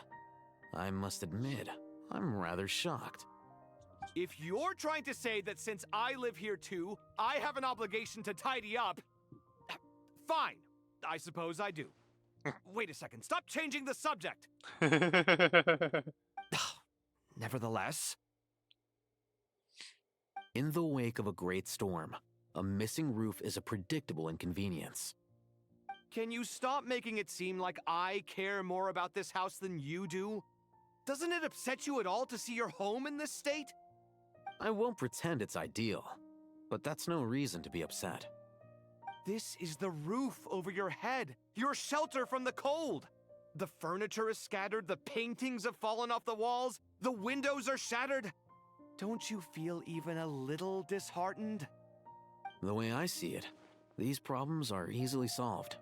I must admit, I'm rather shocked. If you're trying to say that since I live here too, I have an obligation to tidy up, fine. I suppose I do. Wait a second, stop changing the subject! Nevertheless... In the wake of a great storm, a missing roof is a predictable inconvenience. Can you stop making it seem like I care more about this house than you do? Doesn't it upset you at all to see your home in this state? I won't pretend it's ideal, but that's no reason to be upset. This is the roof over your head, your shelter from the cold. The furniture is scattered, the paintings have fallen off the walls, the windows are shattered. Don't you feel even a little disheartened? The way I see it, these problems are easily solved.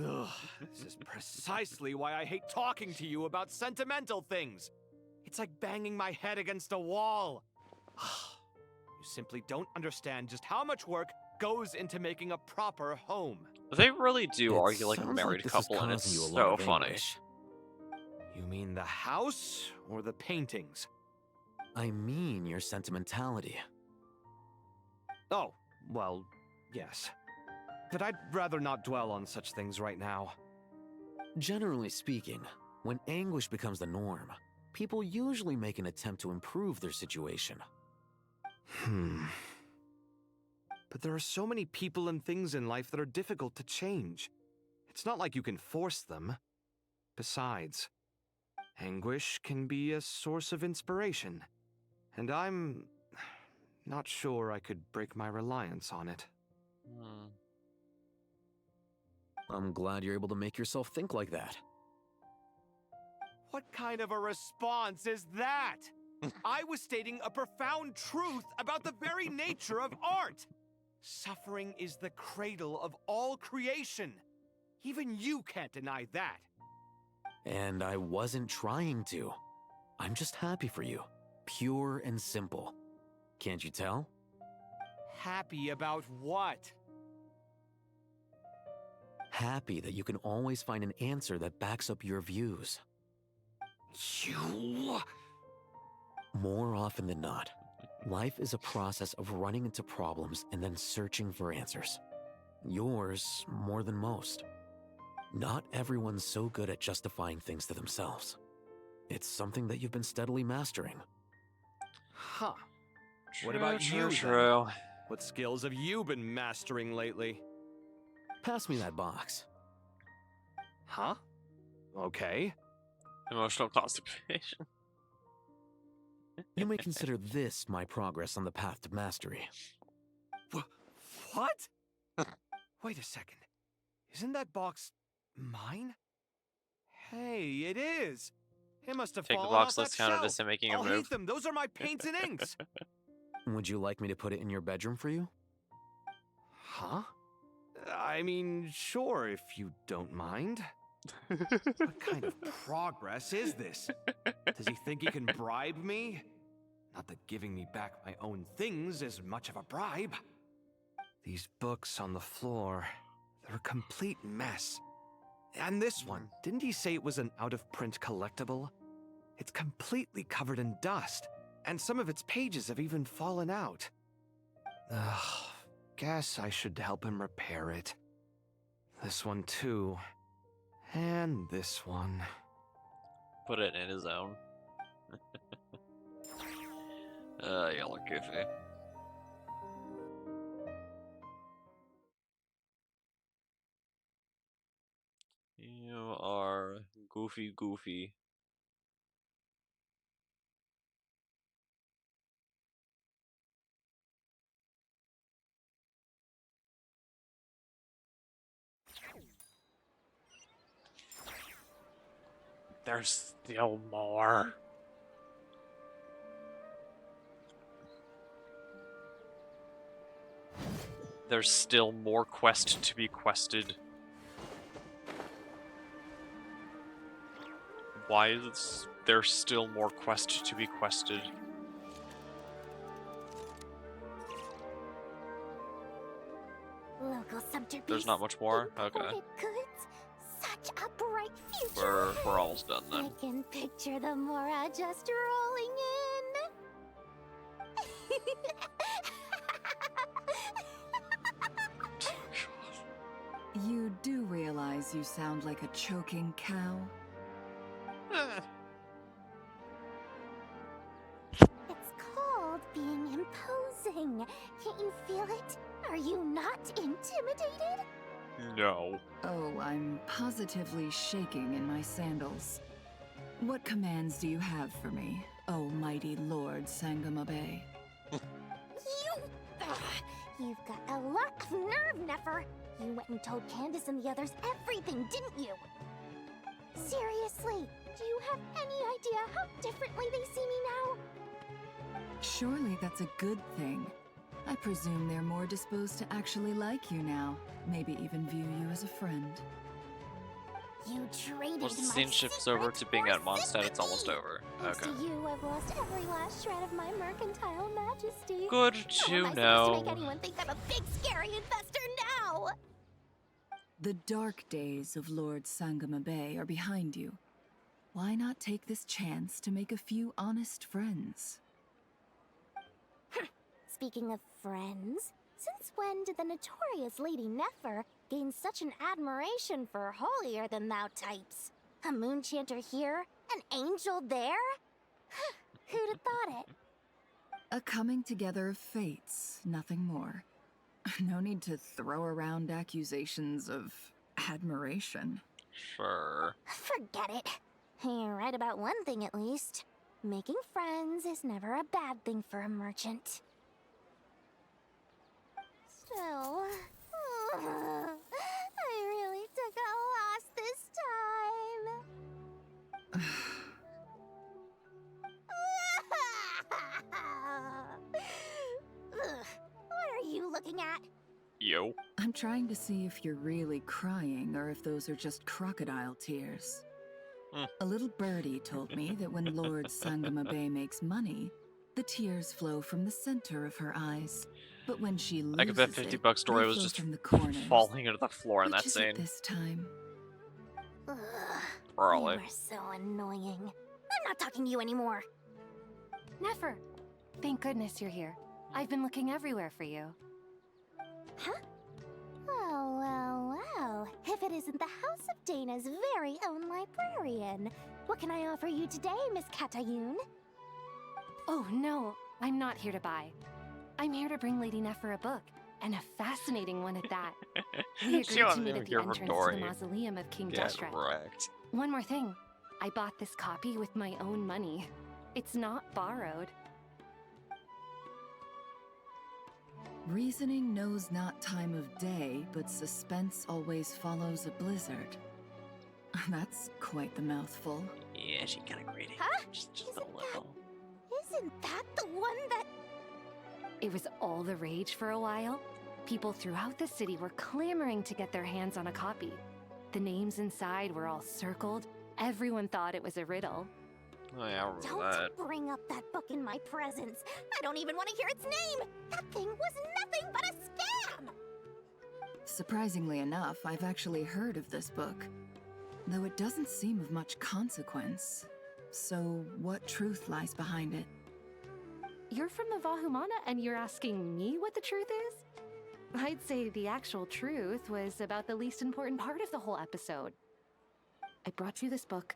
Ugh, this is precisely why I hate talking to you about sentimental things. It's like banging my head against a wall. You simply don't understand just how much work goes into making a proper home. They really do It argue like a sounds married this is couple, and it's causing you a lot so of funny. anguish. You mean the house or the paintings? I mean your sentimentality. Oh, well, yes. But I'd rather not dwell on such things right now. Generally speaking, when anguish becomes the norm, people usually make an attempt to improve their situation. But there are so many people and things in life that are difficult to change. It's not like you can force them. Besides, anguish can be a source of inspiration. And I'm not sure I could break my reliance on it. I'm glad you're able to make yourself think like that. What kind of a response is that? I was stating a profound truth about the very nature of art. Suffering is the cradle of all creation. Even you can't deny that. And I wasn't trying to. I'm just happy for you. Pure and simple. Can't you tell? Happy about what? Happy that you can always find an answer that backs up your views. You... More often than not, life is a process of running into problems and then searching for answers. Yours more than most. Not everyone's so good at justifying things to themselves. It's something that you've been steadily mastering. Huh. What about you, then? What skills have you been mastering lately? Pass me that box. Huh? Okay. Emotional constipation. You may consider this my progress on the path to mastery. What? Wait a second. Isn't that box mine? Hey, it is. It must have Take the fallen box, off let's that count it shelf. as him making a I'll move. hate them. Those are my paints and inks. Would you like me to put it in your bedroom for you? Huh? I mean, sure, if you don't mind. What kind of progress is this? Does he think he can bribe me? Not that giving me back my own things is much of a bribe. These books on the floor, they're a complete mess. And this one, didn't he say it was an out-of-print collectible? It's completely covered in dust, and some of its pages have even fallen out. Ugh, guess I should help him repair it. This one too. And this one. Put it in his own. Y'all are goofy. You are goofy. There's still more. There's still more quest to be quested. Why is there still more quest to be quested? Local subterfuge. There's not much more? Okay. Imported goods. Such a bright future. We're almost done then. I can picture the Mora just rolling in. You do realize you sound like a choking cow? It's called being imposing. Can't you feel it? Are you not intimidated? No. Oh, I'm positively shaking in my sandals. What commands do you have for me, oh mighty Lord Sangamabe? You've got a lot of nerve, Nefer. You went and told Candace and the others everything, didn't you? Seriously, do you have any idea how differently they see me now? Surely that's a good thing. I presume they're more disposed to actually like you now. Maybe even view you as a friend. You traded Once the my scene shifts over to being at Mondstadt, it's almost over. Thanks Okay. to you, I've lost every last shred of my mercantile majesty. Good How to am I supposed know. to make anyone think I'm a big, scary investor now? The dark days of Lord Sangamabe are behind you. Why not take this chance to make a few honest friends? Speaking of friends, since when did the notorious Lady Nefer gain such an admiration for holier-than-thou types? A moon chanter here, an angel there? Who'd have thought it? A coming together of fates, nothing more. No need to throw around accusations of admiration. Sure. Forget it. You're right about one thing at least. Making friends is never a bad thing for a merchant. Still, I really took a loss this time. What are you looking at? Yo. I'm trying to see if you're really crying or if those are just crocodile tears. A little birdie told me that when Lord Sangamabe makes money, the tears flow from the center of her eyes. But when she loses I could bet $50 it, Dory they was flow just from the corners. falling into the floor in Which that is it scene. this time? Ugh, Probably. you are so annoying. I'm not talking to you anymore. Nefer, thank goodness you're here. I've been looking everywhere for you. Huh? Well, well, well. If it isn't the House of Dana's very own librarian. What can I offer you today, Miss Katayun? Oh no, I'm not here to buy. I'm here to bring Lady Nefer a book, and a fascinating one at that. We She agreed to wasn't meet even at the here from entrance to Dory. the mausoleum of King Get Deshret. wrecked. One more thing. I bought this copy with my own money. It's not borrowed. Reasoning knows not time of day, but suspense always follows a blizzard. That's quite the mouthful. Yeah, she got a great age. Huh? Just a little. Isn't that the one that... It was all the rage for a while. People throughout the city were clamoring to get their hands on a copy. The names inside were all circled. Everyone thought it was a riddle. Oh yeah, I remember Don't that. bring up that book in my presence. I don't even want to hear its name. That thing was nothing but a scam. Surprisingly enough, I've actually heard of this book, though it doesn't seem of much consequence. So, what truth lies behind it? You're from the Vahumana and you're asking me what the truth is? I'd say the actual truth was about the least important part of the whole episode. I brought you this book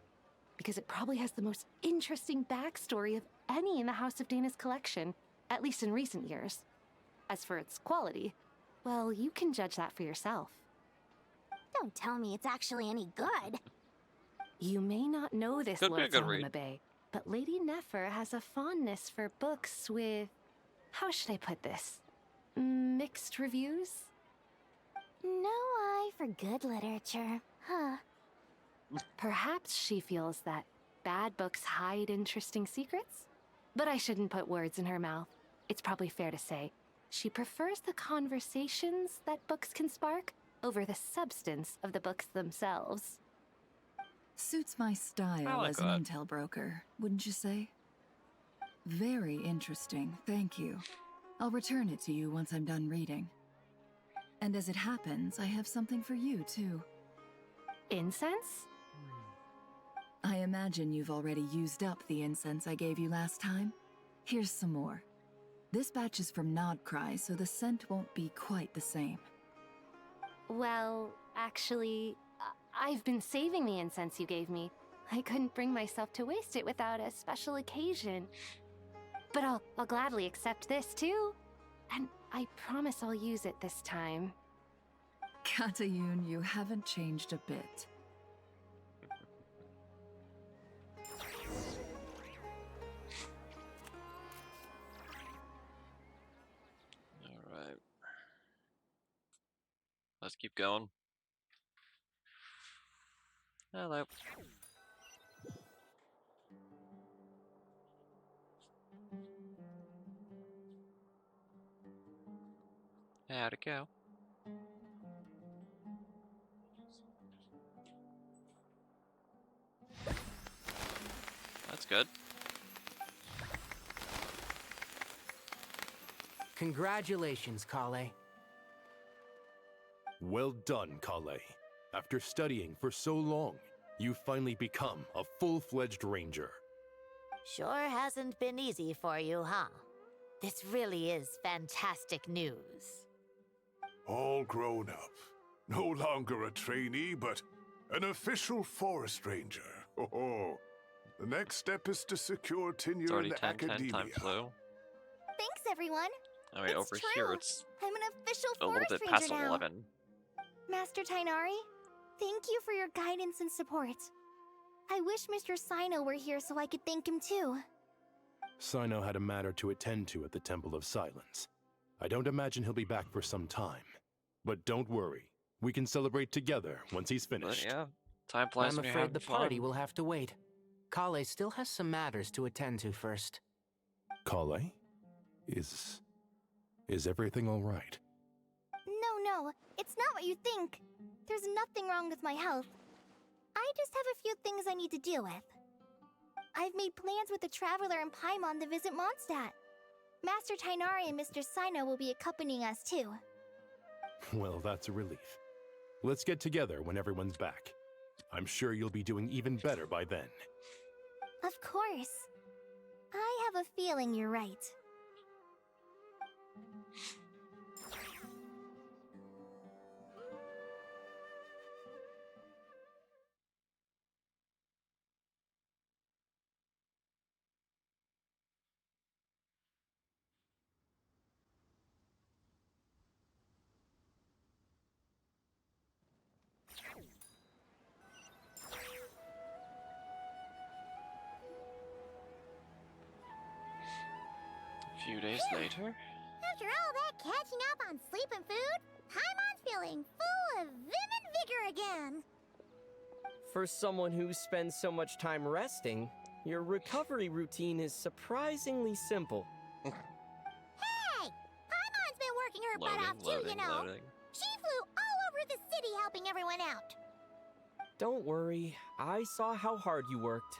because it probably has the most interesting backstory of any in the House of Dana's collection, at least in recent years. As for its quality, well, you can judge that for yourself. Don't tell me it's actually any good. You may not know this, Could be a Lord good read. Sangamabe, but Lady Nefer has a fondness for books with... how should I put this? Mixed reviews? No eye for good literature, huh? Perhaps she feels that bad books hide interesting secrets? But I shouldn't put words in her mouth. It's probably fair to say she prefers the conversations that books can spark over the substance of the books themselves. Suits my style like as that. an intel broker, wouldn't you say? Very interesting, thank you. I'll return it to you once I'm done reading. And as it happens, I have something for you, too. Incense? I imagine you've already used up the incense I gave you last time. Here's some more. This batch is from Nodcry, so the scent won't be quite the same. Well, actually, I've been saving the incense you gave me. I couldn't bring myself to waste it without a special occasion. But I'll gladly accept this, too. And I promise I'll use it this time. Katayun, you haven't changed a bit. Alright. Let's keep going. Hello. How'd it go? That's good. Congratulations, Kale. Well done, Kale. After studying for so long, you finally become a full-fledged ranger. Sure hasn't been easy for you, huh? This really is fantastic news. All grown up. No longer a trainee, but an official forest ranger. Oh, the next step is to secure It's tenure already in 10, academia. times low. Thanks, everyone. I mean, over true. here it's I'm an official a little forest bit ranger past now. 11. Master Tainari, thank you for your guidance and support. I wish Mr. Sino were here so I could thank him too. Sino had a matter to attend to at the Temple of Silence. I don't imagine he'll be back for some time. But don't worry, we can celebrate together once he's finished. But yeah, time flies I'm when you're afraid having the party fun. will have to wait. Kale still has some matters to attend to first. Kale? Is everything all right? No, it's not what you think. There's nothing wrong with my health. I just have a few things I need to deal with. I've made plans with the Traveler and Paimon to visit Mondstadt. Master Tainari and Mr. Sino will be accompanying us too. Well, that's a relief. Let's get together when everyone's back. I'm sure you'll be doing even better by then. Of course. I have a feeling you're right. A few days later. After all that catching up on sleep and food, Paimon's feeling full of vim and vigor again. For someone who spends so much time resting, your recovery routine is surprisingly simple. Hey! Paimon's been working her butt off too, you know. She flew all over the city helping everyone out. Don't worry, I saw how hard you worked.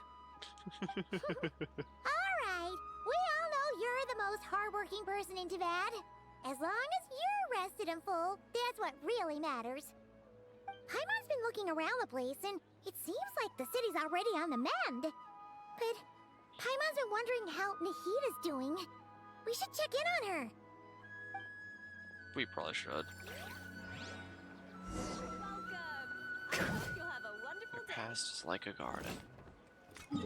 Alright, we all know you're the most hardworking person in Tavad. As long as you're rested and full, that's what really matters. Paimon's been looking around the place, and it seems like the city's already on the mend. But Paimon's been wondering how Nahida's doing. We should check in on her. We probably should. Your past is like a garden. Do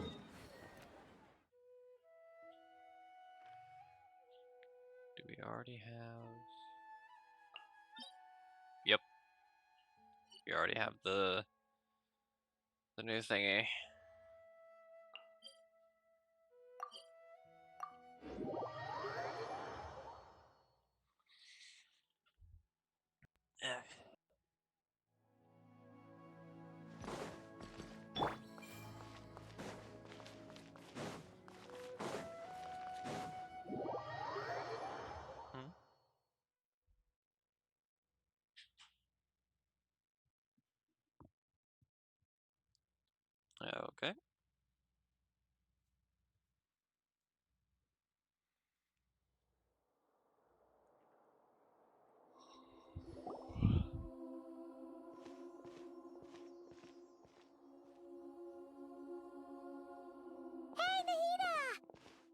we already have... Yep. We already have the new thingy. Okay. Hey, Nahida!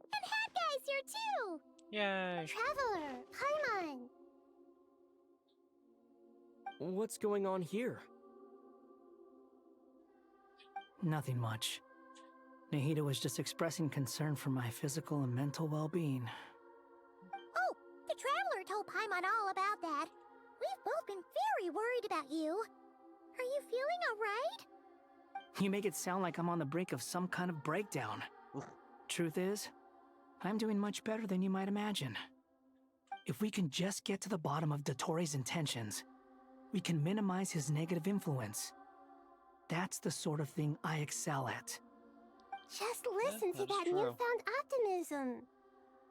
And Hat Guy's here too! Yay! Traveler, Paimon! What's going on here? Nothing much. Nahida was just expressing concern for my physical and mental well-being. Oh, the Traveler told Paimon all about that. We've both been very worried about you. Are you feeling alright? You make it sound like I'm on the brink of some kind of breakdown. Truth is, I'm doing much better than you might imagine. If we can just get to the bottom of Dottore's intentions, we can minimize his negative influence. That's the sort of thing I excel at. Just listen to that true. newfound optimism.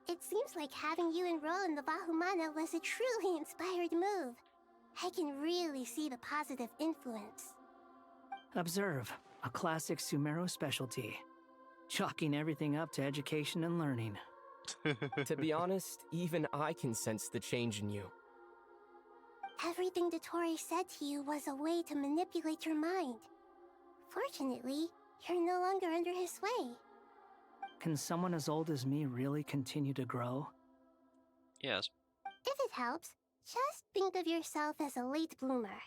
It seems like having you enroll in the Vahumana was a truly inspired move. I can really see the positive influence. Observe, a classic Sumeru specialty. Chalking everything up to education and learning. To be honest, even I can sense the change in you. Everything Dottore said to you was a way to manipulate your mind. Fortunately, you're no longer under his sway. Can someone as old as me really continue to grow? Yes. If it helps, just think of yourself as a late bloomer.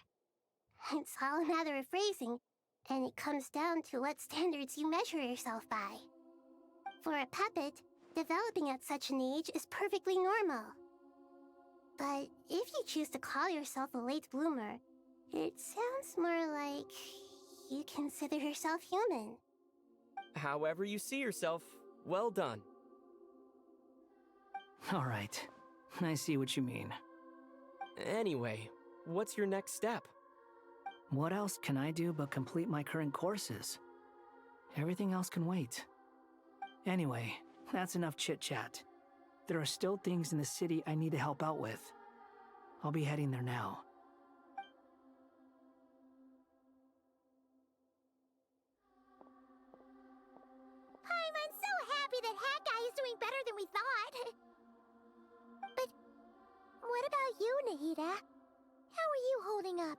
It's all a matter of phrasing, and it comes down to what standards you measure yourself by. For a puppet, developing at such an age is perfectly normal. But if you choose to call yourself a late bloomer, it sounds more like you consider yourself human. However you see yourself, well done. All right, I see what you mean. Anyway, what's your next step? What else can I do but complete my current courses? Everything else can wait. Anyway, that's enough chit-chat. There are still things in the city I need to help out with. I'll be heading there now. I'm so happy that Hat Guy is doing better than we thought. But what about you, Nahida? How are you holding up?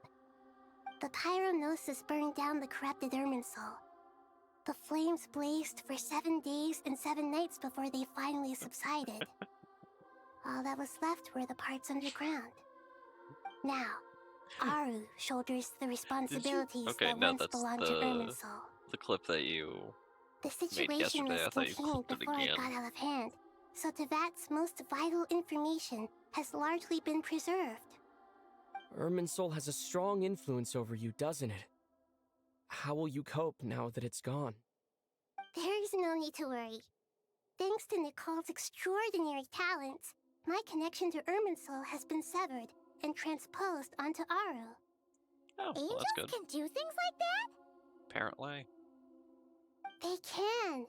The pyronosis burned down the corrupted Irminsul. The flames blazed for 7 days and 7 nights before they finally subsided. All that was left were the parts underground. Now, Aru shoulders the responsibilities that once that's belonged to Irminsul. the clip that you The made situation was yesterday. I thought you contained clipped it before it again. got out of hand, so Tevat's most vital information has largely been preserved. Irminsul has a strong influence over you, doesn't it? How will you cope now that it's gone? There is no need to worry. Thanks to Nicole's extraordinary talents, my connection to Irminsul has been severed and transposed onto Aru. Oh, well, Angels that's good. can do things like that? Apparently. They can.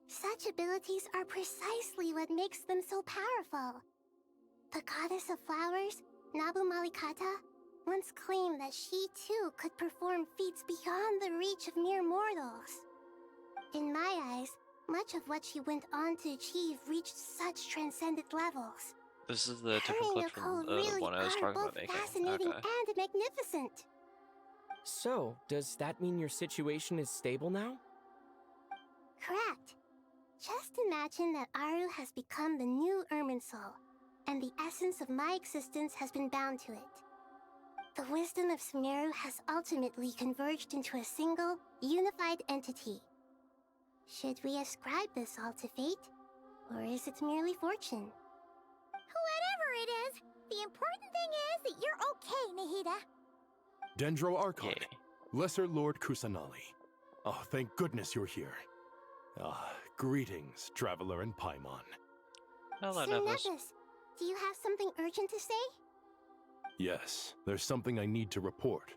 Such abilities are precisely what makes them so powerful. The goddess of flowers, Nabu Malikata, once claimed that she too could perform feats beyond the reach of mere mortals. In my eyes, much of what she went on to achieve reached such transcendent levels. This is the Her different and clip from Nicole really one I was are talking both about making. fascinating Okay. and magnificent. So, does that mean your situation is stable now? Correct. Just imagine that Aru has become the new Irminsul, and the essence of my existence has been bound to it. The wisdom of Sumeru has ultimately converged into a single, unified entity. Should we ascribe this all to fate, or is it merely fortune? Whatever it is, the important thing is that you're okay, Nahida. Dendro Archon, Lesser Lord Kusanali. Oh, thank goodness you're here. Greetings, Traveler and Paimon. Hello, Sir Nevis. Nevis, do you have something urgent to say? Yes, there's something I need to report.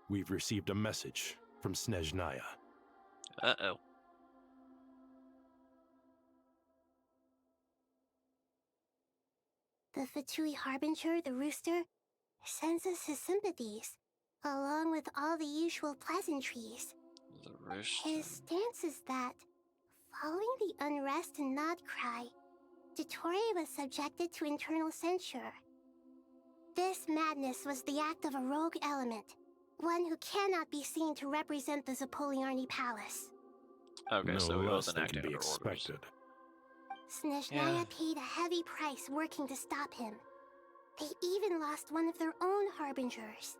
We've received a message from Snezhnaya. Uh-oh. The Fatui Harbinger, the rooster, sends us his sympathies, along with all the usual pleasantries. His stance is that, following the unrest and Nod Cry, Dottore was subjected to internal censure. This madness was the act of a rogue element, one who cannot be seen to represent the Zapoliarny Palace. Okay, no so he less wasn't than acting can be under orders. expected. Snezhnaya paid a heavy price working to stop him. They even lost one of their own harbingers.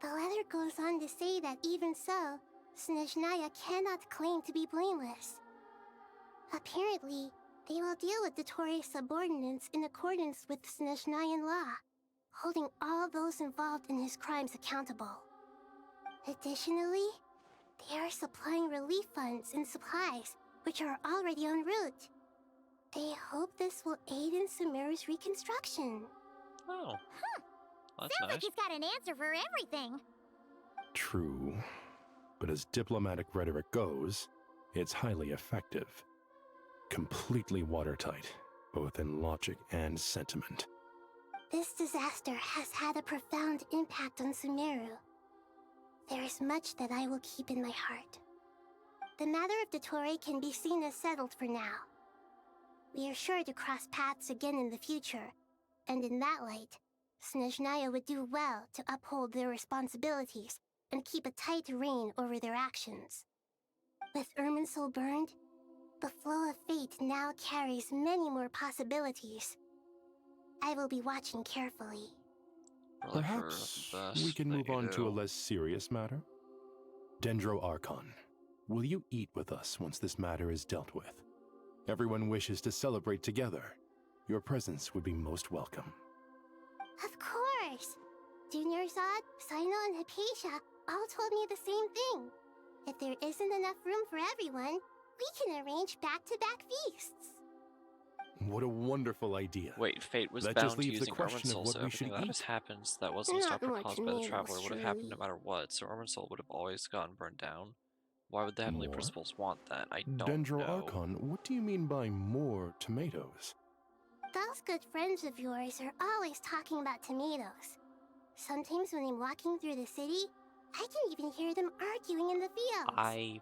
The letter goes on to say that even so, Snezhnaya cannot claim to be blameless. Apparently, they will deal with Dottore's subordinates in accordance with Snezhnayan law, holding all those involved in his crimes accountable. Additionally, they are supplying relief funds and supplies, which are already en route. They hope this will aid in Sumeru's reconstruction. Oh. That's Sounds nice. like he's got an answer for everything. True. But as diplomatic rhetoric goes, it's highly effective. Completely watertight, both in logic and sentiment. This disaster has had a profound impact on Sumeru. There is much that I will keep in my heart. The matter of Dottore can be seen as settled for now. We are sure to cross paths again in the future, and in that light, Snezhnaya would do well to uphold their responsibilities and keep a tight rein over their actions. With Irminsul burned, the flow of fate now carries many more possibilities. I will be watching carefully. Perhaps we can move on to a less serious matter? Dendro Archon, will you eat with us once this matter is dealt with? Everyone wishes to celebrate together. Your presence would be most welcome. Of course! Junior Zod, Sino, and Hypatia all told me the same thing. If there isn't enough room for everyone, we can arrange back-to-back feasts. What a wonderful idea. Wait, Fate was That bound just to leaves the using question of Irminsul, what so we should everything that has eat. happened that wasn't Not stopped or more caused by the tomatoes, Traveler would have happened no surely. matter what, so Irminsul would have always gotten burned down. Why would the Heavenly More? Principles want that? I don't Dendro know. Archon, what do you mean by more tomatoes? Those good friends of yours are always talking about tomatoes. Sometimes when I'm walking through the city, I can even hear them arguing in the fields.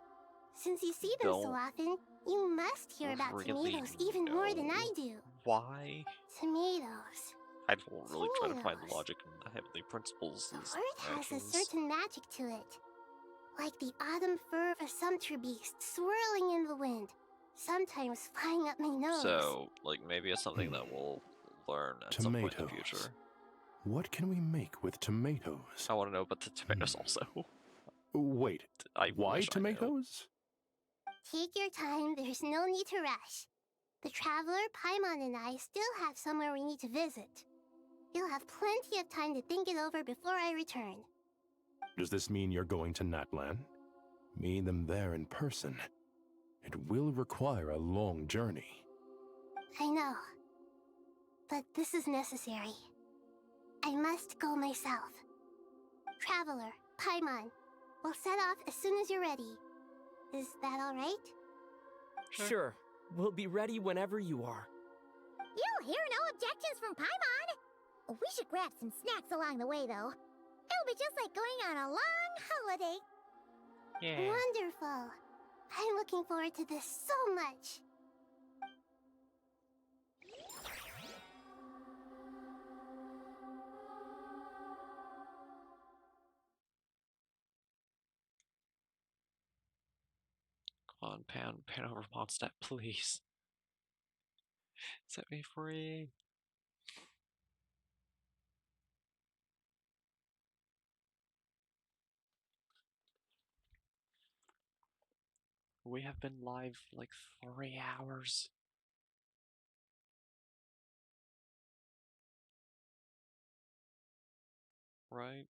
Since you see them so don't often, you must hear about really tomatoes even more than I do. Why? Tomatoes. I don't really try to find logic in the Heavenly Principles' The word has a actions. certain magic to it. Like the autumn fur of a sumpter beast swirling in the wind, sometimes flying up my nose. So, like, maybe it's something that we'll learn at some point in the future. What can we make with tomatoes? I want to know about the tomatoes also. Wait, why wish I knew. tomatoes? Take your time, there's no need to rush. The Traveler, Paimon, and I still have somewhere we need to visit. You'll have plenty of time to think it over before I return. Does this mean you're going to Natlan? Meet them there in person. It will require a long journey. I know. But this is necessary. I must go myself. Traveler, Paimon, we'll set off as soon as you're ready. Is that all right? Sure. We'll be ready whenever you are. You'll hear no objections from Paimon. We should grab some snacks along the way, though. It'll be just like going on a long holiday. Yeah. Wonderful. I'm looking forward to this so much. Come on, pan over Mondstadt, please. Set me free. We have been live for like 3 hours. Right?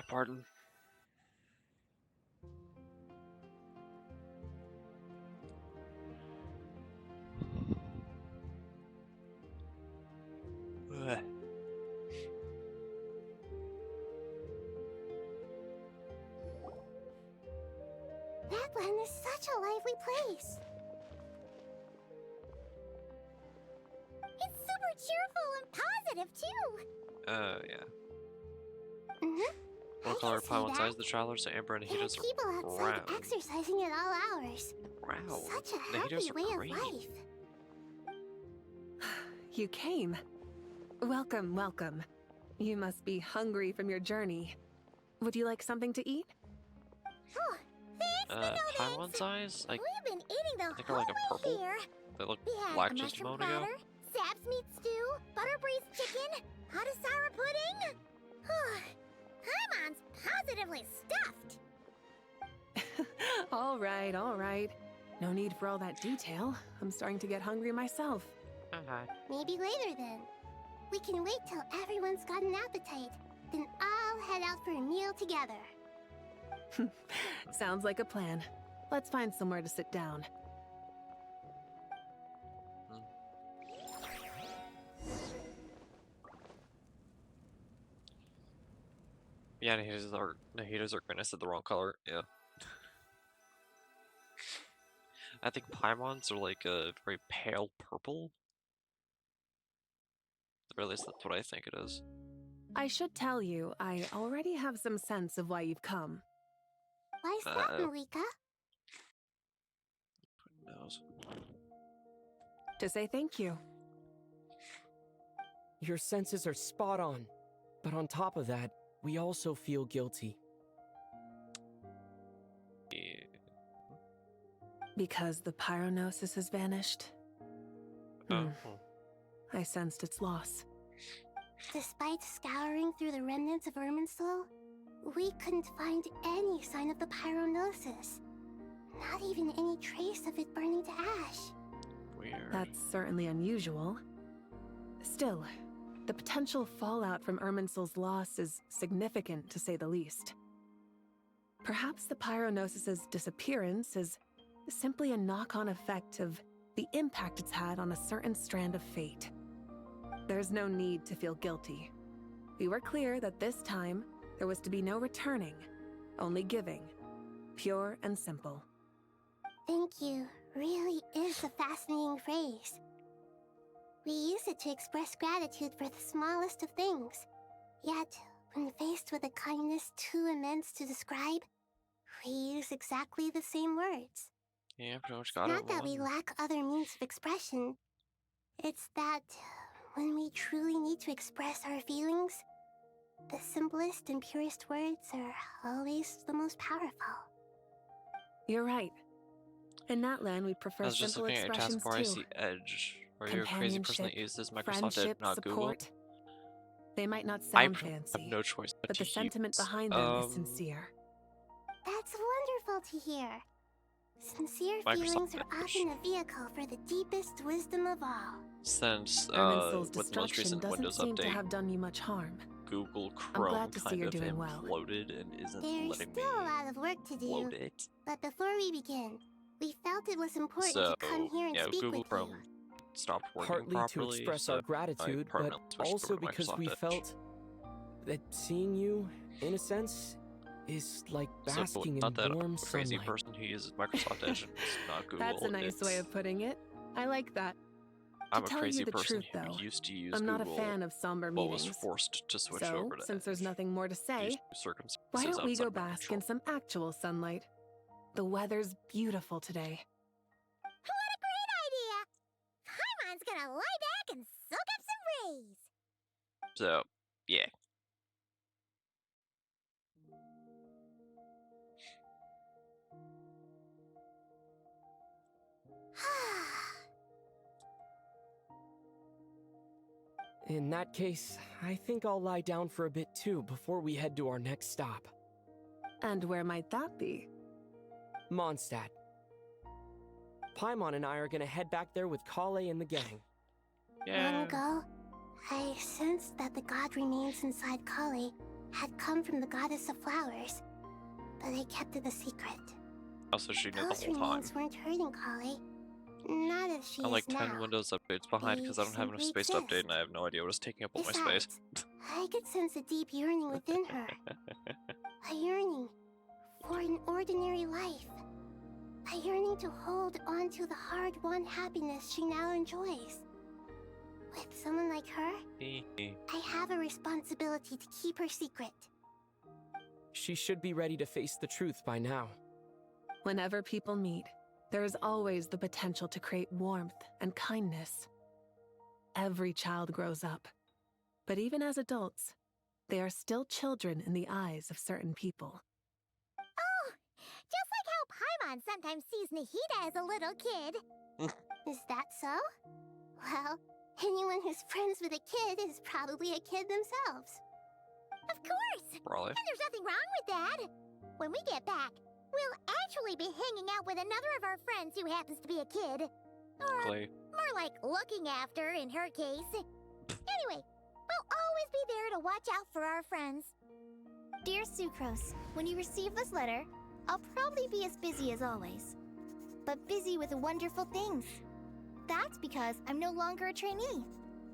Pardon. Ugh. That Dreamland is such a lively place. It's super cheerful and positive, too. Yeah. Mm-hmm. What color Paimon's eyes? The travelers to Amber and There are Nahidos people are outside brown. exercising at all hours. Brown. Such a Nahidos healthy are way green. of life. You came. Welcome, welcome. You must be hungry from your journey. Would you like something to eat? Oh, thanks, Paimon's eyes? We've been eating the think whole are like a way purple. here. They look We had black a just a mushroom moment ago. platter, Sap's meat stew, butter braised chicken, Hadasara pudding. Paimon's positively stuffed. All right, all right. No need for all that detail. I'm starting to get hungry myself. Maybe later then. We can wait till everyone's got an appetite. Then I'll head out for a meal together. Sounds like a plan. Let's find somewhere to sit down. Yeah, Nahidos are green. I said the wrong color. Yeah. I think Paimon's are like a very pale purple. Or at least that's what I think it is. I should tell you, I already have some sense of why you've come. Why's that, Malika? Who knows? To say thank you. Your senses are spot on. But on top of that, we also feel guilty. Yeah. Because the pyronosis has vanished. I sensed its loss. Despite scouring through the remnants of Irminsul, we couldn't find any sign of the pyronosis. Not even any trace of it burning to ash. Weird. That's certainly unusual. Still, the potential fallout from Irminsul's loss is significant, to say the least. Perhaps the pyronosis's disappearance is simply a knock-on effect of the impact it's had on a certain strand of fate. There's no need to feel guilty. We were clear that this time, there was to be no returning, only giving. Pure and simple. Thank you really is a fascinating phrase. We use it to express gratitude for the smallest of things. Yet, when faced with a kindness too immense to describe, we use exactly the same words. Yeah, pretty much got Not it. that we lack other means of expression. It's that when we truly need to express our feelings, the simplest and purest words are always the most powerful. You're right. In that land, we I prefer was just simple looking at your expressions taskbar. I too. see Edge. Are you a crazy person that uses Microsoft Edge, friendship, not Google? support. They might not I sound have fancy, no choice but to the sentiment use. behind them is sincere. That's wonderful to hear. Sincere Microsoft feelings are Edge. often a vehicle for the deepest wisdom of all. Since Irminsul's with the most destruction recent doesn't Windows seem to update, have done you much harm. Google I'm Chrome glad to see kind you're of doing well. imploded and isn't There's letting me still a lot of work to do. load it. But before we begin, we felt it was important So to come here and yeah, speak Google with Chrome you. stopped working Partly properly. to express so our I gratitude, but permanently switched also over to because Microsoft we Edge. felt that seeing you, in a sense, is like basking not in that warm I'm a crazy sunlight. person who uses Microsoft Edge and not Google. That's a nice way it's- of putting it. I like that. I'm to a tell crazy you the person truth, who though, used to use I'm Google, not a fan of somber but was meetings. forced to switch So, over to since there's Edge nothing more to due say, to circumstances why don't we outside go my bask in control. some actual sunlight? The weather's beautiful today. What a great idea! Paimon's gonna lie back and soak up some rays. So, yeah. In that case, I think I'll lie down for a bit too before we head to our next stop. And where might that be? Mondstadt. Paimon and I are gonna head back there with Kale and the gang. Long ago, I sensed that the god remains inside Kali had come from the goddess of flowers, but I kept it a secret. Also, she knew the Those whole time. remains weren't hurting Kali, not as she I'm like is 10 now. Windows updates behind because I don't have enough simply space to update exist. and I have no idea what is taking up all my space. Besides, I could sense a deep yearning within her. A yearning for an ordinary life. a yearning to hold on to the hard-won happiness she now enjoys. With someone like her, I have a responsibility to keep her secret. She should be ready to face the truth by now. Whenever people meet, there is always the potential to create warmth and kindness. Every child grows up, but even as adults, they are still children in the eyes of certain people. Oh, just like how Paimon sometimes sees Nahida as a little kid. Is that so? Well, anyone who's friends with a kid is probably a kid themselves. Of course! Probably. And there's nothing wrong with that. When we get back, we'll actually be hanging out with another of our friends who happens to be a kid. Or more like looking after, in her case. Anyway, we'll always be there to watch out for our friends. Dear Sucrose, when you receive this letter, I'll probably be as busy as always. But busy with wonderful things. That's because I'm no longer a trainee.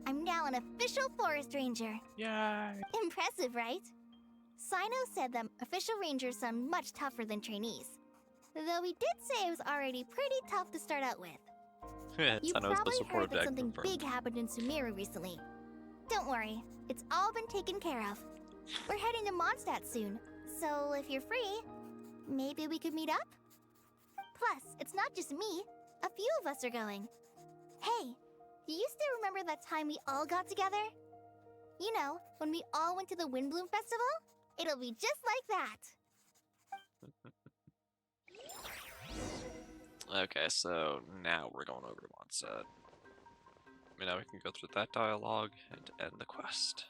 I'm now an official forest ranger. Yay! Impressive, right? Sino said that official rangers sound much tougher than trainees. Though he did say it was already pretty tough to start out with. You probably heard that something big happened in Sumeru recently. Don't worry, it's all been taken care of. We're heading to Mondstadt soon, so if you're free, maybe we could meet up? Plus, it's not just me. A few of us are going. Hey, do you still remember that time we all got together? You know, when we all went to the Windbloom Festival? It'll be just like that. Okay, so now we're going over to Mondstadt. Now we can go through that dialogue and end the quest.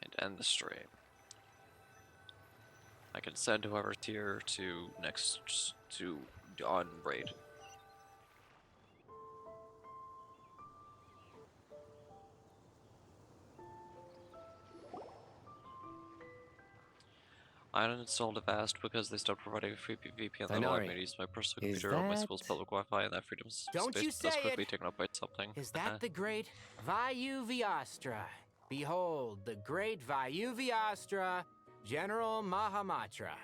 And end the stream. I can send whoever's here to on raid. I uninstalled Avast because they stopped providing a free VPN that allowed me to use my personal computer on my school's public Wi-Fi, and that freedom of space was quickly taken up by something. Is that the great Vayu Vyastra? Behold, the great Vayu Vyastra, General Mahamatra.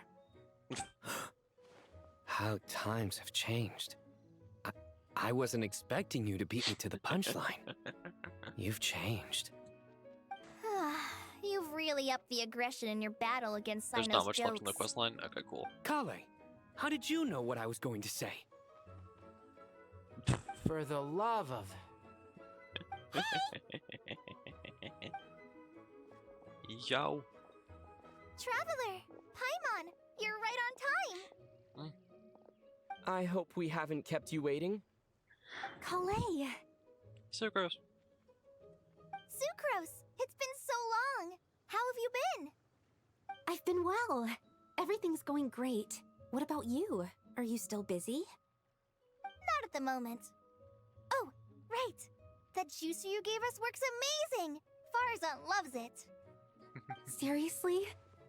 How times have changed. I wasn't expecting you to beat me to the punchline. You've changed. You've really upped the aggression in your battle against Sino's There's not much jokes. left in the questline? Okay, cool. Kale, how did you know what I was going to say? For the love of... Yo. Traveler! Paimon! You're right on time! I hope we haven't kept you waiting. Kalei! Sucrose. Sucrose! It's been so long! How have you been? I've been well. Everything's going great. What about you? Are you still busy? Not at the moment. Oh, right! That juicer you gave us works amazing! Farzan loves it! Seriously?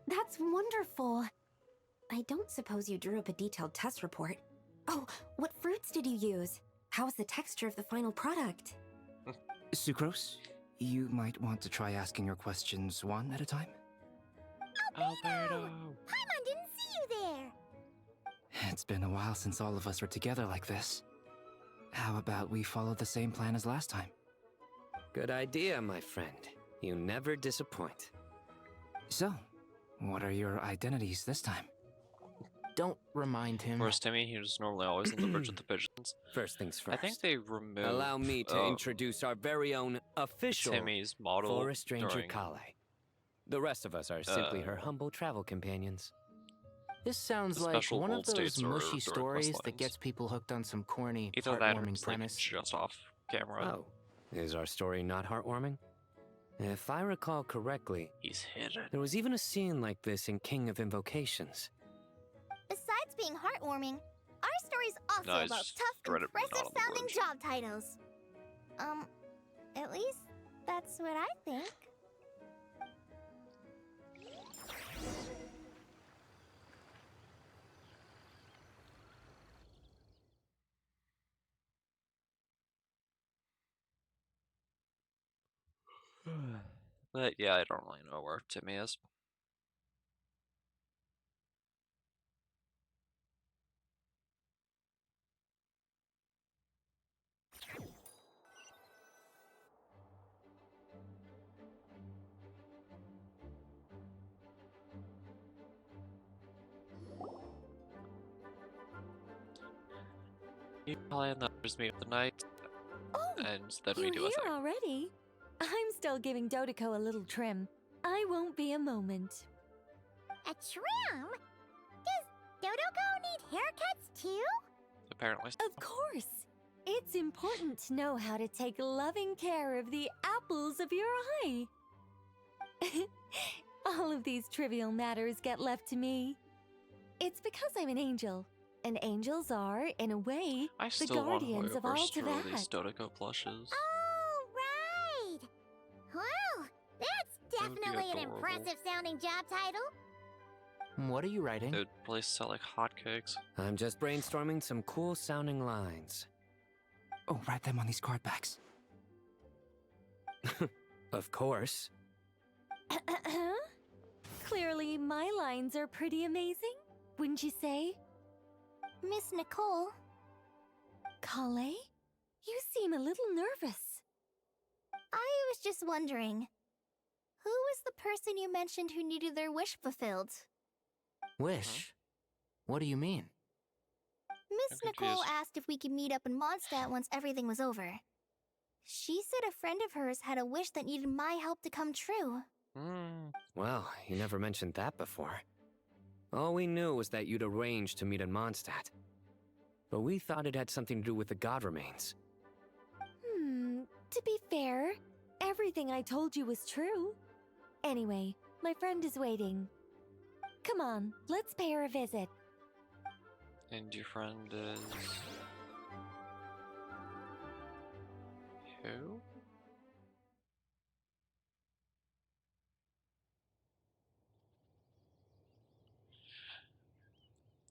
That's wonderful. I don't suppose you drew up a detailed test report. Oh, what fruits did you use? How's the texture of the final product? Sucrose, you might want to try asking your questions one at a time. Alberto! Paimon didn't see you there! It's been a while since all of us were together like this. How about we follow the same plan as last time? Good idea, my friend. You never disappoint. So, what are your identities this time? Don't remind him. Whereas Timmy, he was normally always on the bridge of the pigeons. First things first. I think they removed... Allow me to introduce our very own official Timmy's model Forest Ranger during... Kale. The rest of us are simply her humble travel companions. This sounds like one of those mushy stories that gets people hooked on some corny, heartwarming premise. Just off camera. Oh, is our story not heartwarming? If I recall correctly, he's hidden. There was even a scene like this in King of Invocations. Besides being heartwarming, our story's also about tough, impressive-sounding job titles. At least that's what I think. But yeah, I don't really know where Timmy is. You probably and the others meet up the night, and then we You're do a here thing. already? I'm still giving Dottore a little trim. I won't be a moment. A trim? Does Dottore need haircuts too? Apparently. Of course. It's important to know how to take loving care of the apples of your eye. All of these trivial matters get left to me. It's because I'm an angel. And angels are, in a way, I the still guardians of want all to to over that. these Dottore plushes. Oh, right! Well, that's That would be definitely an adorable. impressive sounding job title. What are you writing? They would probably sell like hotcakes. I'm just brainstorming some cool sounding lines. Oh, write them on these card backs. Of course. Clearly, my lines are pretty amazing, wouldn't you say? Miss Nicole. Kale? You seem a little nervous. I was just wondering, who was the person you mentioned who needed their wish fulfilled? Wish? What do you mean? Miss Nicole asked if we could meet up in Mondstadt once everything was over. She said a friend of hers had a wish that needed my help to come true. Well, you never mentioned that before. All we knew was that you'd arranged to meet in Mondstadt. But we thought it had something to do with the god remains. To be fair, everything I told you was true. Anyway, my friend is waiting. Come on, let's pay her a visit. And your friend is... who?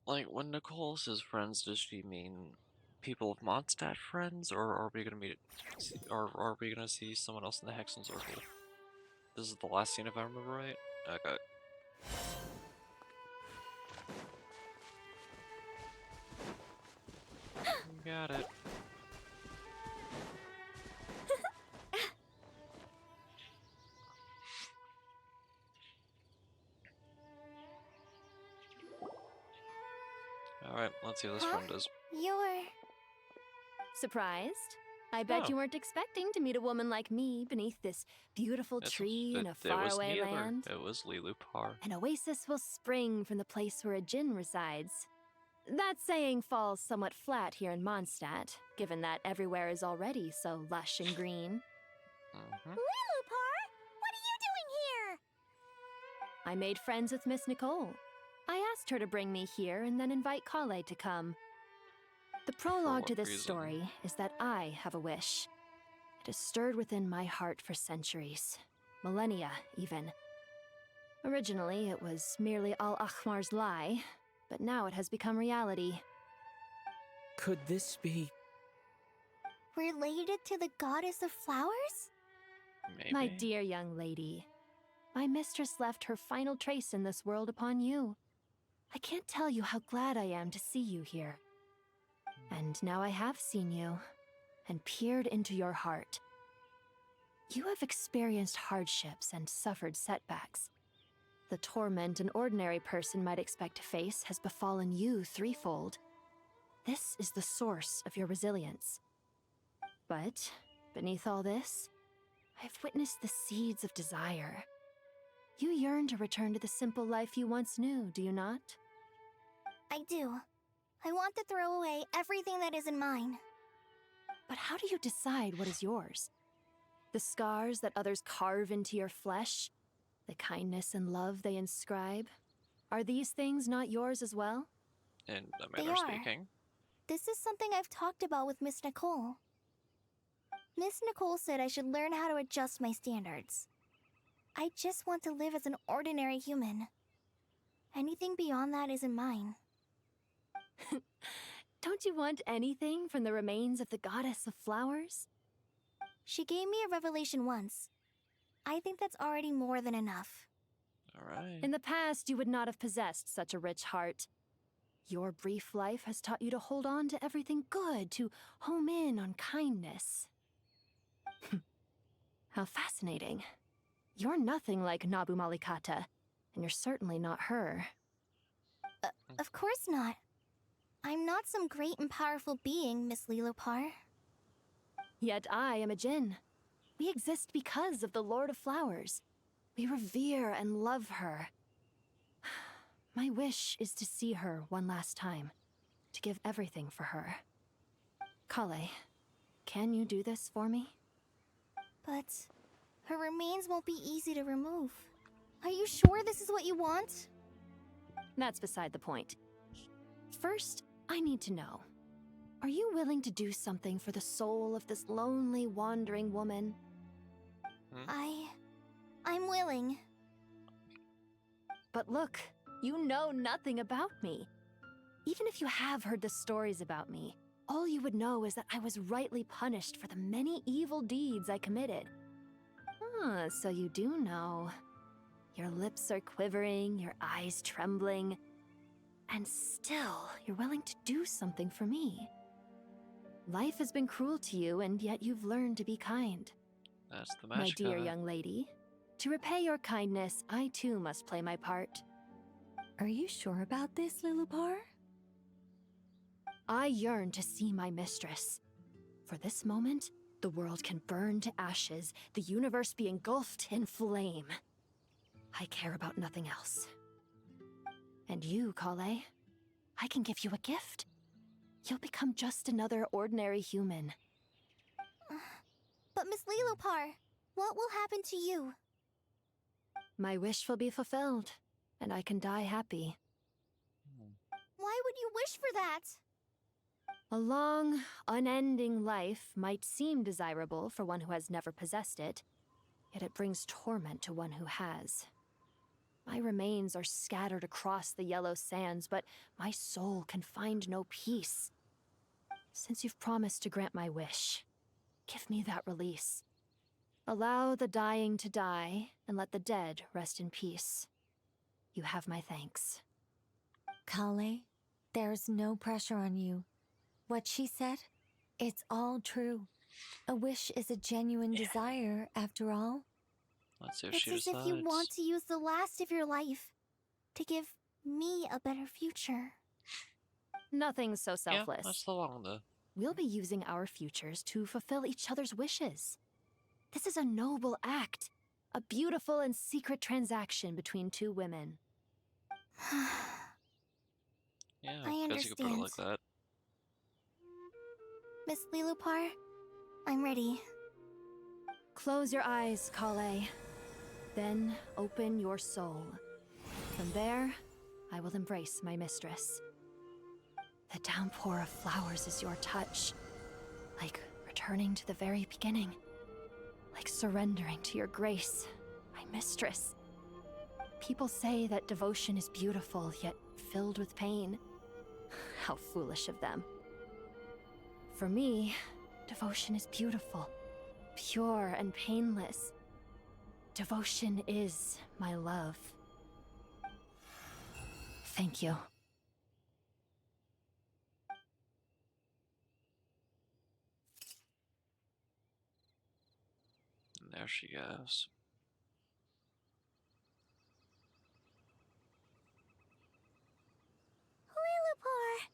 Like, when Nicole says friends, does she mean people of Mondstadt friends, or are we gonna meet, or are we gonna see someone else in the Hexen Circle? This is the last scene if I remember right? Okay. Got it. Alright, let's see what this friend does. You're... Surprised? I bet Oh. you weren't expecting to meet a woman like me beneath this beautiful tree in a It was faraway neither. land. It was Lilu Par. An oasis will spring from the place where a djinn resides. That saying falls somewhat flat here in Mondstadt, given that everywhere is already so lush and green. Lilupar, what are you doing here? I made friends with Miss Nicole. I asked her to bring me here and then invite Kale to come. The prologue to what this reason? story is that I have a wish. It has stirred within my heart for centuries, millennia even. Originally, it was merely Al-Ahmar's lie, but now it has become reality. Could this be... related to the goddess of flowers? Maybe. My dear young lady, my mistress left her final trace in this world upon you. I can't tell you how glad I am to see you here. And now I have seen you, and peered into your heart. You have experienced hardships and suffered setbacks. The torment an ordinary person might expect to face has befallen you threefold. This is the source of your resilience. But, beneath all this, I've witnessed the seeds of desire. You yearn to return to the simple life you once knew, do you not? I do. I want to throw away everything that isn't mine. But how do you decide what is yours? The scars that others carve into your flesh? The kindness and love they inscribe? Are these things not yours as well? In a They manner are. speaking. This is something I've talked about with Miss Nicole. Miss Nicole said I should learn how to adjust my standards. I just want to live as an ordinary human. Anything beyond that isn't mine. Don't you want anything from the remains of the goddess of flowers? She gave me a revelation once. I think that's already more than enough. Alright. In the past, you would not have possessed such a rich heart. Your brief life has taught you to hold on to everything good, to home in on kindness. How fascinating. You're nothing like Nabu Malikata, and you're certainly not her. Of course not. I'm not some great and powerful being, Miss Lilopar. Yet I am a Djinn. We exist because of the Lord of Flowers. We revere and love her. My wish is to see her one last time, to give everything for her. Kale, can you do this for me? But her remains won't be easy to remove. Are you sure this is what you want? That's beside the point. First, I need to know. Are you willing to do something for the soul of this lonely, wandering woman? I'm willing. But look, you know nothing about me. Even if you have heard the stories about me, all you would know is that I was rightly punished for the many evil deeds I committed. Ah, so you do know. Your lips are quivering, your eyes trembling, and still you're willing to do something for me. Life has been cruel to you, and yet you've learned to be kind. That's the My magic dear of it. young lady, to repay your kindness, I too must play my part. Are you sure about this, Lilopar? I yearn to see my mistress. For this moment, the world can burn to ashes, the universe be engulfed in flame. I care about nothing else. And you, Kale, I can give you a gift. You'll become just another ordinary human. But Miss Lilopar, what will happen to you? My wish will be fulfilled, and I can die happy. Why would you wish for that? A long, unending life might seem desirable for one who has never possessed it, yet it brings torment to one who has. My remains are scattered across the yellow sands, but my soul can find no peace. Since you've promised to grant my wish, give me that release. Allow the dying to die, and let the dead rest in peace. You have my thanks. Kale, there's no pressure on you. What she said, it's all true. A wish is a genuine desire, after all. Let's see if It's she as decides. if you want to use the last of your life to give me a better future. Nothing so selfless. Yeah, that's along the... We'll be using our futures to fulfill each other's wishes. This is a noble act, a beautiful and secret transaction between two women. Yeah, I guess you could put it understand. like that. Miss Lilopar, I'm ready. Close your eyes, Kale. Then open your soul. From there, I will embrace my mistress. The downpour of flowers is your touch. Like returning to the very beginning. Like surrendering to your grace, my mistress. People say that devotion is beautiful, yet filled with pain. How foolish of them. For me, devotion is beautiful, pure and painless. Devotion is my love. Thank you. And there she goes. Lilopar!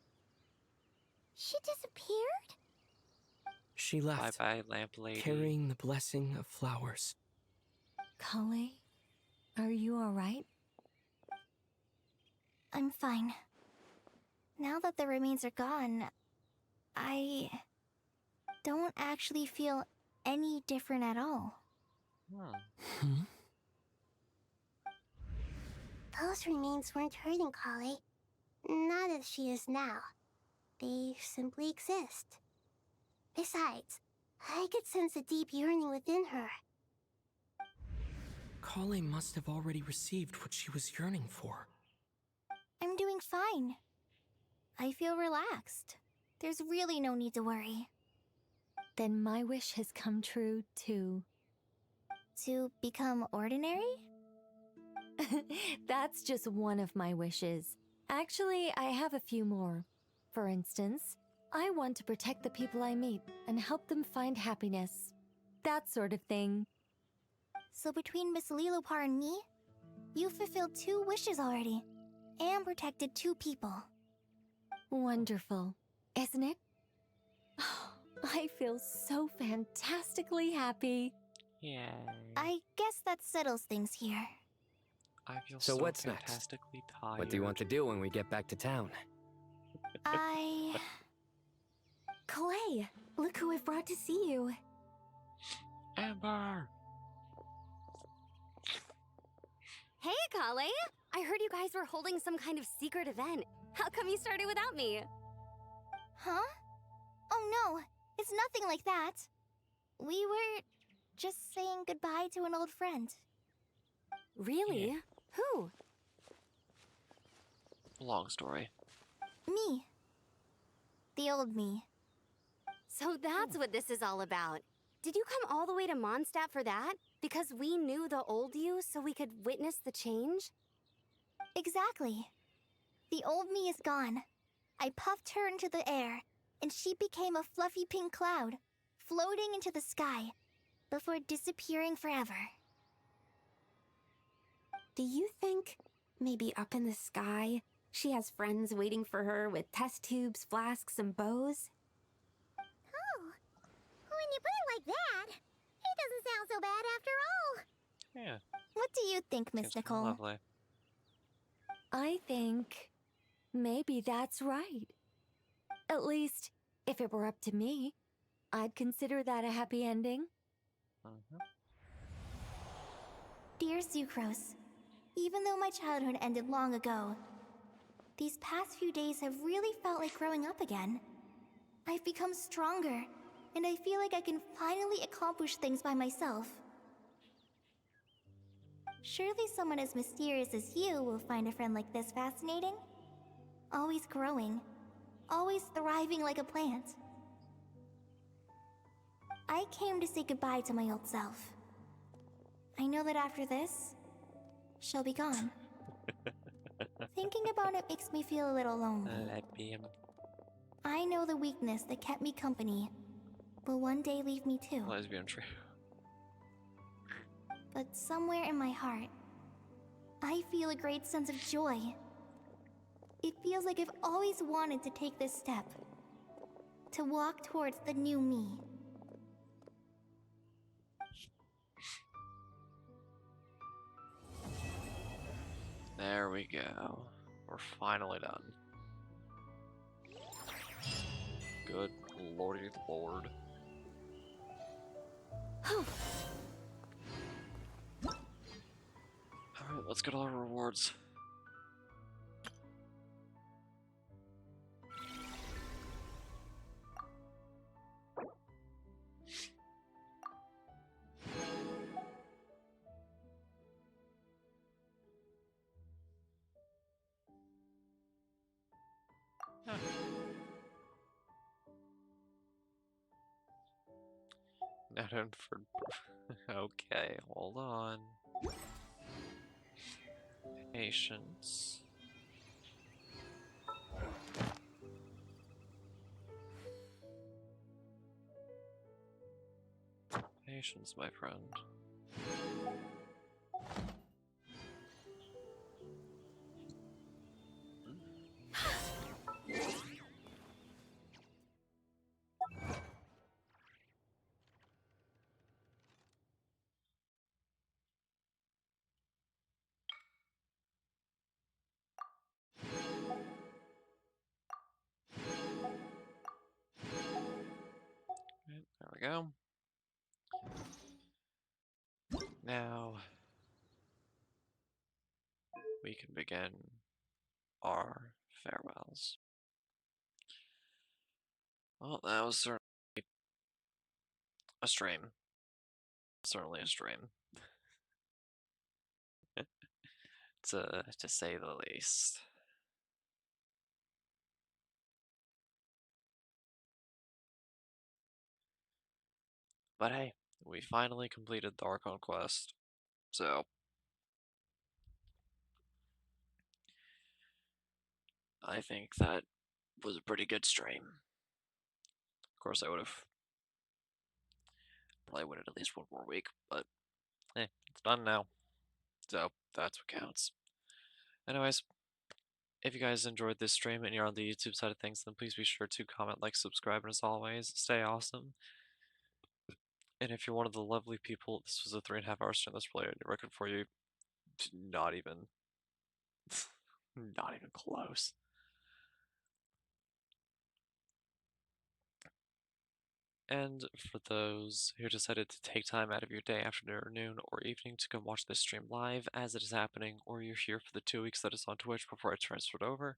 She disappeared? She left, Bye-bye, lamp lady. carrying the blessing of flowers. Kale, are you alright? I'm fine. Now that the remains are gone, I don't actually feel any different at all. Those remains weren't hurting Kale. Not as she is now. They simply exist. Besides, I could sense a deep yearning within her. Kale must have already received what she was yearning for. I'm doing fine. I feel relaxed. There's really no need to worry. Then my wish has come true, too. To become ordinary? That's just one of my wishes. Actually, I have a few more. For instance, I want to protect the people I meet and help them find happiness. That sort of thing. So between Miss Lilopar and me, you fulfilled 2 wishes already, and protected 2 people. Wonderful, isn't it? I feel so fantastically happy. Yeah. I guess that settles things here. I feel so what's fantastically next? tired. What do you want to do when we get back to town? Clay, look who I've brought to see you. Amber! Hey, Kale! I heard you guys were holding some kind of secret event. How come you started without me? Huh? Oh no, it's nothing like that. We were just saying goodbye to an old friend. Really? Yeah. Who? Long story. Me. The old me. So that's what this is all about. Did you come all the way to Mondstadt for that? Because we knew the old you so we could witness the change? Exactly. The old me is gone. I puffed her into the air, and she became a fluffy pink cloud, floating into the sky, before disappearing forever. Do you think, maybe up in the sky, she has friends waiting for her with test tubes, flasks, and bows? Oh, when you put it like that, it doesn't sound so bad after all. Yeah. What do you think, Miss Nicole? Lovely. I think maybe that's right. At least, if it were up to me, I'd consider that a happy ending. Dear Sucrose, even though my childhood ended long ago, these past few days have really felt like growing up again. I've become stronger, and I feel like I can finally accomplish things by myself. Surely someone as mysterious as you will find a friend like this fascinating? Always growing, always thriving like a plant. I came to say goodbye to my old self. I know that after this, she'll be gone. Thinking about it makes me feel a little lonely. I know the weakness that kept me company will one day leave me too. Lesbian tree. But somewhere in my heart, I feel a great sense of joy. It feels like I've always wanted to take this step. To walk towards the new me. There we go. We're finally done. Good lordy lord. Alright, let's get all our rewards. Not in for. Okay, hold on. Patience. Patience, my friend. There we go. Now we can begin our farewells. Well, that was certainly a stream. Certainly a stream. to say the least. But hey, we finally completed the Archon quest, so I think that was a pretty good stream. Of course, I would have probably waited at least one more week, but it's done now, so that's what counts. Anyways, if you guys enjoyed this stream and you're on the YouTube side of things, then please be sure to comment, like, subscribe, and as always, stay awesome. And if you're one of the lovely people, this was a 3.5 hour stream. Let's play a record for you. Not even, not even close. And for those who decided to take time out of your day, afternoon, or evening to come watch this stream live as it is happening, or you're here for the 2 weeks that it's on Twitch before I transferred over,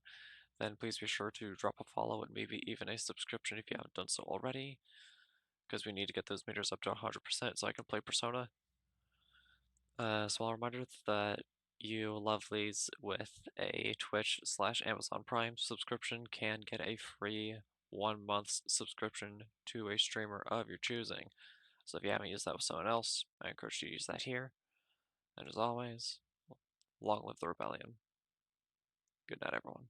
then please be sure to drop a follow and maybe even a subscription if you haven't done so already, because we need to get those meters up to 100% so I can play Persona. Small reminder that you lovelies with a Twitch/Amazon Prime subscription can get a free 1 month's subscription to a streamer of your choosing. So if you haven't used that with someone else, I encourage you to use that here. And as always, long live the rebellion. Good night, everyone.